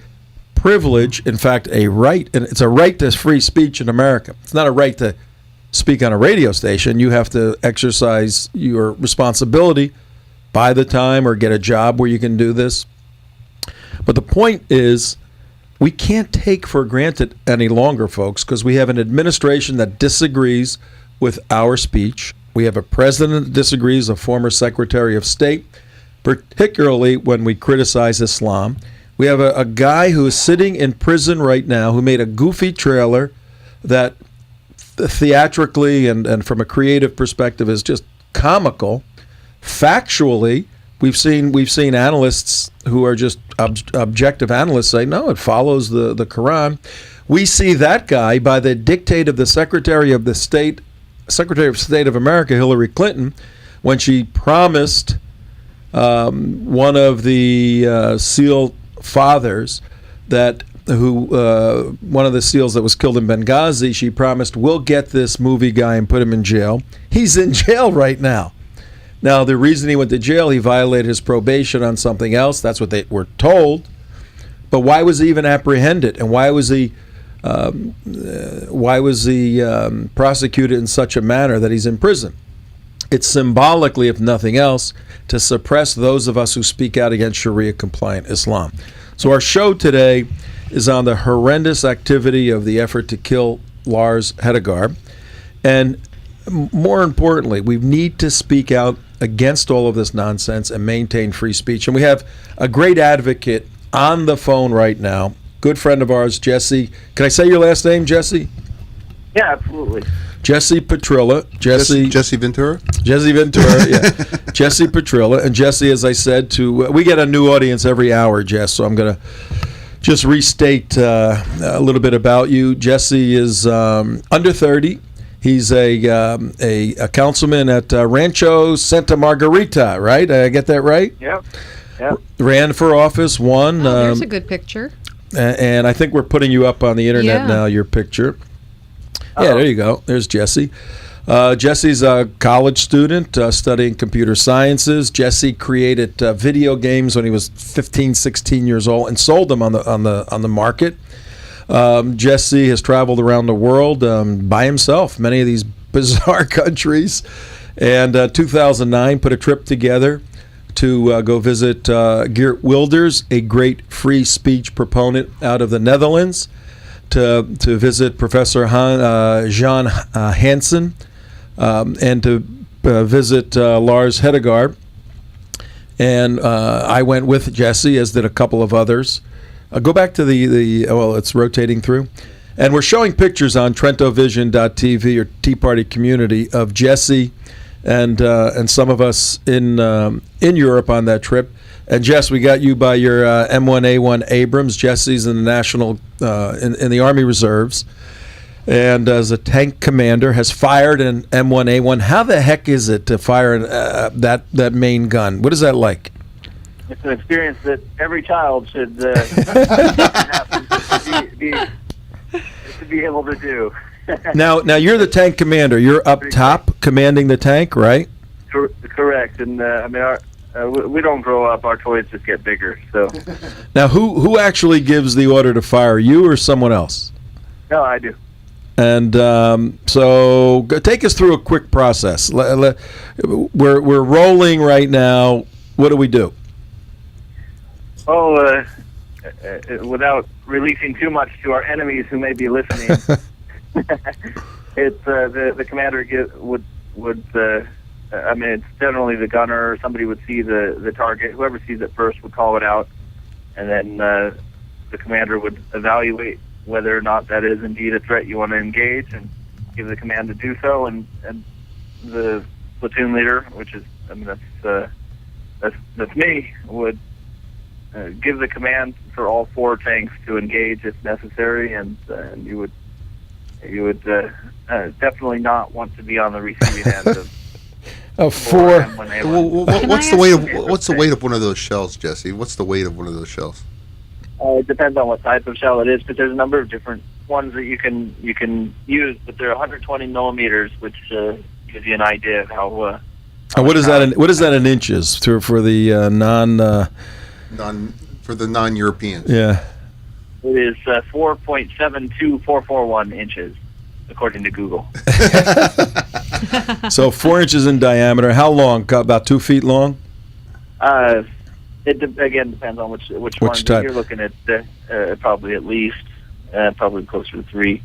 privilege, in fact, a right, and it's a right to free speech in America. It's not a right to speak on a radio station. You have to exercise your responsibility, buy the time, or get a job where you can do this. But the point is, we can't take for granted any longer, folks, because we have an administration that disagrees with our speech. We have a president that disagrees, a former Secretary of State, particularly when we criticize Islam. We have a guy who is sitting in prison right now who made a goofy trailer that theatrically and from a creative perspective is just comical. Factually, we've seen analysts who are just objective analysts say, no, it follows the Quran. We see that guy, by the dictate of the Secretary of State of America, Hillary Clinton, when she promised one of the SEAL fathers one of the SEALs that was killed in Benghazi, she promised, we'll get this movie guy and put him in jail. He's in jail right now. Now, the reason he went to jail, he violated his probation on something else. That's what they were told. But why was he even apprehended? And why was he prosecuted in such a manner that he's in prison? It's symbolically, if nothing else, to suppress those of us who speak out against Sharia-compliant Islam. So our show today is on the horrendous activity of the effort to kill Lars Hedegaard. And more importantly, we need to speak out against all of this nonsense and maintain free speech. And we have a great advocate on the phone right now, good friend of ours, Jesse. Can I say your last name, Jesse? Yeah, absolutely. Jesse Petrillo. Jesse Ventura? Jesse Ventura, yeah. Jesse Petrillo. And Jesse, as I said, we get a new audience every hour, Jess, so I'm going to just restate a little bit about you. Jesse is under 30. He's a councilman at Rancho Santa Margarita, right? I get that right? Yep. Ran for office, won. There's a good picture. And I think we're putting you up on the internet now, your picture. Yeah, there you go. There's Jesse. Jesse's a college student studying computer sciences. Jesse created video games when he was 15, 16 years old and sold them on the market. Jesse has traveled around the world by himself, many of these bizarre countries, and 2009 put a trip together to go visit Geert Wilders, a great free speech proponent out of the Netherlands, to visit Professor Jean Hansen, and to visit Lars Hedegaard. And I went with Jesse, as did a couple of others. Go back to it's rotating through. And we're showing pictures on TrentoVision.tv or Tea Party Community of Jesse and some of us in Europe on that trip. And Jess, we got you by your M1A1 Abrams. Jesse's in the National in the Army Reserves, and as a tank commander, has fired an M1A1. How the heck is it to fire that main gun? What is that like? It's an experience that every child should have to be able to do. Now you're the tank commander. You're up top commanding the tank, right? Correct. And we don't grow up. Our toys just get bigger. So. Now, who actually gives the order to fire? You or someone else? No, I do. And so, take us through a quick process. We're rolling right now. What do we do? Oh, without releasing too much to our enemies who may be listening, it's the commander would. It's generally the gunner, or somebody would see the target. Whoever sees it first would call it out, and then the commander would evaluate whether or not that is indeed a threat you want to engage, and give the command to do so. And the platoon leader, which is, that's me, would give the command for all four tanks to engage if necessary, and you would definitely not want to be on the receiving end of four. What's the weight of one of those shells, Jesse? What's the weight of one of those shells? It depends on what type of shell it is, but there's a number of different ones that you can use. But they're 120 millimeters, which gives you an idea of how. What is that? What is that in inches for the for the non-Europeans? Yeah. It is 4.72441 inches, according to Google. So 4 inches in diameter. How long? About 2 feet long? It again depends on which one. Type? You're looking at probably at least probably closer to 3.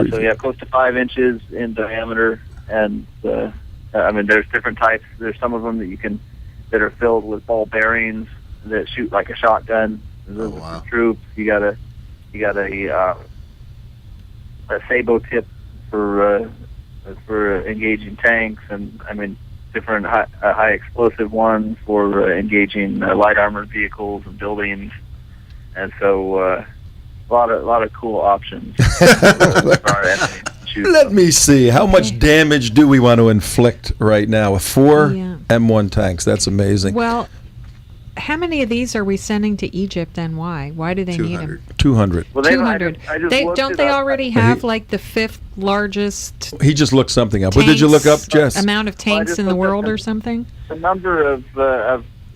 So yeah, close to 5 inches in diameter, and there's different types. There's some of them that are filled with ball bearings that shoot like a shotgun. Those are troops. You got a sabot tip for engaging tanks, and different high explosive ones for engaging light armored vehicles and buildings, and so a lot of cool options for our enemies to choose Let from. me see. How much damage do we want to inflict right now with 4 M1 tanks? That's amazing. Well, how many of these are we sending to Egypt, and why? Why do they need them? 200. Well, 200. I just They looked don't it they up. already have like the 5th largest He just looked something up. What did you look up, Jess? amount of tanks just in the looked up world the- or something? The number of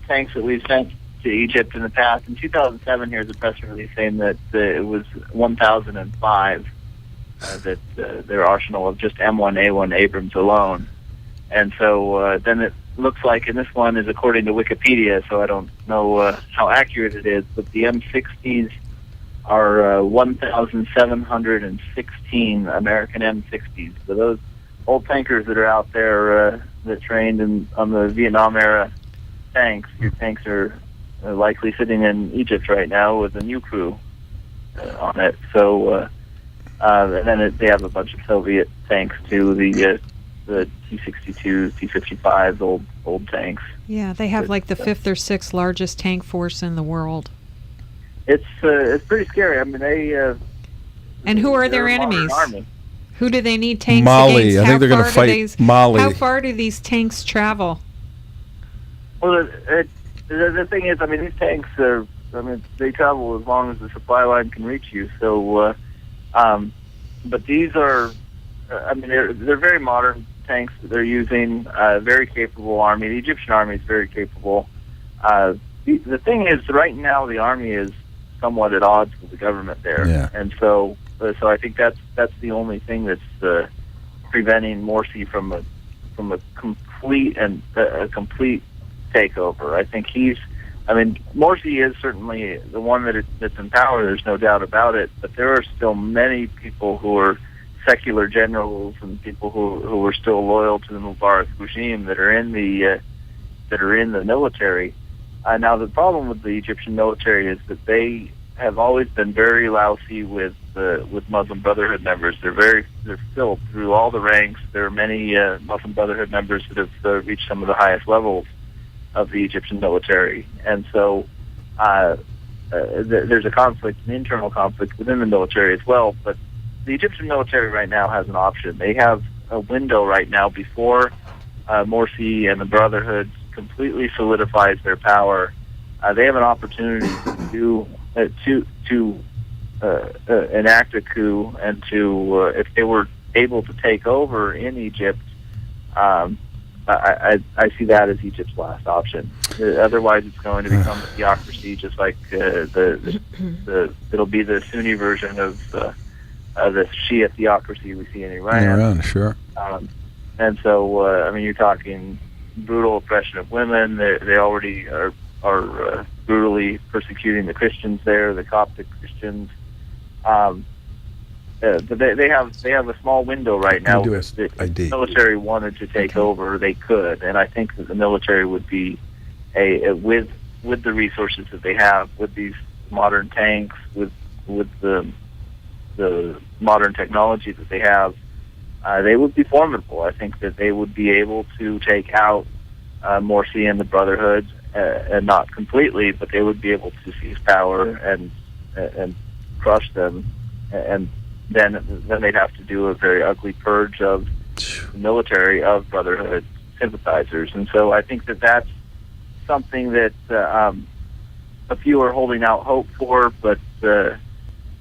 tanks that we've sent to Egypt in the past. In 2007, here's a press release saying that it was 1,005 that their arsenal of just M1A1 Abrams alone. And so then it looks like, and this one is according to Wikipedia, so I don't know how accurate it is, but the M60s are 1,716 American M60s. So those old tankers that are out there that trained on the Vietnam era tanks, your tanks are likely sitting in Egypt right now with a new crew on it. So and then they have a bunch of Soviet tanks too, the T-62s, T-55s, old tanks. Yeah, they have like the 5th or 6th largest tank force in the world. It's pretty scary. I mean, they. And who are their they're a modern enemies? army. Who do they need tanks Mali. against? I think they're going to far do fight Mali. How far do these tanks travel? Well, the thing is, I mean, these tanks are. I mean, they travel as long as the supply line can reach you. So, but these are. I mean, they're very modern tanks that they're using. Very capable army. The Egyptian army is very capable. The thing is, right now the army is somewhat at odds with the government there, and so I think that's the only thing that's preventing Morsi from a complete takeover. I think Morsi is certainly the one that's in power. There's no doubt about it. But there are still many people who are secular generals and people who are still loyal to the Mubarak regime that are in the military. Now the problem with the Egyptian military is that they have always been very lousy with Muslim Brotherhood members. They're filled through all the ranks. There are many Muslim Brotherhood members that have reached some of the highest levels of the Egyptian military, and so there's a conflict, an internal conflict within the military as well. But the Egyptian military right now has an option. They have a window right now before Morsi and the Brotherhood completely solidifies their power. They have an opportunity to enact a coup and to, if they were able to take over in Egypt, I see that as Egypt's last option. Otherwise, it's going to become a theocracy, just like it'll be the Sunni version of the Shia theocracy we see in Iran. Sure. And so, I mean, you're talking brutal oppression of women. They already are brutally persecuting the Christians there, the Coptic Christians. But they have a small window right now. If the military wanted to take over, they could, and I think that the military would be with the resources that they have, with these modern tanks, with the modern technology that they have, they would be formidable. I think that they would be able to take out Morsi and the Brotherhood, and not completely, but they would be able to seize power and crush them, and then they'd have to do a very ugly purge of the military of Brotherhood sympathizers. And so I think that that's something that a few are holding out hope for, but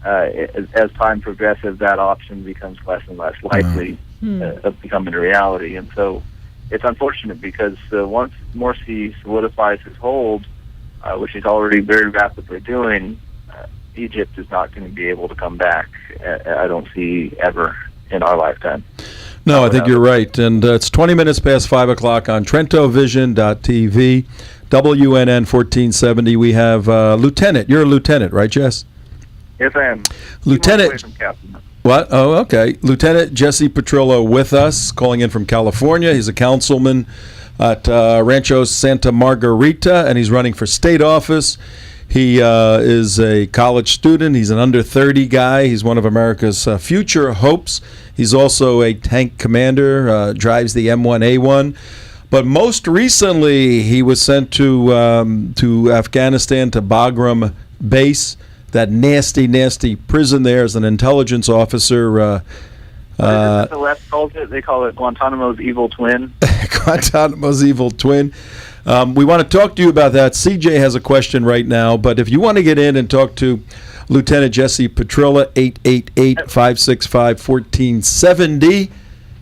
as time progresses, that option becomes less and less likely of becoming a reality. And so it's unfortunate because once Morsi solidifies his hold, which he's already very rapidly doing, Egypt is not going to be able to come back. I don't see ever in our lifetime. No, I think you're right. And it's 20 minutes past 5 o'clock on TrentoVision.tv, WNN 1470. We have Lieutenant. You're a lieutenant, right, Jess? Yes, I am. Lieutenant. What? Oh, okay. Lieutenant Jesse Petrillo with us, calling in from California. He's a councilman at Rancho Santa Margarita, and he's running for state office. He is a college student. He's an under 30 guy. He's one of America's future hopes. He's also a tank commander, drives the M1A1. But most recently, he was sent to Afghanistan, to Bagram Base, that nasty, nasty prison there as an intelligence officer. The left calls it. They call it Guantanamo's evil twin. Guantanamo's evil twin. We want to talk to you about that. CJ has a question right now, but if you want to get in and talk to Lieutenant Jesse Petrillo, 888-565-1470.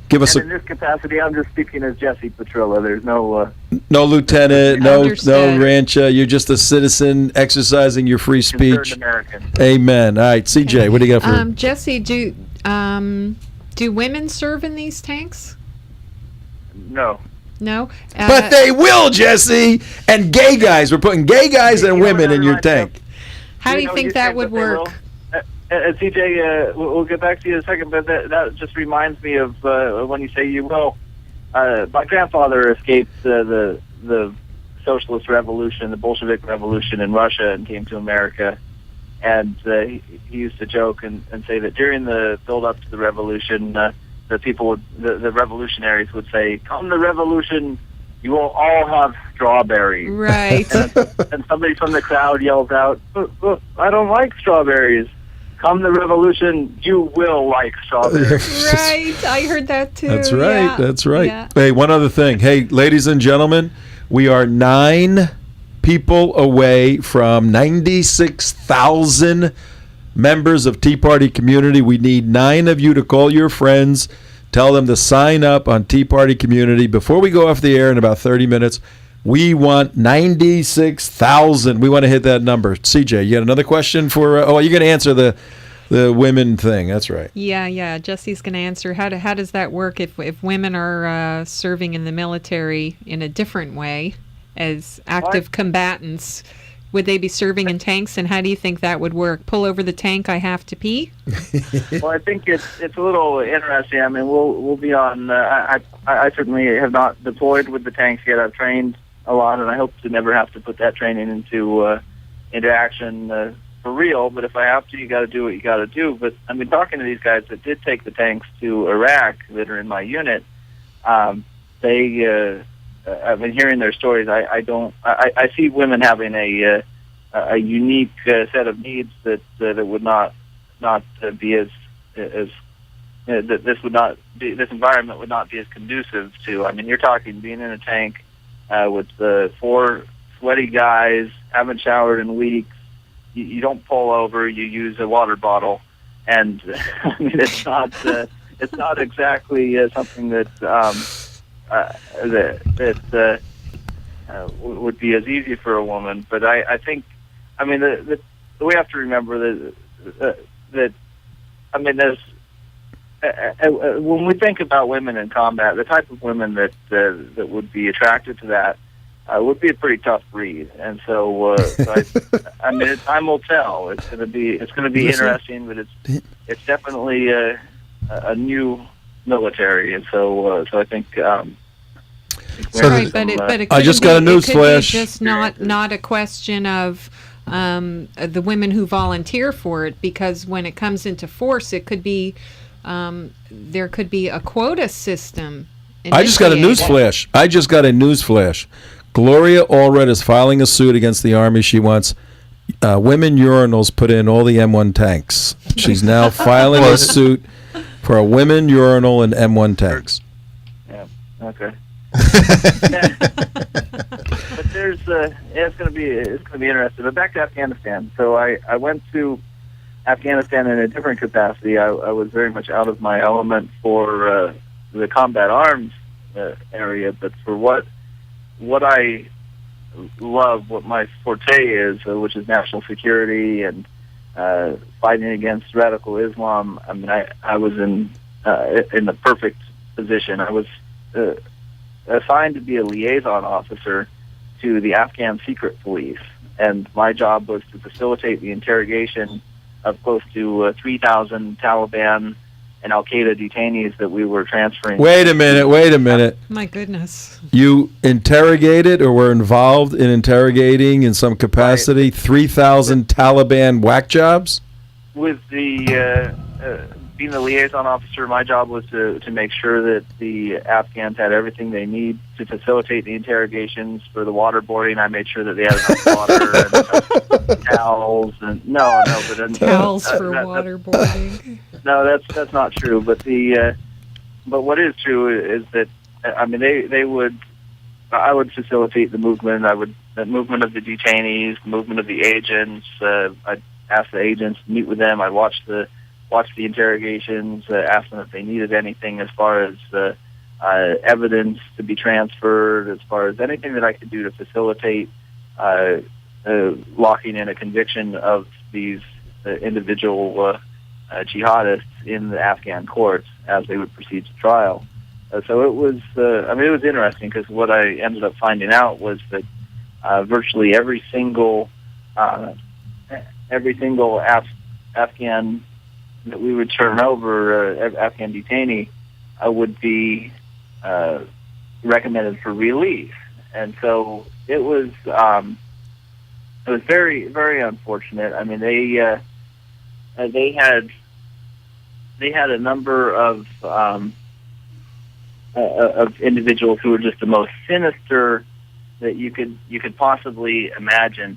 Give us in this capacity, I'm just speaking as Jesse Petrillo. There's no lieutenant, no rancher. You're just a citizen exercising your free speech. American. Amen. All right, CJ, what do you got for Jesse? Do women serve in these tanks? No. No. But they will, Jesse. And gay guys. We're putting gay guys and women in your tank. How do you think that would work? CJ, we'll get back to you in a second, but that just reminds me of when you say you will. My grandfather escaped the socialist revolution, the Bolshevik revolution in Russia, and came to America. And he used to joke and say that during the build-up to the revolution, the revolutionaries would say, "Come the revolution, you will all have strawberries." Right. And somebody from the crowd yells out, "I don't like strawberries." Come the revolution, you will like strawberries. Right, I heard that too. That's right, yeah. that's right. Yeah. Hey, one other thing. Hey, ladies and gentlemen, we are 9 people away from 96,000 members of Tea Party Community. We need 9 of you to call your friends, tell them to sign up on Tea Party Community. Before we go off the air in about 30 minutes, we want 96,000. We want to hit that number. CJ, you got another question for? You're going to answer the women thing. That's right. Yeah. Jesse's going to answer. How does that work if women are serving in the military in a different way as active combatants? Would they be serving in tanks, and how do you think that would work? Pull over the tank, I have to pee? Well, I think it's a little interesting. I mean, we'll be on. I certainly have not deployed with the tanks yet. I've trained a lot, and I hope to never have to put that training into action for real. But if I have to, you got to do what you got to do. But I mean, talking to these guys that did take the tanks to Iraq that are in my unit, I've been hearing their stories. I see women having a unique set of needs that would not be as this environment would not be as conducive to. I mean, you're talking being in a tank with 4 sweaty guys, haven't showered in weeks. You don't pull over. You use a water bottle, and I mean, it's not exactly something that would be as easy for a woman. But I think, I mean, we have to remember that I mean, there's when we think about women in combat, the type of women that would be attracted to that would be a pretty tough breed. And so, I mean, time will tell. It's going to be interesting, but it's definitely a new military, and so I think. Right, but it I just got a news flash. Just not a question of the women who volunteer for it, because when it comes into force, it could be there could be a quota system. I just got a news flash. Gloria Allred is filing a suit against the Army. She wants women urinals put in all the M1 tanks. She's now filing a suit for a women urinal in M1 tanks. Yeah. Okay. But there's it's going to be interesting. But back to Afghanistan. So I went to Afghanistan in a different capacity. I was very much out of my element for the combat arms area, but for what I love, what my forte is, which is national security and fighting against radical Islam. I mean, I was in the perfect position. I was assigned to be a liaison officer to the Afghan secret police, and my job was to facilitate the interrogation of close to 3,000 Taliban Al Qaeda detainees that we were transferring. Wait a minute. My goodness. You interrogated or were involved in interrogating in some capacity 3,000 Taliban whack jobs? With the being the liaison officer, my job was to make sure that the Afghans had everything they need to facilitate the interrogations. For the waterboarding, I made sure that they had enough water and towels and towels for waterboarding. No, that's not true. But but what is true is that I mean I would facilitate the movement. The movement of the detainees, the movement of the agents. I'd ask the agents to meet with them. I'd watch the interrogations, ask them if they needed anything as far as evidence to be transferred, as far as anything that I could do to facilitate locking in a conviction of these individual jihadists in the Afghan courts as they would proceed to trial. So it was, it was interesting because what I ended up finding out was that virtually every single Afghan that we would turn over, Afghan detainee, would be recommended for release, and so it was very, very unfortunate. I mean, they had a number of individuals who were just the most sinister that you could possibly imagine.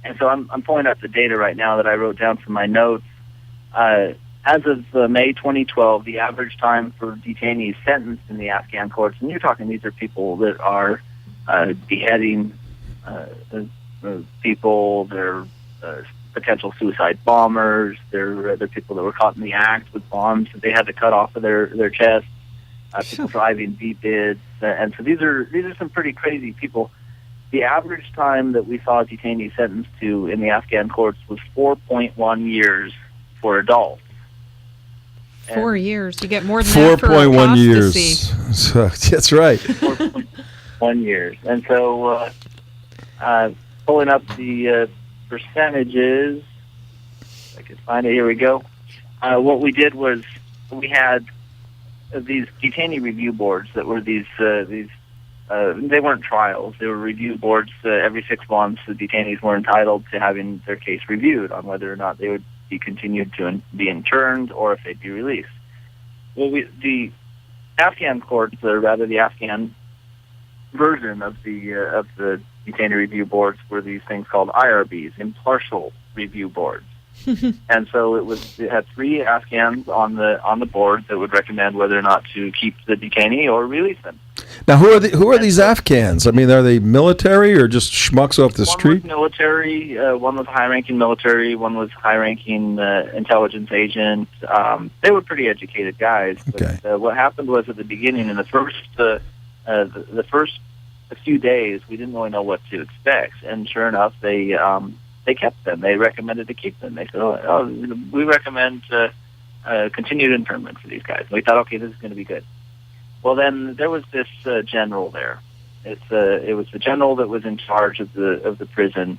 And so I'm pulling up the data right now that I wrote down from my notes. As of May 2012, the average time for detainees sentenced in the Afghan courts, and you're talking these are people that are beheading people, they're potential suicide bombers, they're people that were caught in the act with bombs that they had to cut off of their chest, people driving V-bids, and so these are some pretty crazy people. The average time that we saw detainees sentenced to in the Afghan courts was 4.1 years for adults. 4 years. You get more than that for 4.1 years. apostasy. So, that's right. 4.1 years. And so pulling up the percentages, if I can find it, here we go. What we did was we had these detainee review boards that were these they weren't trials. They were review boards. Every 6 months, the detainees were entitled to having their case reviewed on whether or not they would be continued to be interned or if they'd be released. Well, the Afghan courts, or rather the Afghan version of the detainee review boards, were these things called IRBs, impartial review boards. And so it had 3 Afghans on the board that would recommend whether or not to keep the detainee or release them. Now, who are these Afghans? I mean, are they military or just schmucks off the street? One was military, one was high-ranking military, one was high-ranking intelligence agent. They were pretty educated guys. But, what happened was at the beginning, in the first few days, we didn't really know what to expect, and sure enough, they kept them. They recommended to keep them. They said, we recommend continued internment for these guys. And we thought, okay, this is going to be good. Well, then there was this general there. It was the general that was in charge of the prison,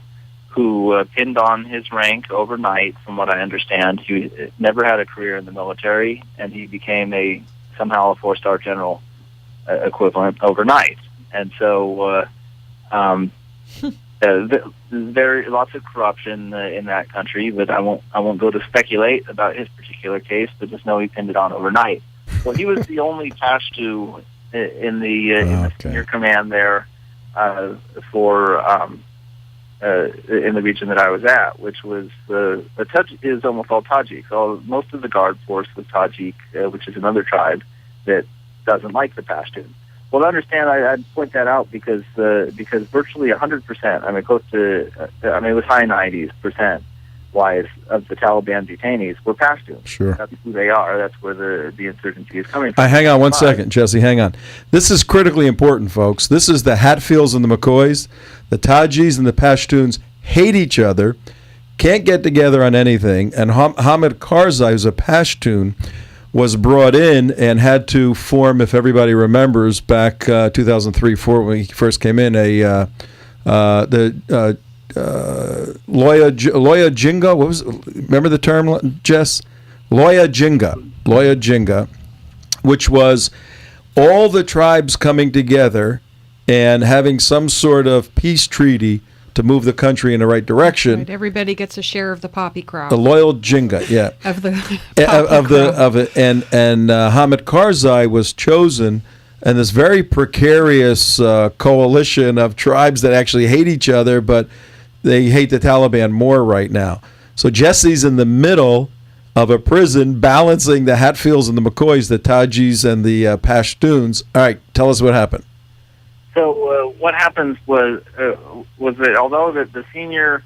who pinned on his rank overnight. From what I understand, he never had a career in the military, and he became somehow a 4-star general equivalent overnight. And so there lots of corruption in that country, but I won't go to speculate about his particular case, but just know he pinned it on overnight. Well, he was the only Pashto in the senior command there for in the region that I was at, which was is almost all Tajik. So most of the guard force was Tajik, which is another tribe that doesn't like the Pashtuns. Well, to understand, I'd point that out because virtually 100%, I mean, close to, it was high 90s% wise of the Taliban detainees were Pashtuns. Sure. That's who they are. That's where the insurgency is coming from. Hang on one second, Jesse, hang on. This is critically important, folks. This is the Hatfields and the McCoys. The Tajis and the Pashtuns hate each other, can't get together on anything, and Hamid Karzai, who's a Pashtun, was brought in and had to form, if everybody remembers, back 2003-4 when he first came in, Loya Jinga. What was? Remember the term, Jess? Loya Jinga. Loya Jinga, which was all the tribes coming together and having some sort of peace treaty to move the country in the right direction. Right, everybody gets a share of the poppy crop. The Loyal Jinga, yeah. Of the of it, and Hamid Karzai was chosen, and this very precarious coalition of tribes that actually hate each other, but they hate the Taliban more right now. So Jesse's in the middle of a prison, balancing the Hatfields and the McCoys, the Tajis and the Pashtuns. All right, tell us what happened. So what happens was that although the senior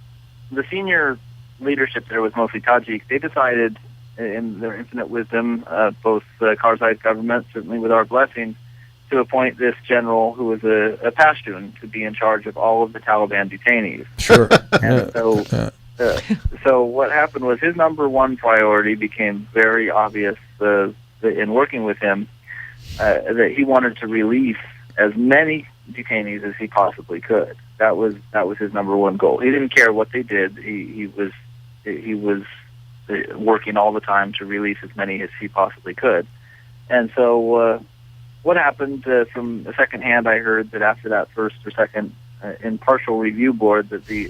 leadership there was mostly Tajik, they decided, in their infinite wisdom, both Karzai's government, certainly with our blessing, to appoint this general who was a Pashtun to be in charge of all of the Taliban detainees. Sure. And so what happened was his number one priority became very obvious in working with him, that he wanted to release as many detainees as he possibly could. That was his number one goal. He didn't care what they did. He was working all the time to release as many as he possibly could. And so what happened from a second hand, I heard that after that first or second impartial review board that they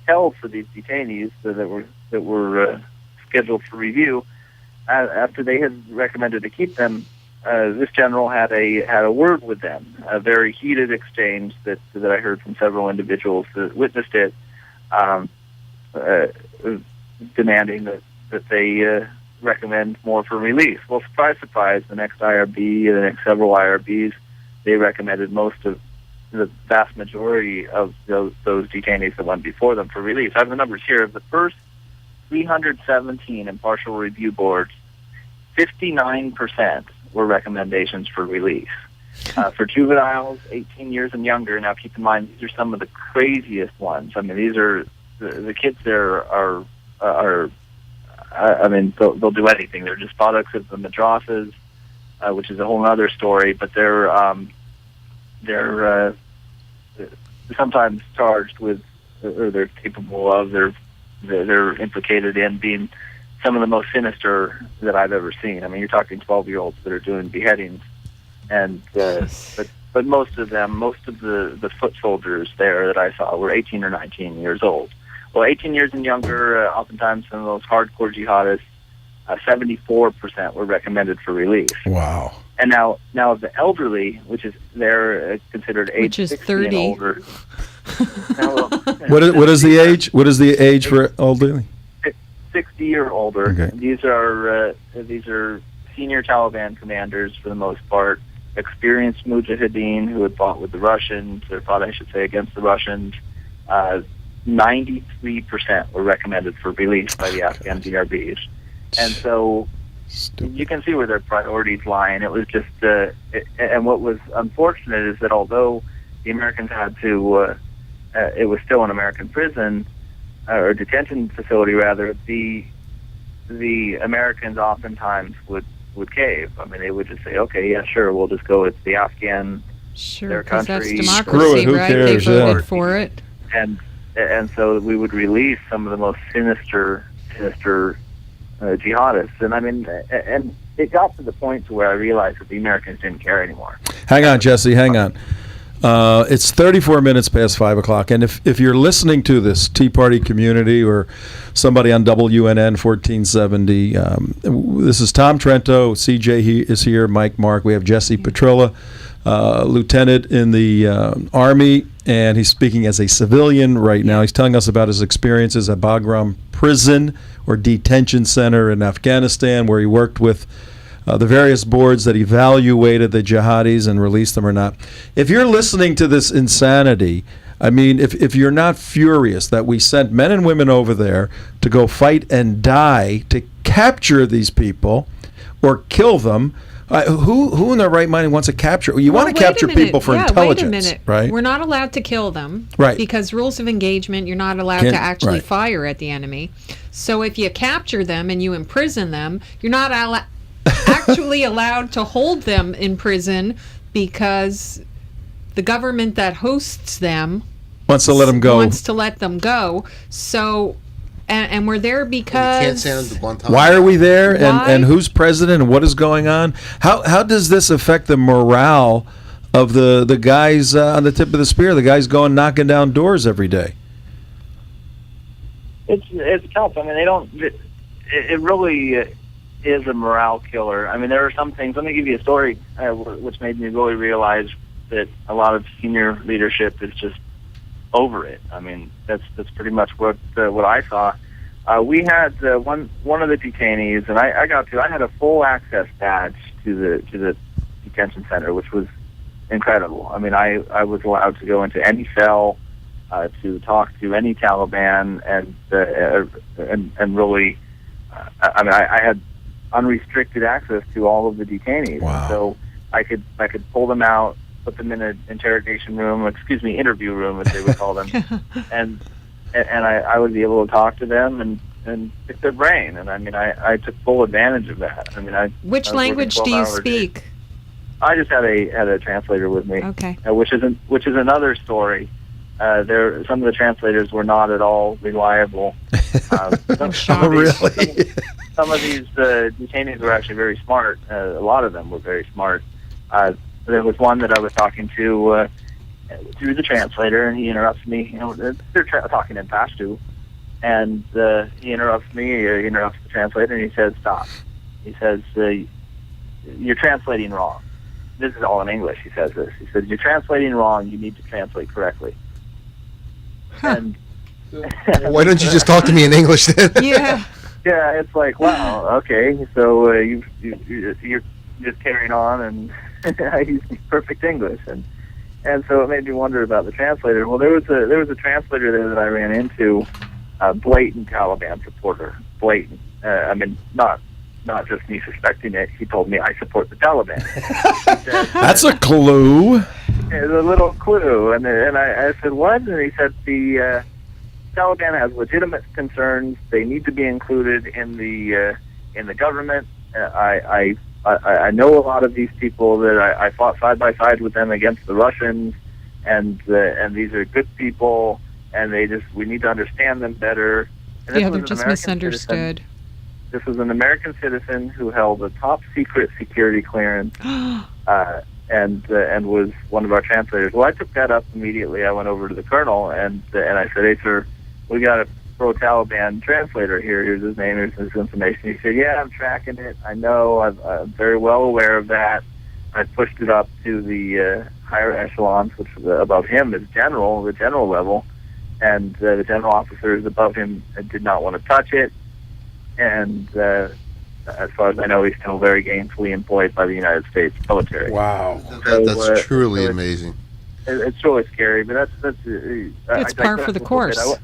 held for these detainees that were scheduled for review, after they had recommended to keep them, this general had a word with them, a very heated exchange that I heard from several individuals that witnessed it, demanding that they recommend more for release. Well, surprise, surprise, the next IRB, the next several IRBs, they recommended most of the vast majority of those detainees that went before them for release. I have the numbers here. Of the first 317 impartial review boards, 59% were recommendations for release. For juveniles, 18 years and younger, now keep in mind, these are some of the craziest ones. I mean, these are, the kids there are I mean, they'll do anything. They're just products of the madrasas, which is a whole other story, but they're sometimes charged with, or they're capable of, they're implicated in being some of the most sinister that I've ever seen. I mean, you're talking 12-year-olds that are doing beheadings, and but most of the foot soldiers there that I saw were 18 or 19 years old. Well, 18 years and younger, oftentimes some of those hardcore jihadists, 74% were recommended for release. Wow. And now of the elderly, which is they're considered age 60 30. and older. What is the age? What is the age for elderly? 60 or older. Okay. These are senior Taliban commanders for the most part, experienced mujahideen who had fought with the Russians, or fought, I should say, against the Russians. 93% were recommended for release by the Afghan DRBs. And so you can see where their priorities lie. And it was just, and what was unfortunate is that although the Americans had to, it was still an American prison, or detention facility rather, the Americans oftentimes would cave. I mean, they would just say, okay, yeah, sure, we'll just go with the Afghan, their country. That's democracy, Screw it, who right? cares? They voted for it. And so we would release some of the most sinister jihadists. And I mean, and it got to the point to where I realized that the Americans didn't care anymore. Hang on, Jesse, hang on. It's 34 minutes past 5 o'clock, and if you're listening to this, Tea Party community or somebody on WNN 1470, this is Tom Trento, CJ is here, Mike, Mark, we have Jesse Petrillo, lieutenant in the Army, and he's speaking as a civilian right now. He's telling us about his experiences at Bagram Prison or Detention Center in Afghanistan, where he worked with the various boards that evaluated the jihadis and released them or not. If you're listening to this insanity, I mean, if you're not furious that we sent men and women over there to go fight and die to capture these people or kill them, who in their right mind wants to capture? You want to capture people for intelligence, wait a minute. right? We're not allowed to kill them, right? Because rules of engagement, you're not allowed to actually fire at the enemy. So if you capture them and you imprison them, you're not actually allowed to hold them in prison because the government that hosts them wants to let them go. So And we're there because... You can't send them to Guantanamo. Why are we there, Why? and who's president, and what is going on? How does this affect the morale of the guys on the tip of the spear, the guys going knocking down doors every day? It's tough. I mean, they don't. It really is a morale killer. I mean, there are some things. Let me give you a story which made me really realize that a lot of senior leadership is just over it. I mean, that's pretty much what I saw. We had one of the detainees, and I had a full access badge to the detention center, which was incredible. I mean, I was allowed to go into any cell, to talk to any Taliban, and really, I mean, I had unrestricted access to all of the detainees. Wow. So I could pull them out, put them in an interrogation room, interview room, as they would call them, and I would be able to talk to them and pick their brain. And I mean, I took full advantage of that. I mean, Which language do you speak? I just had a translator with me. Okay. Which is another story. Some of the translators were not at all reliable. Oh, really? Some of these detainees were actually very smart. A lot of them were very smart. There was one that I was talking to through the translator, and he interrupts me. You know, they're talking in Pashto, and he interrupts me. He interrupts the translator, and he says, "Stop." He says, "You're translating wrong." This is all in English. He says this. He says, "You're translating wrong. You need to translate correctly." And why don't you just talk to me in English then? Yeah. Yeah, it's like, wow, okay, so you're just carrying on, and I use perfect English, and so it made me wonder about the translator. Well, there was a translator there that I ran into, blatant Taliban supporter, blatant. I mean, not just me suspecting it. He told me I support the Taliban. That's a clue. It's a little clue, and I said, what? And he said the Taliban has legitimate concerns. They need to be included in the government. I know a lot of these people that I fought side by side with them against the Russians, and these are good people, and we need to understand them better. And Yeah, they're just misunderstood. This was an American citizen who held a top secret security clearance, and was one of our translators. Well, I took that up immediately. I went over to the colonel and I said, "Hey, sir, we got a pro-Taliban translator here. Here's his name. Here's his information." He said, "Yeah, I'm tracking it. I know. I'm very well aware of that. I pushed it up to the higher echelons, which above him is the general level, and the general officers above him did not want to touch it. And as far as I know, he's still very gainfully employed by the United States military." Wow, that's truly amazing. It's really scary, but that's it's par for the course. I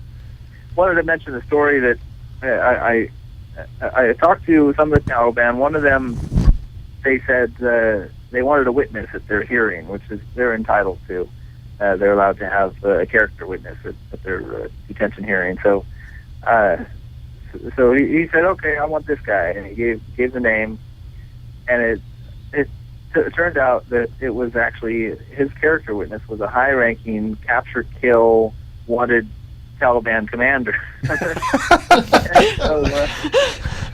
wanted to mention a story that I talked to some of the Taliban. One of them, they said they wanted a witness at their hearing, which is they're entitled to. They're allowed to have a character witness at their detention hearing. So he said, "Okay, I want this guy," and he gave the name, and it turned out that it was actually his character witness was a high-ranking capture kill wanted Taliban commander. So,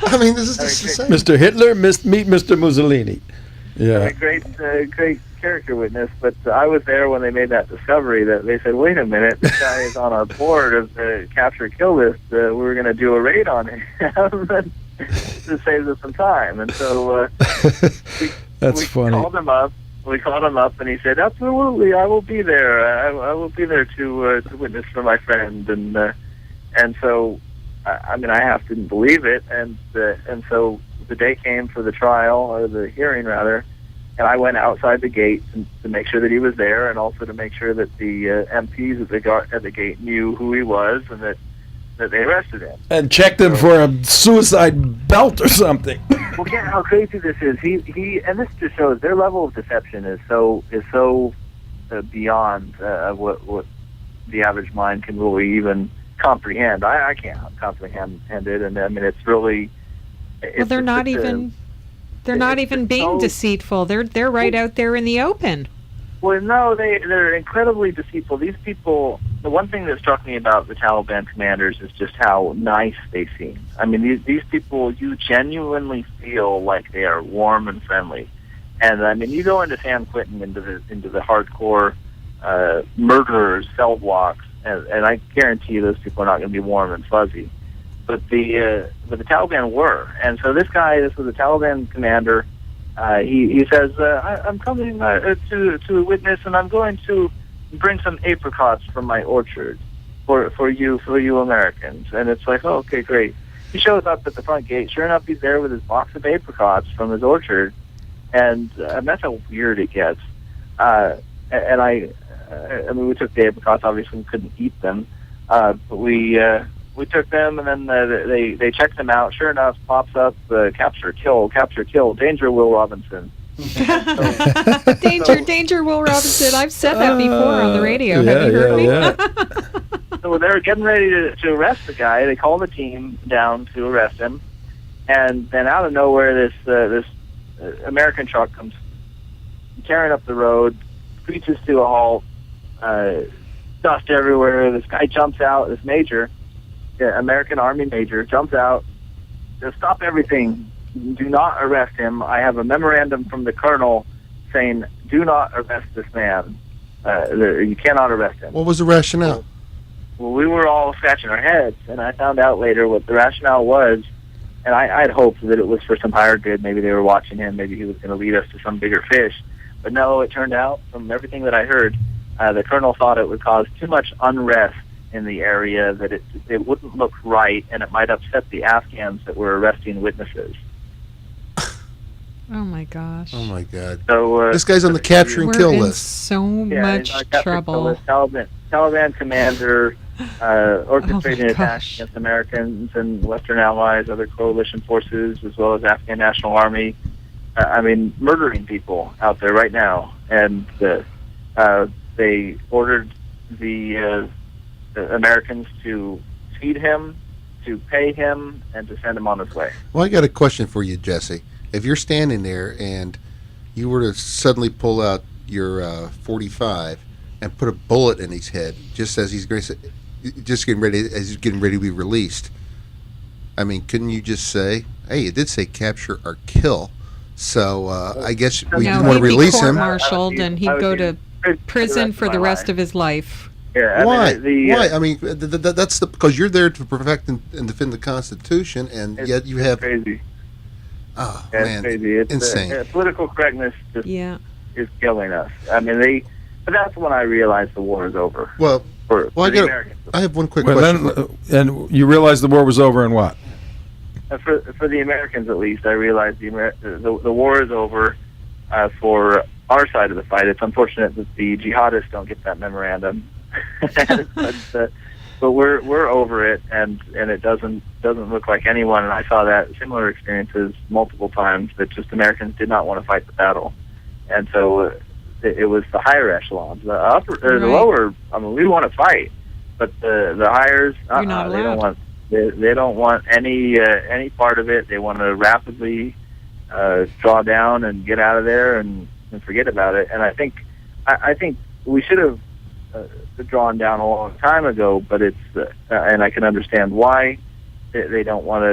I mean, this is just the same. Mr. Hitler, meet Mr. Mussolini. Yeah. A great character witness, but I was there when they made that discovery that they said, "Wait a minute, this guy is on our board of the capture kill list. We're going to do a raid on him to save us some time." And so That's funny. We called him up, and he said, "Absolutely, I will be there. I will be there to witness for my friend." And so, I mean, I half didn't believe it, and so the day came for the trial, or the hearing rather, and I went outside the gate to make sure that he was there, and also to make sure that the MPs at the gate knew who he was, and that they arrested him. And checked him for a suicide belt or something. Well, yeah, how crazy this is. He and this just shows their level of deception is so beyond what the average mind can really even comprehend. I can't comprehend it, and I mean it's really. Well, they're not even being deceitful. They're right out there in the open. Well, no, they're incredibly deceitful. These people, the one thing that struck me about the Taliban commanders is just how nice they seem. I mean, these people, you genuinely feel like they are warm and friendly. And I mean, you go into San Quentin, into the hardcore murderers, cell blocks, and I guarantee you those people are not going to be warm and fuzzy. But the Taliban were, and so this was a Taliban commander. He says, "I'm coming to witness, and I'm going to bring some apricots from my orchard for you Americans." And it's like, oh, okay, great. He shows up at the front gate. Sure enough, he's there with his box of apricots from his orchard, and that's how weird it gets. And I mean, we took the apricots. Obviously, we couldn't eat them, but we took them, and then they checked them out. Sure enough, pops up capture, kill, danger, Will Robinson. Danger, Will Robinson. I've said that before on the radio. Have you heard me? So they were getting ready to arrest the guy. They called the team down to arrest him, and then out of nowhere, this American truck comes tearing up the road, screeches to a halt, dust everywhere. This guy jumps out. This major, American Army major, jumps out. Says, "Stop everything. Do not arrest him. I have a memorandum from the colonel saying, do not arrest this man. You cannot arrest him." What was the rationale? Well, we were all scratching our heads, and I found out later what the rationale was, and I'd hoped that it was for some higher good. Maybe they were watching him. Maybe he was going to lead us to some bigger fish. But no, it turned out, from everything that I heard, the colonel thought it would cause too much unrest in the area, that it wouldn't look right, and it might upset the Afghans that were arresting witnesses. Oh my gosh. Oh my God. So this guy's on the capture and kill list. So much trouble. Taliban commander orchestrating attacks against Americans and Western allies, other coalition forces, as well as Afghan National Army. I mean, murdering people out there right now. And they ordered the Americans to feed him, to pay him, and to send him on his way. Well, I got a question for you, Jesse. If you're standing there and you were to suddenly pull out your 45 and put a bullet in his head just as he's getting ready to be released, I mean, couldn't you just say, "Hey, it did say capture or kill, so I guess we didn't want to release him"? He'd be court-martialed and he'd go to prison for the rest of his life. Yeah, Why? Why? I mean, that's because you're there to protect and defend the Constitution, and yet you have. Crazy. Oh, yeah, man, it's crazy. It's insane. Political correctness just is killing us. I mean, but that's when I realized the war is over. Well, I have one quick question. And you realized the war was over, and what? For the Americans, at least, I realized the war is over for our side of the fight. It's unfortunate that the jihadists don't get that memorandum, but we're over it, and it doesn't look like anyone. And I saw that similar experiences multiple times, that just Americans did not want to fight the battle, and so it was the higher echelons, the upper, or the lower. I mean, we want to fight, but the hires, they don't want any part of it. They want to rapidly draw down and get out of there and forget about it. And I think we should have drawn down a long time ago, but it's and I can understand why they don't want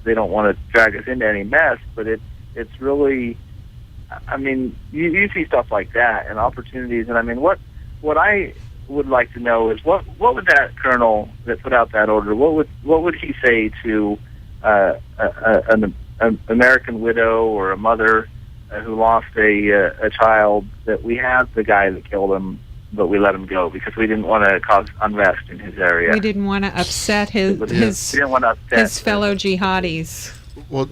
to drag us into any mess. But it's really, I mean, you see stuff like that and opportunities, and I mean, what I would like to know is what would that colonel that put out that order, what would he say to an American widow or a mother who lost a child, that we have the guy that killed him, but we let him go because we didn't want to cause unrest in his area. We didn't want to upset his fellow jihadis. Well,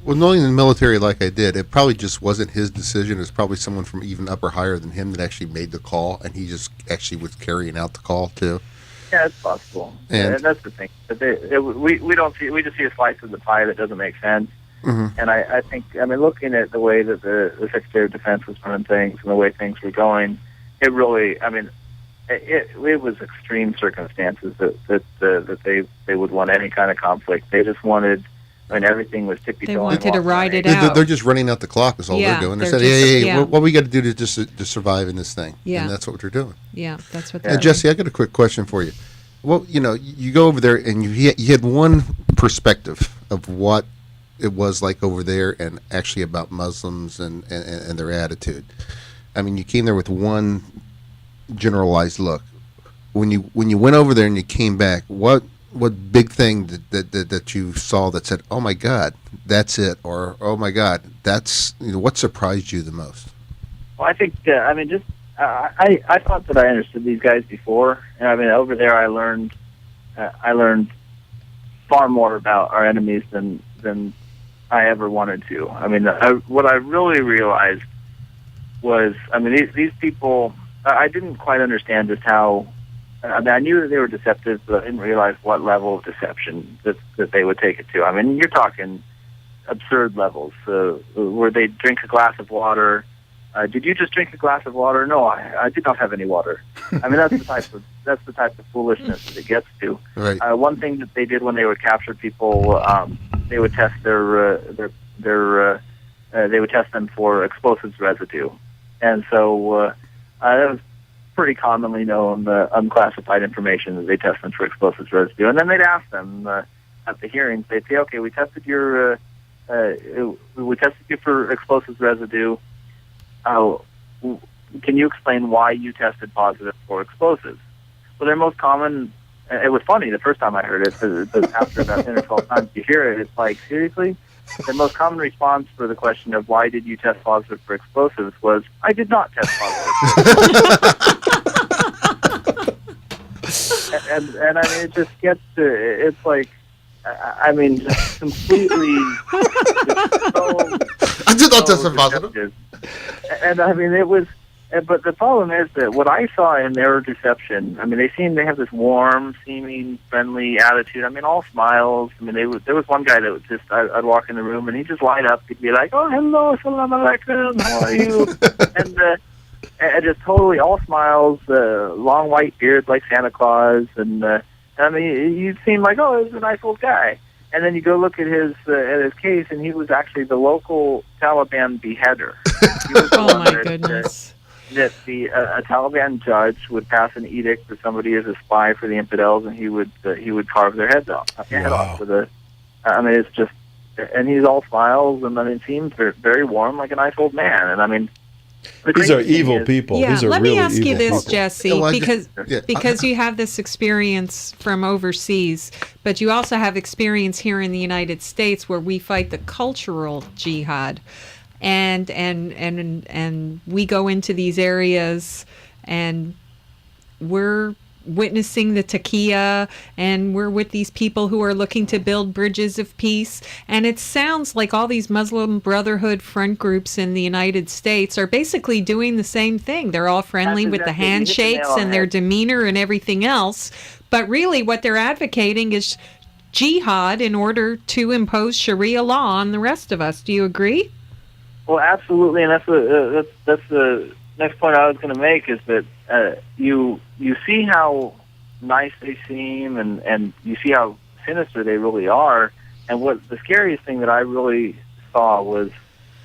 knowing the military like I did, it probably just wasn't his decision. It was probably someone from even upper higher than him that actually made the call, and he just actually was carrying out the call too. Yeah, it's possible, and that's the thing. We don't see. We just see a slice of the pie that doesn't make sense. Mm-hmm. And I think, I mean, looking at the way that the Secretary of Defense was running things and the way things were going, it really, I mean, it was extreme circumstances that they would want any kind of conflict. They just wanted I mean, everything was tippy-toeing. They wanted to ride it They're, out. they're just running out the clock is all Yeah, they're doing. They're they're saying, just- hey, yeah. what we got to do to survive in this thing? Yeah. And that's what they're doing. Yeah, that's what they're And doing. Jesse, I got a quick question for you. Well, you go over there and you had one perspective of what it was like over there and actually about Muslims and their attitude. I mean, you came there with one generalized look. When you went over there and you came back, what big thing that you saw that said, "Oh my God, that's it," or "Oh my God, that's," what surprised you the most? Well, I think I thought that I understood these guys before, and I mean over there I learned far more about our enemies than I ever wanted to. I mean, what I really realized was, I mean, these people, I didn't quite understand just how. I mean, I knew that they were deceptive, but I didn't realize what level of deception that they would take it to. I mean, you're talking absurd levels, where they drink a glass of water. Did you just drink a glass of water? No, I did not have any water. I mean, that's the type of foolishness that it gets to. Right. One thing that they did when they would capture people, they would test they would test them for explosives residue, and so that was pretty commonly known, unclassified information that they test them for explosives residue. And then they'd ask them at the hearings, they'd say, okay, we tested you for explosives residue. Can you explain why you tested positive for explosives? Well, their most common, it was funny the first time I heard it, but after about 10 or 12 times you hear it, it's like, seriously? The most common response for the question of why did you test positive for explosives was, I did not test positive. and I mean, it just gets to, it's like, I mean, just completely. I did not test positive. And I mean, it was, but the problem is that what I saw in their deception, I mean, they have this warm, seeming, friendly attitude. I mean, all smiles. I mean, there was one guy that would just, I'd walk in the room and he'd just light up. He'd be like, oh, hello, salam alaikum, how are you? And just totally all smiles, long white beard like Santa Claus. And I mean, you seem like, oh, he's a nice old guy. And then you go look at his case, and he was actually the local Taliban beheader. He was the Oh, one my that, goodness. That a Taliban judge would pass an edict for somebody as a spy for the infidels, and he would carve their heads off. Head off with a. I mean, it's just, and he's all smiles, and I mean, seems very, very warm, like a nice old man. And I mean, these are evil people. Yeah, These are let really me ask you evil this, people. Jesse, Yeah, well, because you have this experience from overseas, but you also have experience here in the United States where we fight the cultural jihad, and we go into these areas and we're witnessing the taqiyya, and we're with these people who are looking to build bridges of peace. And it sounds like all these Muslim Brotherhood front groups in the United States are basically doing the same thing. They're all friendly with the handshakes and their demeanor and everything else. But really what they're advocating is jihad in order to impose Sharia law on the rest of us. Do you agree? Well, absolutely, and that's the next point I was going to make is that you see how nice they seem, and you see how sinister they really are. And what the scariest thing that I really saw was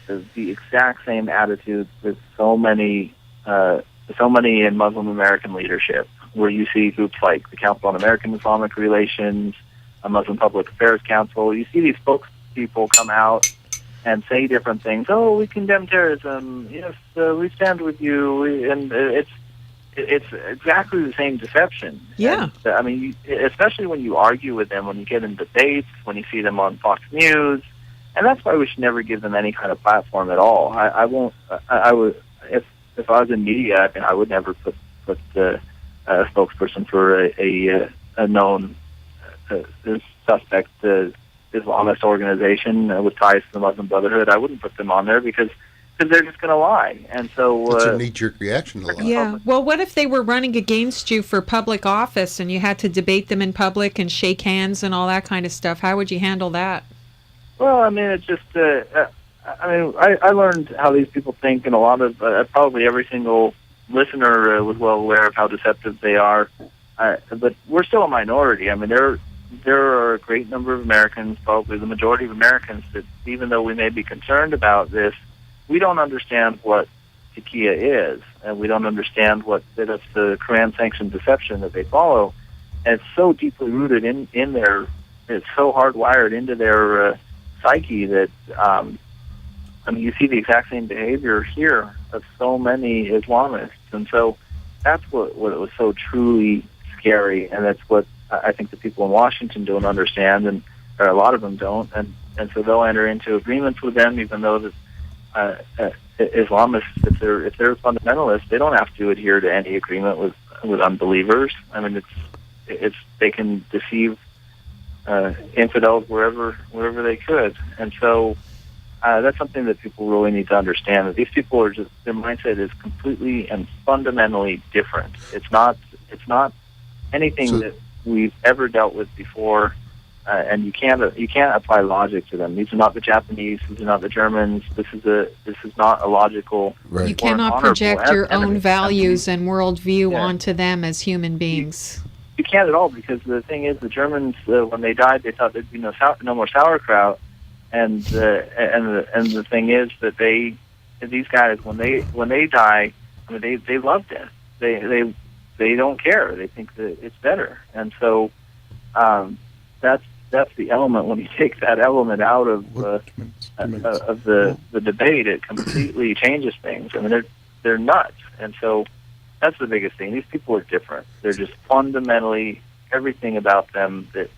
the exact same attitudes that so many in Muslim American leadership, where you see groups like the Council on American Islamic Relations, a Muslim Public Affairs Council. You see these spokespeople come out and say different things. Oh, we condemn terrorism. Yes, we stand with you. And it's exactly the same deception. Yeah. And, I mean, especially when you argue with them, when you get in debates, when you see them on Fox News, and that's why we should never give them any kind of platform at all. I won't. I would if I was in media. I mean, I would never put a spokesperson for a known suspect Islamist organization with ties to the Muslim Brotherhood. I wouldn't put them on there because they're just going to lie. And so it's a knee-jerk reaction to lie. Yeah. Well, what if they were running against you for public office and you had to debate them in public and shake hands and all that kind of stuff? How would you handle that? Well, I mean, it's just. I learned how these people think, and a lot of probably every single listener was well aware of how deceptive they are. But we're still a minority. I mean, there are a great number of Americans, probably the majority of Americans, that even though we may be concerned about this, we don't understand what taqiyya is, and we don't understand that it's the Quran-sanctioned deception that they follow. And it's so deeply rooted in their, it's so hardwired into their psyche that, you see the exact same behavior here of so many Islamists. And so that's what was so truly scary, and that's what I think the people in Washington don't understand, and or a lot of them don't, and so they'll enter into agreements with them, even though that Islamists, if they're fundamentalists, they don't have to adhere to any agreement with unbelievers. I mean, it's they can deceive infidels wherever they could, and so that's something that people really need to understand. That these people are just, their mindset is completely and fundamentally different. It's not anything that we've ever dealt with before, and you can't apply logic to them. These are not the Japanese. These are not the Germans. This is not a logical. You cannot project your own values and worldview onto them as human beings. You can't at all, because the thing is, the Germans, when they died, they thought there'd be no more sauerkraut, and the thing is that these guys, when they die, I mean, they love death. They don't care. They think that it's better, and so that's the element. When you take that element out of the debate, it completely changes things. I mean, they're nuts, and so that's the biggest thing. These people are different. They're just fundamentally, everything about them that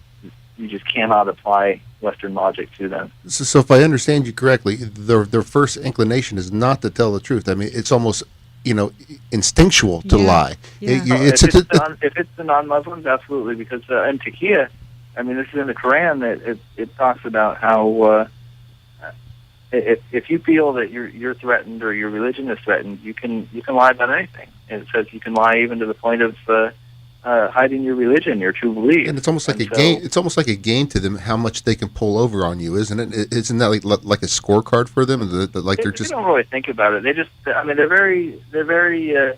you just cannot apply Western logic to them. So if I understand you correctly, their first inclination is not to tell the truth. I mean, it's almost instinctual to lie. Yeah. If it's the non-Muslims, absolutely, because in taqiyya, I mean, this is in the Quran, that it talks about how if you feel that you're threatened or your religion is threatened, you can lie about anything. And it says you can lie even to the point of hiding your religion, your true belief. And it's almost like game. It's almost like a game to them, how much they can pull over on you, isn't it? Isn't that like a scorecard for them? They don't really think about it. They just, I mean, they're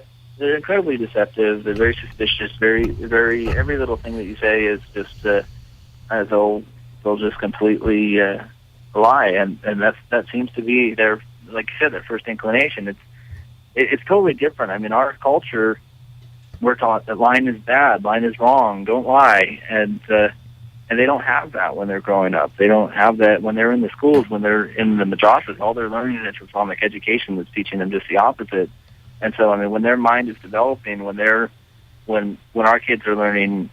incredibly deceptive. They're very suspicious. Very every little thing that you say is just they'll just completely lie, and that seems to be their, like you said, their first inclination. It's totally different. I mean, our culture, we're taught that lying is bad, lying is wrong, don't lie, and they don't have that when they're growing up. They don't have that when they're in the schools, when they're in the madrasas. All they're learning is Islamic education that's teaching them just the opposite. And so, I mean, when their mind is developing, when our kids are learning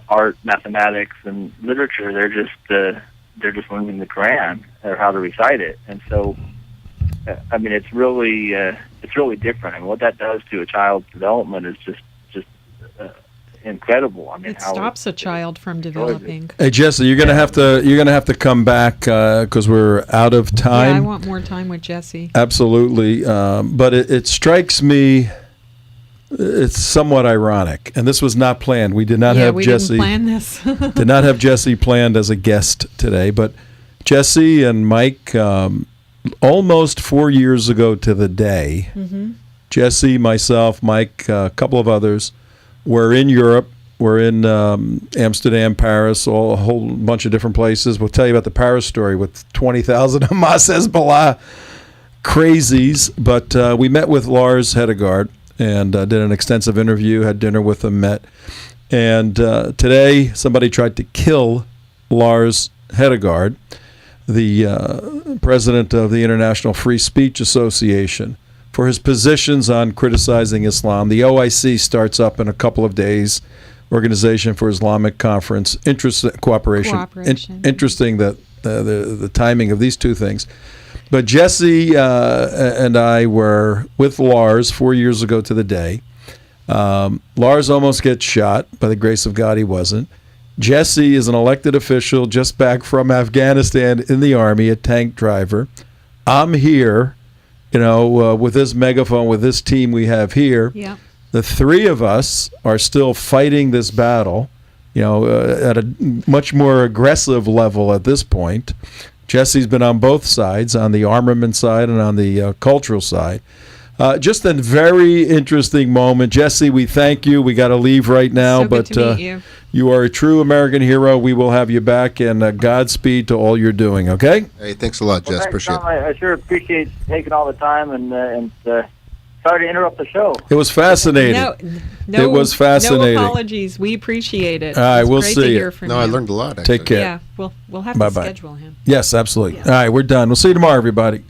art, mathematics, and literature, they're just learning the Quran or how to recite it. And so, I mean, it's really different. And what that does to a child's development is just incredible. I mean, it stops a child from developing. Hey, Jesse, you're gonna have to come back because we're out of time. Yeah, I want more time with Jesse. Absolutely, but it strikes me. It's somewhat ironic, and this was not planned. We did not have Jesse. Didn't plan this. Did not have Jesse planned as a guest today, but Jesse and Mike, almost 4 years ago to the day, Jesse, myself, Mike, a couple of others, were in Europe. We're in Amsterdam, Paris, a whole bunch of different places. We'll tell you about the Paris story with 20,000 Hamas Hezbollah crazies. But we met with Lars Hedegaard and did an extensive interview, had dinner with him, met. And today somebody tried to kill Lars Hedegaard, the president of the International Free Speech Association, for his positions on criticizing Islam. The OIC starts up in a couple of days, Organization for Islamic Conference, cooperation. Interesting that the timing of these two things. But Jesse and I were with Lars 4 years ago to the day. Lars almost gets shot. By the grace of God, he wasn't. Jesse is an elected official just back from Afghanistan in the Army, a tank driver. I'm here, with this megaphone, with this team we have here. Yeah. The three of us are still fighting this battle, at a much more aggressive level at this point. Jesse's been on both sides, on the armament side and on the cultural side. Just a very interesting moment. Jesse, we thank you. We got to leave right now, So but good to meet you. You are a true American hero. We will have you back, and Godspeed to all you're doing, okay? Hey, thanks a lot, Jess. Thanks, Appreciate Tom. I sure appreciate taking all the time, and sorry to interrupt the show. It was fascinating. No, it was fascinating. No apologies. We appreciate it. All right, It's we'll great see to you. hear from you. I learned a lot, actually. Take care. Yeah, we'll have Bye-bye. to schedule him. Yes, absolutely. All right, we're done. We'll see you tomorrow, everybody.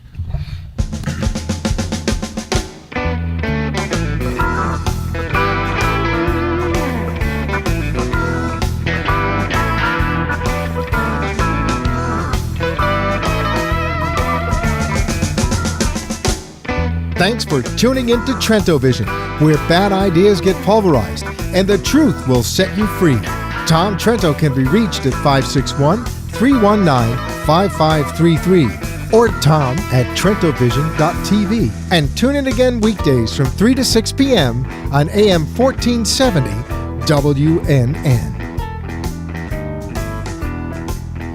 Thanks for tuning in to Trento Vision, where bad ideas get pulverized and the truth will set you free. Tom Trento can be reached at 561-319-5533 or tom@trentovision.tv. And tune in again weekdays from 3 to 6 p.m. on AM 1470 WNN.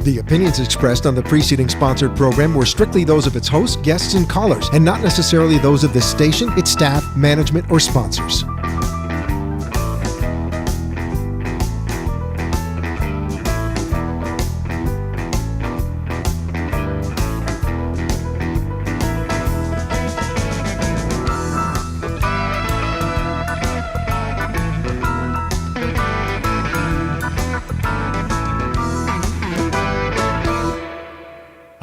The opinions expressed on the preceding sponsored program were strictly those of its hosts, guests, and callers, and not necessarily those of this station, its staff, management, or sponsors.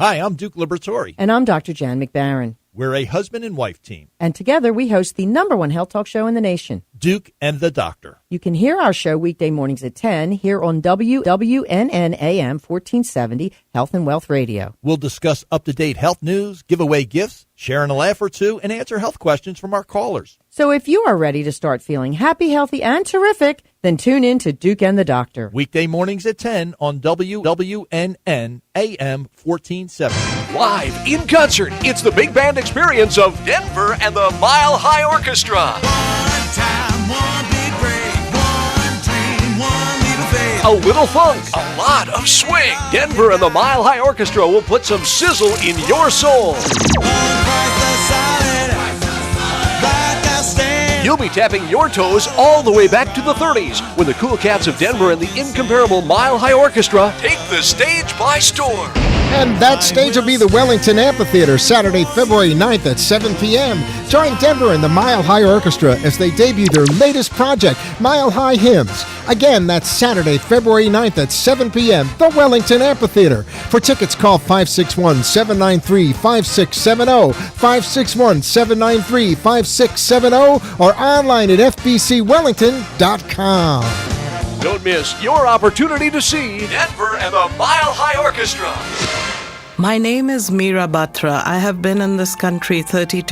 Hi, I'm Duke Liberatore. And I'm Dr. Jan McBarron. We're a husband and wife team. And together we host the #1 health talk show in the nation, Duke and the Doctor. You can hear our show weekday mornings at 10 here on WNN AM 1470 Health and Wealth Radio. We'll discuss up-to-date health news, give away gifts, share a laugh or two, and answer health questions from our callers. So if you are ready to start feeling happy, healthy, and terrific, then tune in to Duke and the Doctor. Weekday mornings at 10 on WNN AM 1470. Live in concert, it's the big band experience of Denver and the Mile High Orchestra. A little funk, a lot of swing. Denver and the Mile High Orchestra will put some sizzle in your soul. You'll be tapping your toes all the way back to the 30s when the Cool Cats of Denver and the incomparable Mile High Orchestra take the stage by storm. And that stage will be the Wellington Amphitheater, Saturday, February 9th at 7 p.m. Join Denver and the Mile High Orchestra as they debut their latest project, Mile High Hymns. Again, that's Saturday, February 9th at 7 p.m., the Wellington Amphitheater. For tickets, call 561-793-5670, 561-793-5670, or online at fbcwellington.com. Don't miss your opportunity to see Denver and the Mile High Orchestra. My name is Meera Batra. I have been in this country 32